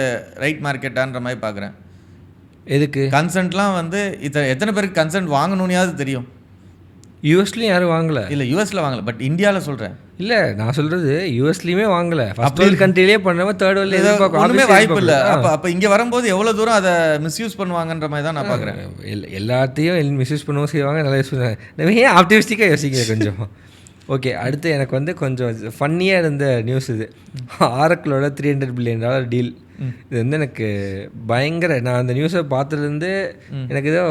ரைட் மார்க்கெட்டான்ற மாதிரி பார்க்குறேன். எதுக்கு கன்சென்ட்லாம் வந்து எத்தனை பேருக்கு கன்சென்ட் வாங்கணும்னையாவது தெரியும். யூஎஸ்லேயும் யாரும் வாங்கலை. இல்லை யூஎஸில் வாங்கலை, பட் இந்தியாவில் சொல்கிறேன். இல்லை நான் சொல்கிறது யூஎஸ்லேயுமே வாங்கலை. ஃபர்ஸ்ட் வேர்ல்டு கண்ட்ரிலே பண்ணாமல் தேர்ட் வேர்ல்டு ஒன்றுமே வாய்ப்பு இல்லை. அப்போ இங்கே வரும்போது எவ்வளோ தூரம் அதை மிஸ்யூஸ் பண்ணுவாங்கன்ற மாதிரி தான் நான் பார்க்குறேன். எல்லாத்தையும் மிஸ்யூஸ் பண்ணவும் செய்வாங்க, நல்லா யூஸ் பண்ணுவாங்க. நம்ம ஏன் ஆப்டிமிஸ்டிக்காக யோசிக்கிறேன் கொஞ்சம். ஓகே, அடுத்து எனக்கு வந்து கொஞ்சம் ஃபன்னியாக இருந்த நியூஸ் இது. ஆரக்கிளோட $300 பில்லியன் டீல். இது வந்து எனக்கு பயங்கர, நான் அந்த நியூஸை பார்த்ததுலேருந்து எனக்கு ஏதோ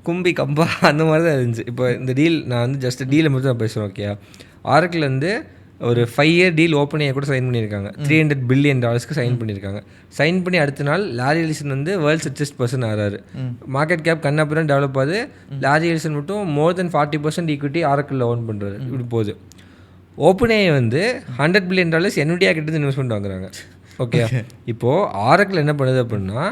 கும்பி கம்பா அந்த மாதிரி தான் இருந்துச்சு. இப்போ இந்த டீல் நான் வந்து ஜஸ்ட் டீலை மட்டும் தான் பேசுகிறேன். ஓகே, ஆரக்கிள் வந்து ஒரு 5 இயர் டீல் ஓப்பன் கூட சைன் பண்ணியிருக்காங்க. $300 பில்லியன் சைன் பண்ணியிருக்காங்க. சைன் பண்ணி அடுத்த நாள் லாரி எலிசன் வந்து வேர்ல்ட்ஸ் ரிச்சஸ்ட் பர்சன் ஆகிறாரு. மார்க்கெட் கேப் கண்ணப்புறம் டெவலப் ஆகுது. லாரி எலிசன் மட்டும் மோர் தென் 40% ஈக்விட்டி ஆரக்கிளில் ஓன் பண்ணுறாரு. இப்படி போகுது. ஓப்பன்ஏஐ வந்து $100 பில்லியன் NVIDIA கிட்ட இன்வெஸ்ட்மெண்ட் வாங்குறாங்க. ஓகே, இப்போது ஆரக்கிள் என்ன பண்ணுது அப்படின்னா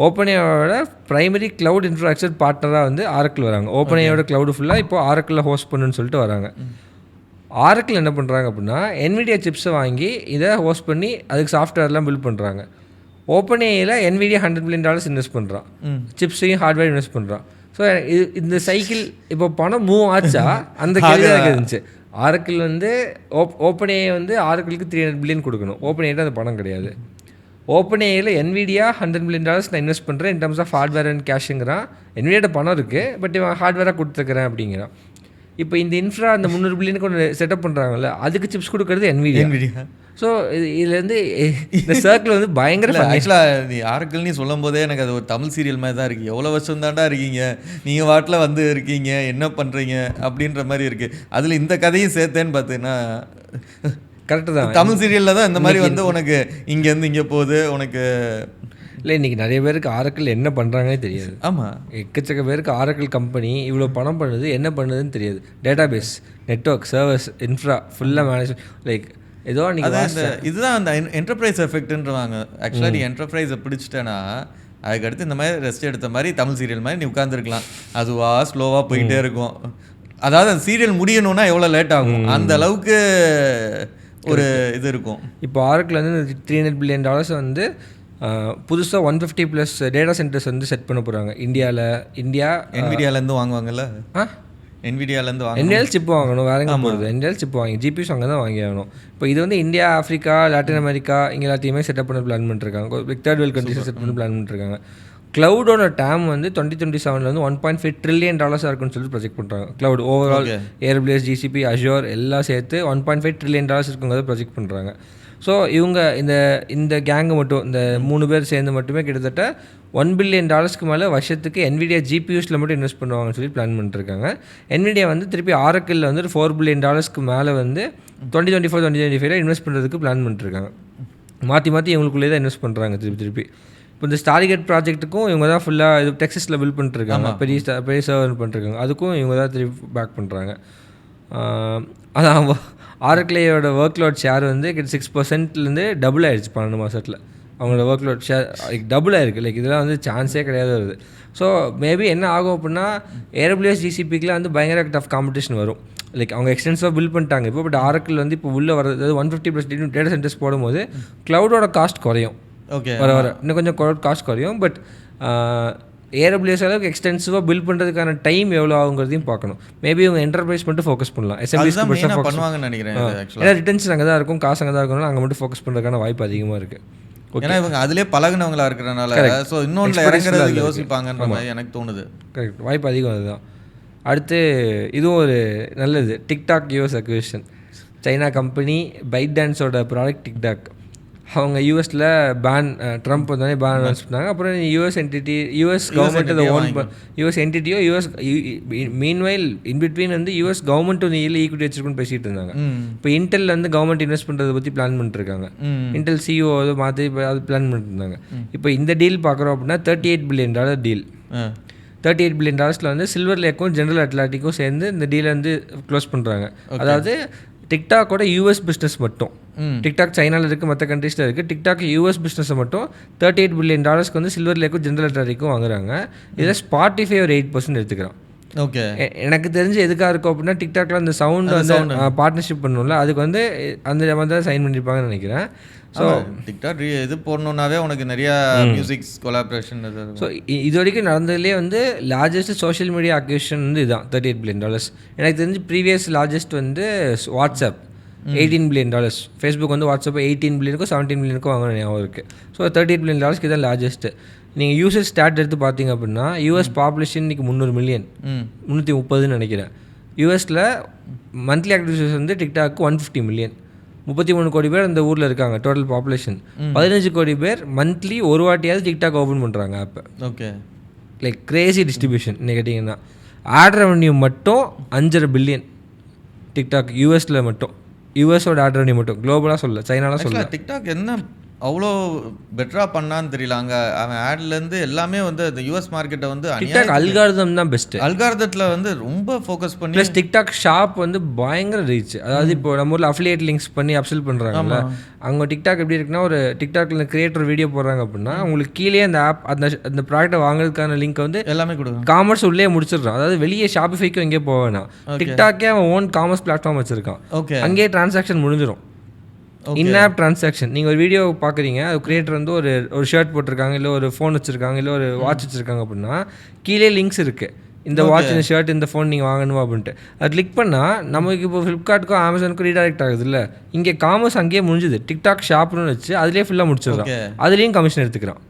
ஓப்பன்ஏஐயோட ப்ரைமரி க்ளவுட் இன்ஃப்ராஸ்ட்ரக்சர் பார்ட்னராக வந்து ஆரக்கிள் வராங்க. ஓப்பன்ஏஐயோட க்ளவுடு ஃபுல்லாக இப்போது ஆரக்கிளில் ஹோஸ்ட் பண்ணுன்னு சொல்லிட்டு வராங்க. ஆரக்கிள் என்ன பண்ணுறாங்க அப்படின்னா NVIDIA சிப்ஸை வாங்கி இதை ஹோஸ்ட் பண்ணி அதுக்கு சாஃப்ட்வேர்லாம் பில்ட் பண்ணுறாங்க. ஓப்பன்ஏஐயில் NVIDIA $100 பில்லியன் இன்வெஸ்ட் பண்ணுறான். சிப்ஸையும் ஹார்ட்வேர் இன்வெஸ்ட் பண்ணுறான். ஸோ இந்த சைக்கிள் இப்போ பணம் மூவ் ஆச்சா அந்த கேள்வி இருந்துச்சு. ஆரக்கிள் வந்து ஓப்பன்ஏஐ வந்து ஆரக்கிளுக்கு $300 பில்லியன் கொடுக்கணும். ஓப்பன்ஏஐட்ட அந்த பணம் கிடையாது. ஓப்பன்ஏஐயில் NVIDIA $100 பில்லியன் நான் இன்வெஸ்ட் பண்ணுறேன் in terms of hardware and கேஷுங்கிறான். NVIDIAட்ட பணம் இருக்குது, பட் இவன் ஹார்ட்வேராக கொடுத்துருக்கிறேன் அப்படிங்கிறான். இப்போ இந்த இன்ஃப்ரா அந்த $300 பில்லியனுக்கு ஒன்று செட்டப் பண்ணுறாங்கல்ல, அதுக்கு சிப்ஸ் கொடுக்கறது NVIDIA. ஸோ இதுலேருந்து இந்த சர்க்கிள் வந்து பயங்கர ஆக்சுவலாக நீ ஆரக்கிள்னு சொல்லும் போதே எனக்கு அது ஒரு தமிழ் சீரியல் மாதிரி தான் இருக்குது. எவ்வளோ வருஷம் தாண்டா இருக்கீங்க நீங்கள் வாட்டில் வந்து இருக்கீங்க, என்ன பண்ணுறீங்க அப்படின்ற மாதிரி இருக்குது. அதில் இந்த கதையும் சேர்த்தேன்னு பார்த்தீங்கன்னா கரெக்டு தான். தமிழ் சீரியலில் தான் இந்த மாதிரி வந்து உனக்கு இங்கேருந்து இங்கே போகுது உனக்கு. இல்லை இன்றைக்கி நிறைய பேருக்கு ஆரக்கிள் என்ன பண்ணுறாங்கன்னே தெரியாது. ஆமாம், எக்கச்சக்க பேருக்கு ஆரக்கிள் கம்பெனி இவ்வளோ பணம் பண்ணுது, என்ன பண்ணுதுன்னு தெரியாது. டேட்டாபேஸ், நெட்வொர்க், சர்வர்ஸ், இன்ஃப்ரா ஃபுல்லாக மேனேஜ் லைக் ஏதோ நீங்கள் இதுதான் அந்த என்டர்பிரைஸ் எஃபெக்ட்ன்றவாங்க. ஆக்சுவலாக நீ என்டர்பிரைஸை பிடிச்சிட்டேன்னா அதுக்கடுத்து இந்த மாதிரி ரெஸ்ட் எடுத்த மாதிரி தமிழ் சீரியல் மாதிரி நீ உட்காந்துருக்கலாம். அதுவாக ஸ்லோவாக போயிட்டே இருக்கும். அதாவது அந்த சீரியல் முடியணும்னா எவ்வளோ லேட் ஆகும், அந்த அளவுக்கு ஒரு இது இருக்கும். இப்போ ஆரக்கிள் வந்து $300 பில்லியன் வந்து புதுசாக 150+ டேட்டா சென்டர்ஸ் வந்து செட் பண்ண போகிறாங்க இந்தியாவில். NVIDIAலேருந்து வாங்குவாங்கல்ல, NVIDIAலேருந்து சிப் வாங்கணும், வேற எங்கே போகிறது? NVIDIA சிப் வாங்கி GPUs அங்கே தான் வாங்கி ஆகணும். இப்போ இது வந்து இந்தியா, ஆஃப்ரிக்கா, லாட்டின் அமெரிக்கா இங்கே எல்லாத்தையுமே செட்டப் பண்ண பிளான் பண்ணிருக்காங்க. தேர்ட் வேர்ல்டு கண்ட்ரிஸை செட் பண்ணி பிளான் பண்ணிருக்காங்க. க்ளவுடோட டேம் வந்து 2027 வந்து $1.5 trillion இருக்குன்னு சொல்லி ப்ரொஜெக்ட் பண்ணுறாங்க. Cloud overall AWS, GCP, Azure எல்லாம் சேர்த்து $1.5 trillion இருக்குங்கிறத ப்ரொஜெக்ட் பண்ணுறாங்க. ஸோ இவங்க இந்த கேங்கை மட்டும் இந்த 3 பேர் சேர்ந்து மட்டுமே கிட்டத்தட்ட $1 billion மேலே வருஷத்துக்கு NVIDIA GPUஸில் மட்டும் இன்வெஸ்ட் பண்ணுவாங்கன்னு சொல்லி பிளான் பண்ணிட்டுருக்காங்க. NVIDIA வந்து திருப்பி ஆரக்கிளில் வந்து $4 billion மேலே வந்து 2024-2025 இன்வெஸ்ட் பண்ணுறதுக்கு பிளான் பண்ணிட்டுருக்காங்க. மாற்றி இவங்களுக்குள்ளே தான் இன்வெஸ்ட் பண்ணுறாங்க திருப்பி. இப்போ இந்த ஸ்டார்கேட் ப்ராஜெக்ட்டுக்கும் இவங்க தான் ஃபுல்லாக இது டெக்ஸஸில் பில்ட் பண்ணிட்டுருக்காங்க. பெரிய சர்வர் பண்ணிட்டுருக்காங்க. அதுக்கும் இவங்க தான் திருப்பி பேக் பண்ணுறாங்க. அதான் ஆரக்கிளோட ஒர்க் லோட் ஷேர் வந்து 6%லேருந்து டபுள் ஆகிடுச்சு 12 மாதத்தில். அவங்களோட ஒர்க் லோட் ஷேர் டபுள் ஆகிருக்கு. லைக் இதெல்லாம் வந்து சான்ஸே கிடையாது வருது. ஸோ மேபி என்ன ஆகும் அப்படின்னா AWS GCPக்குலாம் வந்து பயங்கர டஃப் காம்படிஷன் வரும். லைக் அவங்க எக்ஸ்டென்சிவாக பில்ட் பண்ணிட்டாங்க இப்போ. பட் ஆரக்கிள் வந்து இப்போ உள்ளே வரது 150+ டேட்டா சென்டர்ஸ் போடும்போது க்ளவுடோட காஸ்ட் குறையும். வர இன்னும் கொஞ்சம் காஸ்ட் குறையும். பட் AWS அளவுக்கு எக்ஸ்டென்சிவாக பில்ட் பண்ணுறதுக்கான டைம் எவ்வளோ ஆகுங்கிறதையும் பார்க்கணும். மேபி இவங்க என்டர்பிரைஸ் மட்டும் ஃபோக்கஸ் பண்ணலாம். SMBஸ்க்கு பண்ணுவாங்கன்னு நினைக்கிறேன். ஏன்னா ரிட்டர்ன்ஸ் அங்கே தான் இருக்கும், காசு அங்கே தான் இருக்கணும். அங்கே மட்டும் ஃபோக்கஸ் பண்ணுறதுக்கான வாய்ப்பு அதிகமாக இருக்குது. ஏன்னா இவங்க அதிலே பழகினவங்களா இருக்கிறனால ஸோ இன்னொன்று இறங்குறதுக்கு யோசிப்பாங்கன்ற மாதிரி எனக்கு தோணுது. கரெக்ட், வாய்ப்பு அதிகம் அதுதான். அடுத்து இதுவும் ஒரு நல்லது, TikTok US acquisition. China company ByteDanceோட ப்ராடக்ட் டிக்டாக் அவங்க யூஎஸில் ட்ரம்ப் வந்தோடனே பேன் அனௌன்ஸ் பண்ணாங்க. அப்புறம் US கவர்மெண்ட் அதை ஓன் US என்டிட்டியோ மீன்வைல் இன்பிட்வீன் வந்து US கவர்மெண்ட் வந்து ஈக்குவிட்டி வச்சிருக்குன்னு பேசிகிட்டு இருந்தாங்க. இப்போ இன்டெல் வந்து கவர்மெண்ட் இன்வெஸ்ட் பண்ணுறதை பற்றி பிளான் பண்ணிட்டுருக்காங்க. இன்டெல் CEO அதை மாற்றி அது பிளான் பண்ணிட்டு இருந்தாங்க. இப்போ இந்த டீல் பார்க்குறோம் அப்படின்னா $38 billion டீல். $38 billion வந்து சில்வர் லேக்கும் ஜென்ரல் அட்லாண்டிக்கும் சேர்ந்து இந்த டீலை வந்து க்ளோஸ் பண்ணுறாங்க. அதாவது டிக்டாக்கோட US பிஸ்னஸ் மட்டும், டிக்டாக் சைனாவில் இருக்குது, மற்ற கண்ட்ரீஸில் இருக்குது. டிக்டாக் US பிஸ்னஸை மட்டும் $38 billion வந்து சில்வர் லேக்கும் ஜென்ரல் அட்லாண்டிக்கும் வாங்குறாங்க. இதில் Spotify ஒரு 8% எடுத்துக்கிறான். ஓகே, எனக்கு தெரிஞ்சு எதுக்காக இருக்கும் அப்படின்னா டிக்டாக்ல அந்த சவுண்ட் வந்து பார்ட்னர்ஷிப் பண்ணணும்ல, அதுக்கு வந்து அந்த மாதிரி தான் சைன் பண்ணியிருப்பாங்கன்னு நினைக்கிறேன். ஸோ டிக்டாக் இது போடணுன்னாவே உனக்கு நிறையா மியூசிக்ஸ் கொலாபரேஷன். ஸோ இது வரைக்கும் நடந்ததுலேயே வந்து லார்ஜஸ்ட் சோஷியல் மீடியா அக்விசிஷன் வந்து இதுதான் $38 billion. எனக்கு தெரிஞ்சு ப்ரீவியஸ் லார்ஜஸ்ட் வந்து வாட்ஸ்அப் $18 billion. ஃபேஸ்புக் வந்து வாட்ஸ்அப் 18 பில்லியனுக்கும் 17 பில்லியனுக்கும் வாங்கின ஞாபகம் இருக்குது. ஸோ $38 billion தான் லார்ஜஸ்ட்டு. நீங்கள் யூசர் ஸ்டாட் எடுத்து பார்த்தீங்க அப்படின்னா US பாப்புலேஷன் இன்றைக்கி 300 மில்லியன், 330 நினைக்கிறேன். யூஎஸில் மந்த்லி ஆக்டிவிட்டிஸ் வந்து டிக்டாக்கு 150 மில்லியன், 33 கோடி பேர் அந்த ஊரில் இருக்காங்க. டோட்டல் பாப்புலேஷன் 15 கோடி பேர் மந்த்லி ஒரு வாட்டியாவது டிக்டாக் ஓப்பன் பண்ணுறாங்க ஆப்பை. Okay, like Crazy distribution. என்ன கேட்டிங்கன்னா ஆட் ரெவன்யூ மட்டும் 5.5 பில்லியன் டிக்டாக் யூஎஸில் மட்டும். யூஎஸோட ஆட் ரெவன்யூ மட்டும், குளோபலாக சொல்ல, சைனாலாம் சொல்ல. டிக்டாக் என்ன அவ்வளோ பெட்டராக பண்ணான்னு தெரியல. அங்கே அவன் ஆட்லேருந்து எல்லாமே வந்து அந்த US மார்க்கெட்டை வந்து டிக்டாக் அல்காரிதம் தான் பெஸ்ட்டு. அல்காரிதத்தில் வந்து ரொம்ப ஃபோக்கஸ் பண்ணி, ப்ளஸ் டிக்டாக் ஷாப் வந்து பயங்கர ரீச். அதாவது இப்போ நம்ம ஊரில் அஃபிலியேட் லிங்க்ஸ் பண்ணி அப்செல் பண்ணுறாங்கல்ல, அவங்க டிக்டாக் எப்படி இருக்குன்னா ஒரு டிக்டாக்ல கிரியேட்டர் வீடியோ போடுறாங்க அப்படின்னா உங்களுக்கு கீழே அந்த ஆப் அந்த ப்ராடக்ட்டை வாங்குறதுக்கான லிங்க் வந்து எல்லாமே கொடுக்கும். காமர்ஸ் உள்ளே முடிச்சிடுறான். அதாவது வெளியே ஷாப்பிஃபைக்கும் எங்கேயே போக வேணாம். டிக்டாக்கே அவன் ஓன் காமர்ஸ் பிளாட்ஃபார்ம் வச்சுருக்கான். ஓகே, அங்கேயே டிரான்சாக்ஷன் முடிஞ்சிடும். Enough transaction. நீங்கள் ஒரு வீடியோ பார்க்குறீங்க, அது கிரியேட்டர் வந்து ஒரு ஷர்ட் போட்டிருக்காங்க, இல்லை ஒரு ஃபோன் வச்சுருக்காங்க, இல்லை ஒரு வாட்ச் வச்சுருக்காங்க அப்படின்னா கீழே லிங்க்ஸ் இருக்குது. இந்த வாட்ச், இந்த ஷர்ட், இந்த ஃபோன் நீங்கள் வாங்கணுமா அப்படின்ட்டு அது கிளிக் பண்ணால் நமக்கு இப்போ ஃப்ளிப்கார்ட்டுக்கும் அமேசானுக்கும் ரீடைரக்ட் ஆகுது இல்லை. இங்கே காமர்ஸ் அங்கேயே முடிஞ்சுது. டிக்டாக் ஷாப்னு வச்சு அதுலேயே ஃபுல்லாக முடிச்சிடுறான். அதுலேயும் கமிஷன் எடுத்துக்கிறான்.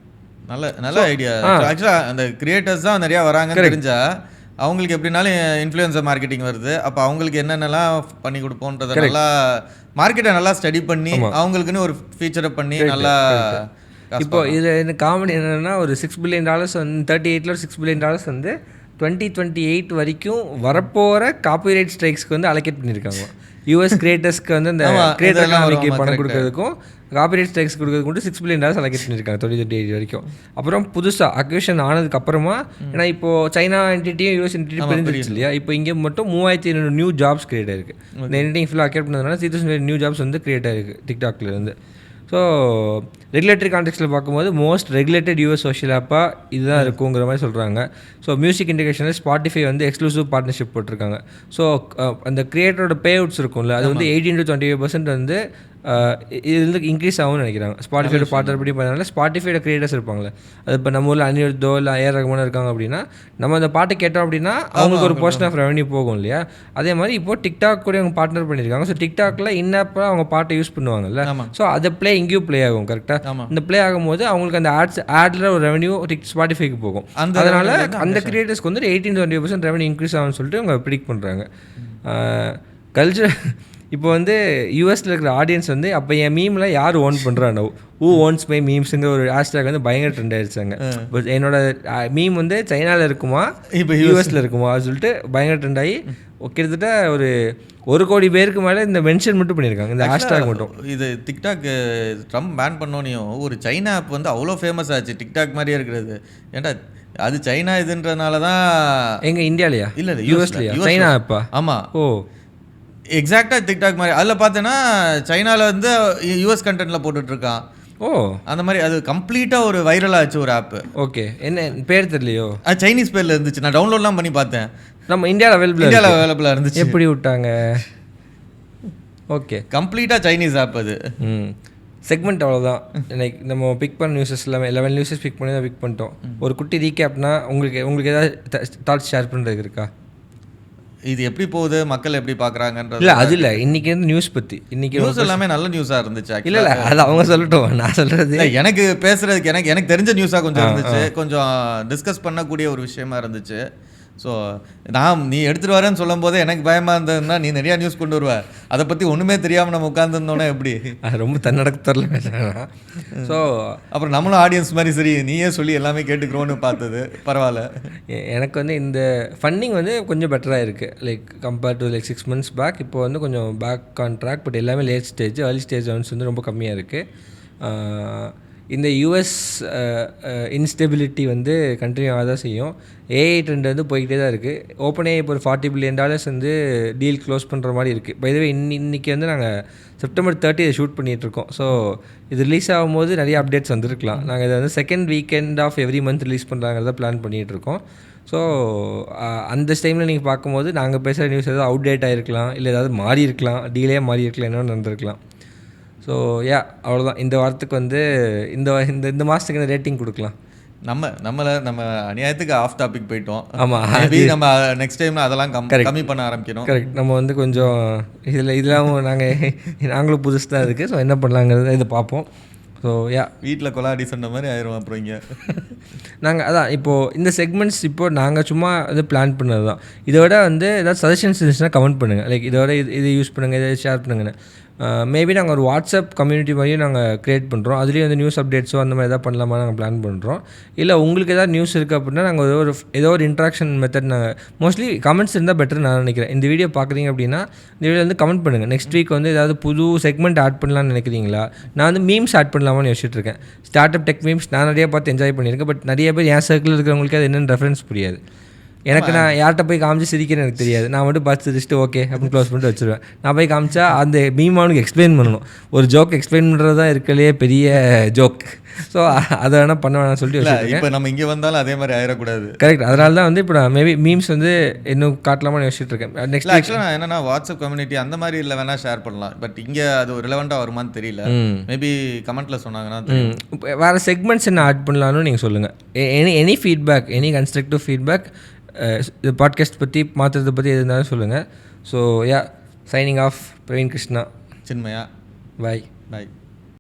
நல்ல ஐடியா. ஆக்சுவலாக அந்த கிரியேட்டர்ஸ் தான் நிறையா வராங்க தெரிஞ்சா அவங்களுக்கு எப்படினாலும் இன்ஃப்ளூயன்சர் மார்க்கெட்டிங் வருது. அப்போ அவங்களுக்கு என்னென்னலாம் பண்ணி கொடுப்போன்றதை நல்லா மார்க்கெட்டை நல்லா ஸ்டடி பண்ணி அவங்களுக்குன்னு ஒரு ஃபீச்சரை பண்ணி நல்லா. இப்போ இதில் என்ன காமெடி என்னென்னா ஒரு $6 billion வந்து 38ல் ஒரு $6 billion வந்து 2028 வரைக்கும் வரப்போகிற காப்பிரைட் ஸ்ட்ரைக்ஸ்க்கு வந்து அலோகேட் பண்ணியிருக்காங்க. US கிரியேட்டர்ஸ்க்கு வந்து அந்த கிரியேட்டர் பணம் கொடுக்கறதுக்கும் காப்பிரைட் ஸ்ட்ரைக்ஸ் கொடுக்கறதுக்கு மட்டும் $6 billion அலோகேட் பண்ணியிருக்காங்க 2028 வரைக்கும். அப்புறம் புதுசாக அக்விஷன் ஆனதுக்கப்புறமா, ஏன்னா இப்போது சைனா என்டிட்டியும் US என்டிட்டியும் பிரிஞ்சிருச்சு இல்லையா, இப்போ இங்கே மட்டும் 3500 நியூ ஜாப்ஸ் கிரியேட் ஆயிருக்கு. இந்த என்டிட்டி ஃபுல்லாக அக்யூட் பண்ணதுனால 3000 நியூ ஜாப்ஸ் வந்து கிரியேட் ஆயிருக்கு டிக்டாக்லேருந்து. ஸோ ரெகுலேட்டரி கான்டெக்ஸ்ட்டில் பார்க்கும்போது மோஸ்ட் ரெகுலேட்டட் US சோஷியல் ஆப்பாக இதுதான் இருக்குங்கிற மாதிரி சொல்கிறாங்க. ஸோ மியூசிக் இன்டெகிரேஷனில் Spotify வந்து எக்ஸ்க்ளூசிவ் பார்ட்னர்ஷிப் போட்டிருக்காங்க. ஸோ அந்த கிரியேட்டரோட பே அவுட்ஸ் இருக்கும்ல, அது வந்து 18 to 25% வந்து இது வந்து இன்க்ரீஸ் ஆகும்னு நினைக்கிறாங்க. ஸ்பாட்டிஃபையோட பார்ட்னர் படி பண்ணனால ஸ்பாட்டிஃபையோட கிரியேட்டர்ஸ் இருப்பாங்களே, அது இப்போ நம்ம ஊரில் அனிருத்தோ இல்லை ஏஆர் ரஹ்மானோ இருக்காங்க அப்படின்னா, நம்ம அந்த பாட்டை கேட்டோம் அப்படின்னா அவங்களுக்கு ஒரு போர்ஷன் ஆஃப் ரெவன்யூ போகும் இல்லையா. அதே மாதிரி இப்போது டிக்டாக் கூட அவங்க பார்ட்னர் பண்ணியிருக்காங்க. ஸோ டிக்டாக்ல இன்னப்போ அவங்க பாட்டை யூஸ் பண்ணுவாங்கல்ல, ஸோ அதை ப்ளே இங்கேயும் ப்ளே ஆகும். கரெக்டாக இந்த ப்ளே ஆகும்போது அவங்களுக்கு அந்த ஆட்ல ஒரு ரெவன்யூ ஸ்பாட்டிஃபைக்கு போகும். அதனால அந்த கிரியேட்டர்ஸ்க்கு வந்து 18-20% ரெவன்யூ இன்க்ரீஸ் ஆகும்னு சொல்லிட்டு அவங்க ப்ரிடிக்ட் பண்ணுறாங்க. கல்ச்சர் இப்போ வந்து யூஎஸில் இருக்கிற ஆடியன்ஸ் வந்து அப்போ என் மீமில் யார் ஓன் பண்ணுறானோ ஓன்ஸ் மை மீம்ஸுங்கிற ஒரு ஹேஷ்டேக் வந்து பயங்கர ட்ரெண்ட் ஆயிடுச்சாங்க. பட் என்னோட மீம் வந்து சைனாவில் இருக்குமா இப்போ யூஎஸில் இருக்குமா அது சொல்லிட்டு பயங்கர ட்ரெண்ட் ஆகி கிட்டத்தட்ட ஒரு கோடி பேருக்கு மேலே இந்த மென்ஷன் மட்டும் பண்ணியிருக்காங்க, இந்த ஹேஷ்டேக் மட்டும். இது டிக்டாக் ட்ரம்ப் பேன் பண்ணோனையும் ஒரு சைனா ஆப் வந்து அவ்வளோ ஃபேமஸ் ஆச்சு, டிக்டாக் மாதிரியே இருக்கிறது. ஏன்டா அது சைனா இதுன்றனால தான். எங்கள் இந்தியாலையா? இல்லை இல்லை யூஎஸ்லையா சைனா ஆப்பா? ஆமாம். ஓ எக்ஸாக்டாக டிக்டாக் மாதிரி. அதில் பார்த்தோன்னா சைனாவில் வந்து யூஎஸ் கண்டென்ட்டில் போட்டுட்ருக்கான். ஓ அந்த மாதிரி அது கம்ப்ளீட்டாக ஒரு வைரலாக ஆச்சு ஒரு ஆப்பு. ஓகே, என்ன பேர் தெரியலையோ? அது சைனீஸ் பேரில் இருந்துச்சு, நான் டவுன்லோட்லாம் பண்ணி பார்த்தேன். நம்ம இந்தியாவில் அவைலபிளாக இருந்துச்சு. எப்படி விட்டாங்க? ஓகே, கம்ப்ளீட்டாக சைனீஸ் ஆப் அது. செக்மெண்ட் அவ்வளோதான். லைக் நம்ம பிக் பண்ண நியூஸஸ் எல்லாமே 11 நியூஸஸ் பிக் பண்ணி தான் பிக் பண்ணிட்டோம். ஒரு குட்டி ரீகேப்னா உங்களுக்கு ஏதாவது தாட்ஸ் ஷேர் பண்ணுறதுக்கு இருக்கா? இது எப்படி போகுது, மக்கள் எப்படி பார்க்குறாங்கன்றது? இல்லை அது இல்லை, இன்றைக்கி வந்து நியூஸ் பற்றி. இன்றைக்கி நியூஸ் எல்லாமே நல்ல நியூஸாக இருந்துச்சு. இல்லை இல்லை அது அவங்க சொல்லட்டும், நான் சொல்கிறது எனக்கு பேசுகிறதுக்கு எனக்கு தெரிஞ்ச நியூஸாக கொஞ்சம் இருந்துச்சு, கொஞ்சம் டிஸ்கஸ் பண்ணக்கூடிய ஒரு விஷயமா இருந்துச்சு. ஸோ நீ எடுத்துகிட்டு வரேன்னு சொல்லும் போது எனக்கு பயமாக இருந்ததுன்னா நீ நிறையா நியூஸ் கொண்டு வருவேன், அதை பற்றி ஒன்றுமே தெரியாமல் நம்ம உட்காந்துருந்தோன்னே எப்படி? ரொம்ப தன்னடக்கத்தரல பேசுகிறேன். ஸோ அப்புறம் நம்மளும் ஆடியன்ஸ் மாதிரி சரி நீயே சொல்லி எல்லாமே கேட்டுக்கிறோன்னு பார்த்தது பரவாயில்ல. எனக்கு வந்து இந்த ஃபண்டிங் வந்து கொஞ்சம் பெட்டராக இருக்குது, like compared to like 6 months back. இப்போ வந்து கொஞ்சம் பேக் ஆன் ட்ராக். பட் எல்லாமே லேட் ஸ்டேஜ், ஏர்லி ஸ்டேஜ் வந்து ரொம்ப கம்மியாக இருக்குது. இந்த யூஎஸ் இன்ஸ்டெபிலிட்டி வந்து கண்டினியூ ஆக தான் செய்யும். ஏஐ ட்ரெண்ட் வந்து போய்கிட்டே தான் இருக்குது. ஓப்பனே இப்போ ஒரு $40 billion வந்து டீல் க்ளோஸ் பண்ணுற மாதிரி இருக்குது. பை த வே இன்றைக்கி வந்து நாங்கள் September 30 இதை ஷூட் பண்ணிகிட்ருக்கோம். ஸோ இது ரிலீஸ் ஆகும்போது நிறைய அப்டேட்ஸ் வந்துருக்கலாம். நாங்கள் இதை வந்து second weekend of every month release பண்ணுறாங்கிறத பிளான் பண்ணிகிட்ருக்கோம். ஸோ அந்த டைமில் நீங்கள் பார்க்கும்போது நாங்கள் பேசுகிற நியூஸ் ஏதாவது அவுடேட் ஆகிருக்கலாம், இல்லை ஏதாவது மாறி இருக்கலாம், டீலே மாறி இருக்கலாம், என்னென்னு நடந்திருக்கலாம். ஸோ அவ்வளோதான். இந்த வாரத்துக்கு வந்து இந்த மாதத்துக்கு இந்த ரேட்டிங் கொடுக்கலாம். நம்ம அநியாயத்துக்கு ஆஃப் டாபிக் போயிட்டோம். ஆமாம், நம்ம நெக்ஸ்ட் டைம் அதெல்லாம் கம்மி பண்ண ஆரம்பிக்கணும். கரெக்ட். நம்ம வந்து கொஞ்சம் இதெல்லாம் நாங்களும் புதுசு தான் இருக்குது. ஸோ என்ன பண்ணலாங்கிறத இதை பார்ப்போம். ஸோ வீட்டில் கொலாடி சொன்ன மாதிரி ஆயிரும். அப்புறம் இங்கே நாங்கள் அதான் இப்போது இந்த செக்மெண்ட்ஸ் இப்போது நாங்கள் சும்மா இது பிளான் பண்ணது தான். இதோட வந்து ஏதாவது சஜஷன்ஸ் இருந்துச்சுன்னா கமெண்ட் பண்ணுங்கள். லைக் இதோட இது யூஸ் பண்ணுங்கள், இதை ஷேர் பண்ணுங்கன்னு. மேபி நாங்கள் ஒரு வாட்ஸ்அப் கம்யூனிட்டி மாதிரியும் நாங்கள் க்ரியேட் பண்ணுறோம். அதுலேயும் வந்து நியூஸ் அப்டேட்ஸோ அந்த மாதிரி எதாவது பண்ணலாமா நாங்கள் பிளான் பண்ணுறோம். இல்லை உங்களுக்கு ஏதாவது நியூஸ் இருக்குது அப்படின்னா நாங்கள் ஏதோ ஒரு இன்ட்ராக்ஷன் மெத்தட் நாங்கள் மோஸ்ட்லி கமெண்ட்ஸ் இருந்தால் பெட்டர் நான் நினைக்கிறேன். இந்த வீடியோ பார்க்குறீங்க அப்படின்னா இந்த வீடியோ வந்து கமெண்ட் பண்ணுங்கள். நெக்ஸ்ட் வீக் வந்து ஏதாவது புது செக்மெண்ட் ஆட் பண்ணலான்னு நினைக்கிறீங்களா? நான் வந்து மீம்ஸ் ஆட் பண்ணலாமான்னு யோசிச்சுட்டு இருக்கேன். ஸ்டார்ட் அப் டெக் மீம்ஸ் நான் நிறைய பார்த்து என்ஜாய் பண்ணியிருக்கேன். பட் நிறைய பேர் என் சர்க்கிளில் இருக்கிறவங்களுக்கு அது என்னென்னு ரெஃபரன்ஸ் புரியாது. எனக்கு நான் யார்கிட்ட போய் காமிச்சு சிரிக்கிறேன்னு எனக்கு தெரியாது. நான் மட்டும் பார்த்து சிரிச்சுட்டு ஓகே அப்படின்னு க்ளோஸ் பண்ணிட்டு வச்சுருவேன். நான் போய் காமிச்சா அந்த மீமானுக்கு எக்ஸ்பிளைன் பண்ணணும். ஒரு ஜோக் எக்ஸ்பிளைன் பண்ணுறது தான் இருக்கலையே பெரிய ஜோக். ஸோ அதை வேணால் பண்ண வேணாம்னு சொல்லிட்டு இப்போ நம்ம இங்கே வந்தாலும் அதே மாதிரி ஆயிடக்கூடாது. கரெக்ட். அதனால தான் வந்து இப்போ நான் மேபி மீம்ஸ் வந்து இன்னும் காட்டலாமான்னு யோசிச்சுட்டு இருக்கேன். நெக்ஸ்ட் ஆக்சுவலாக நான் என்னன்னா வாட்ஸ்அப் கம்யூனிட்டி அந்த மாதிரி இல்லை வேணால் ஷேர் பண்ணலாம். பட் இங்கே அது ரிலவெண்ட்டாக வருமானு தெரியல. மேபி கமெண்ட்டில் சொன்னாங்கன்னா வேறு செக்மெண்ட்ஸ் என்ன ஆட் பண்ணலான்னு நீங்கள் சொல்லுங்கள். Any feedback, any constructive feedback, இது பாட்காஸ்ட் பற்றி மாற்றுறதை பற்றி எது இருந்தாலும் சொல்லுங்கள். So signing off Praveen Krishna, Chinmaya. Bye. பாய்.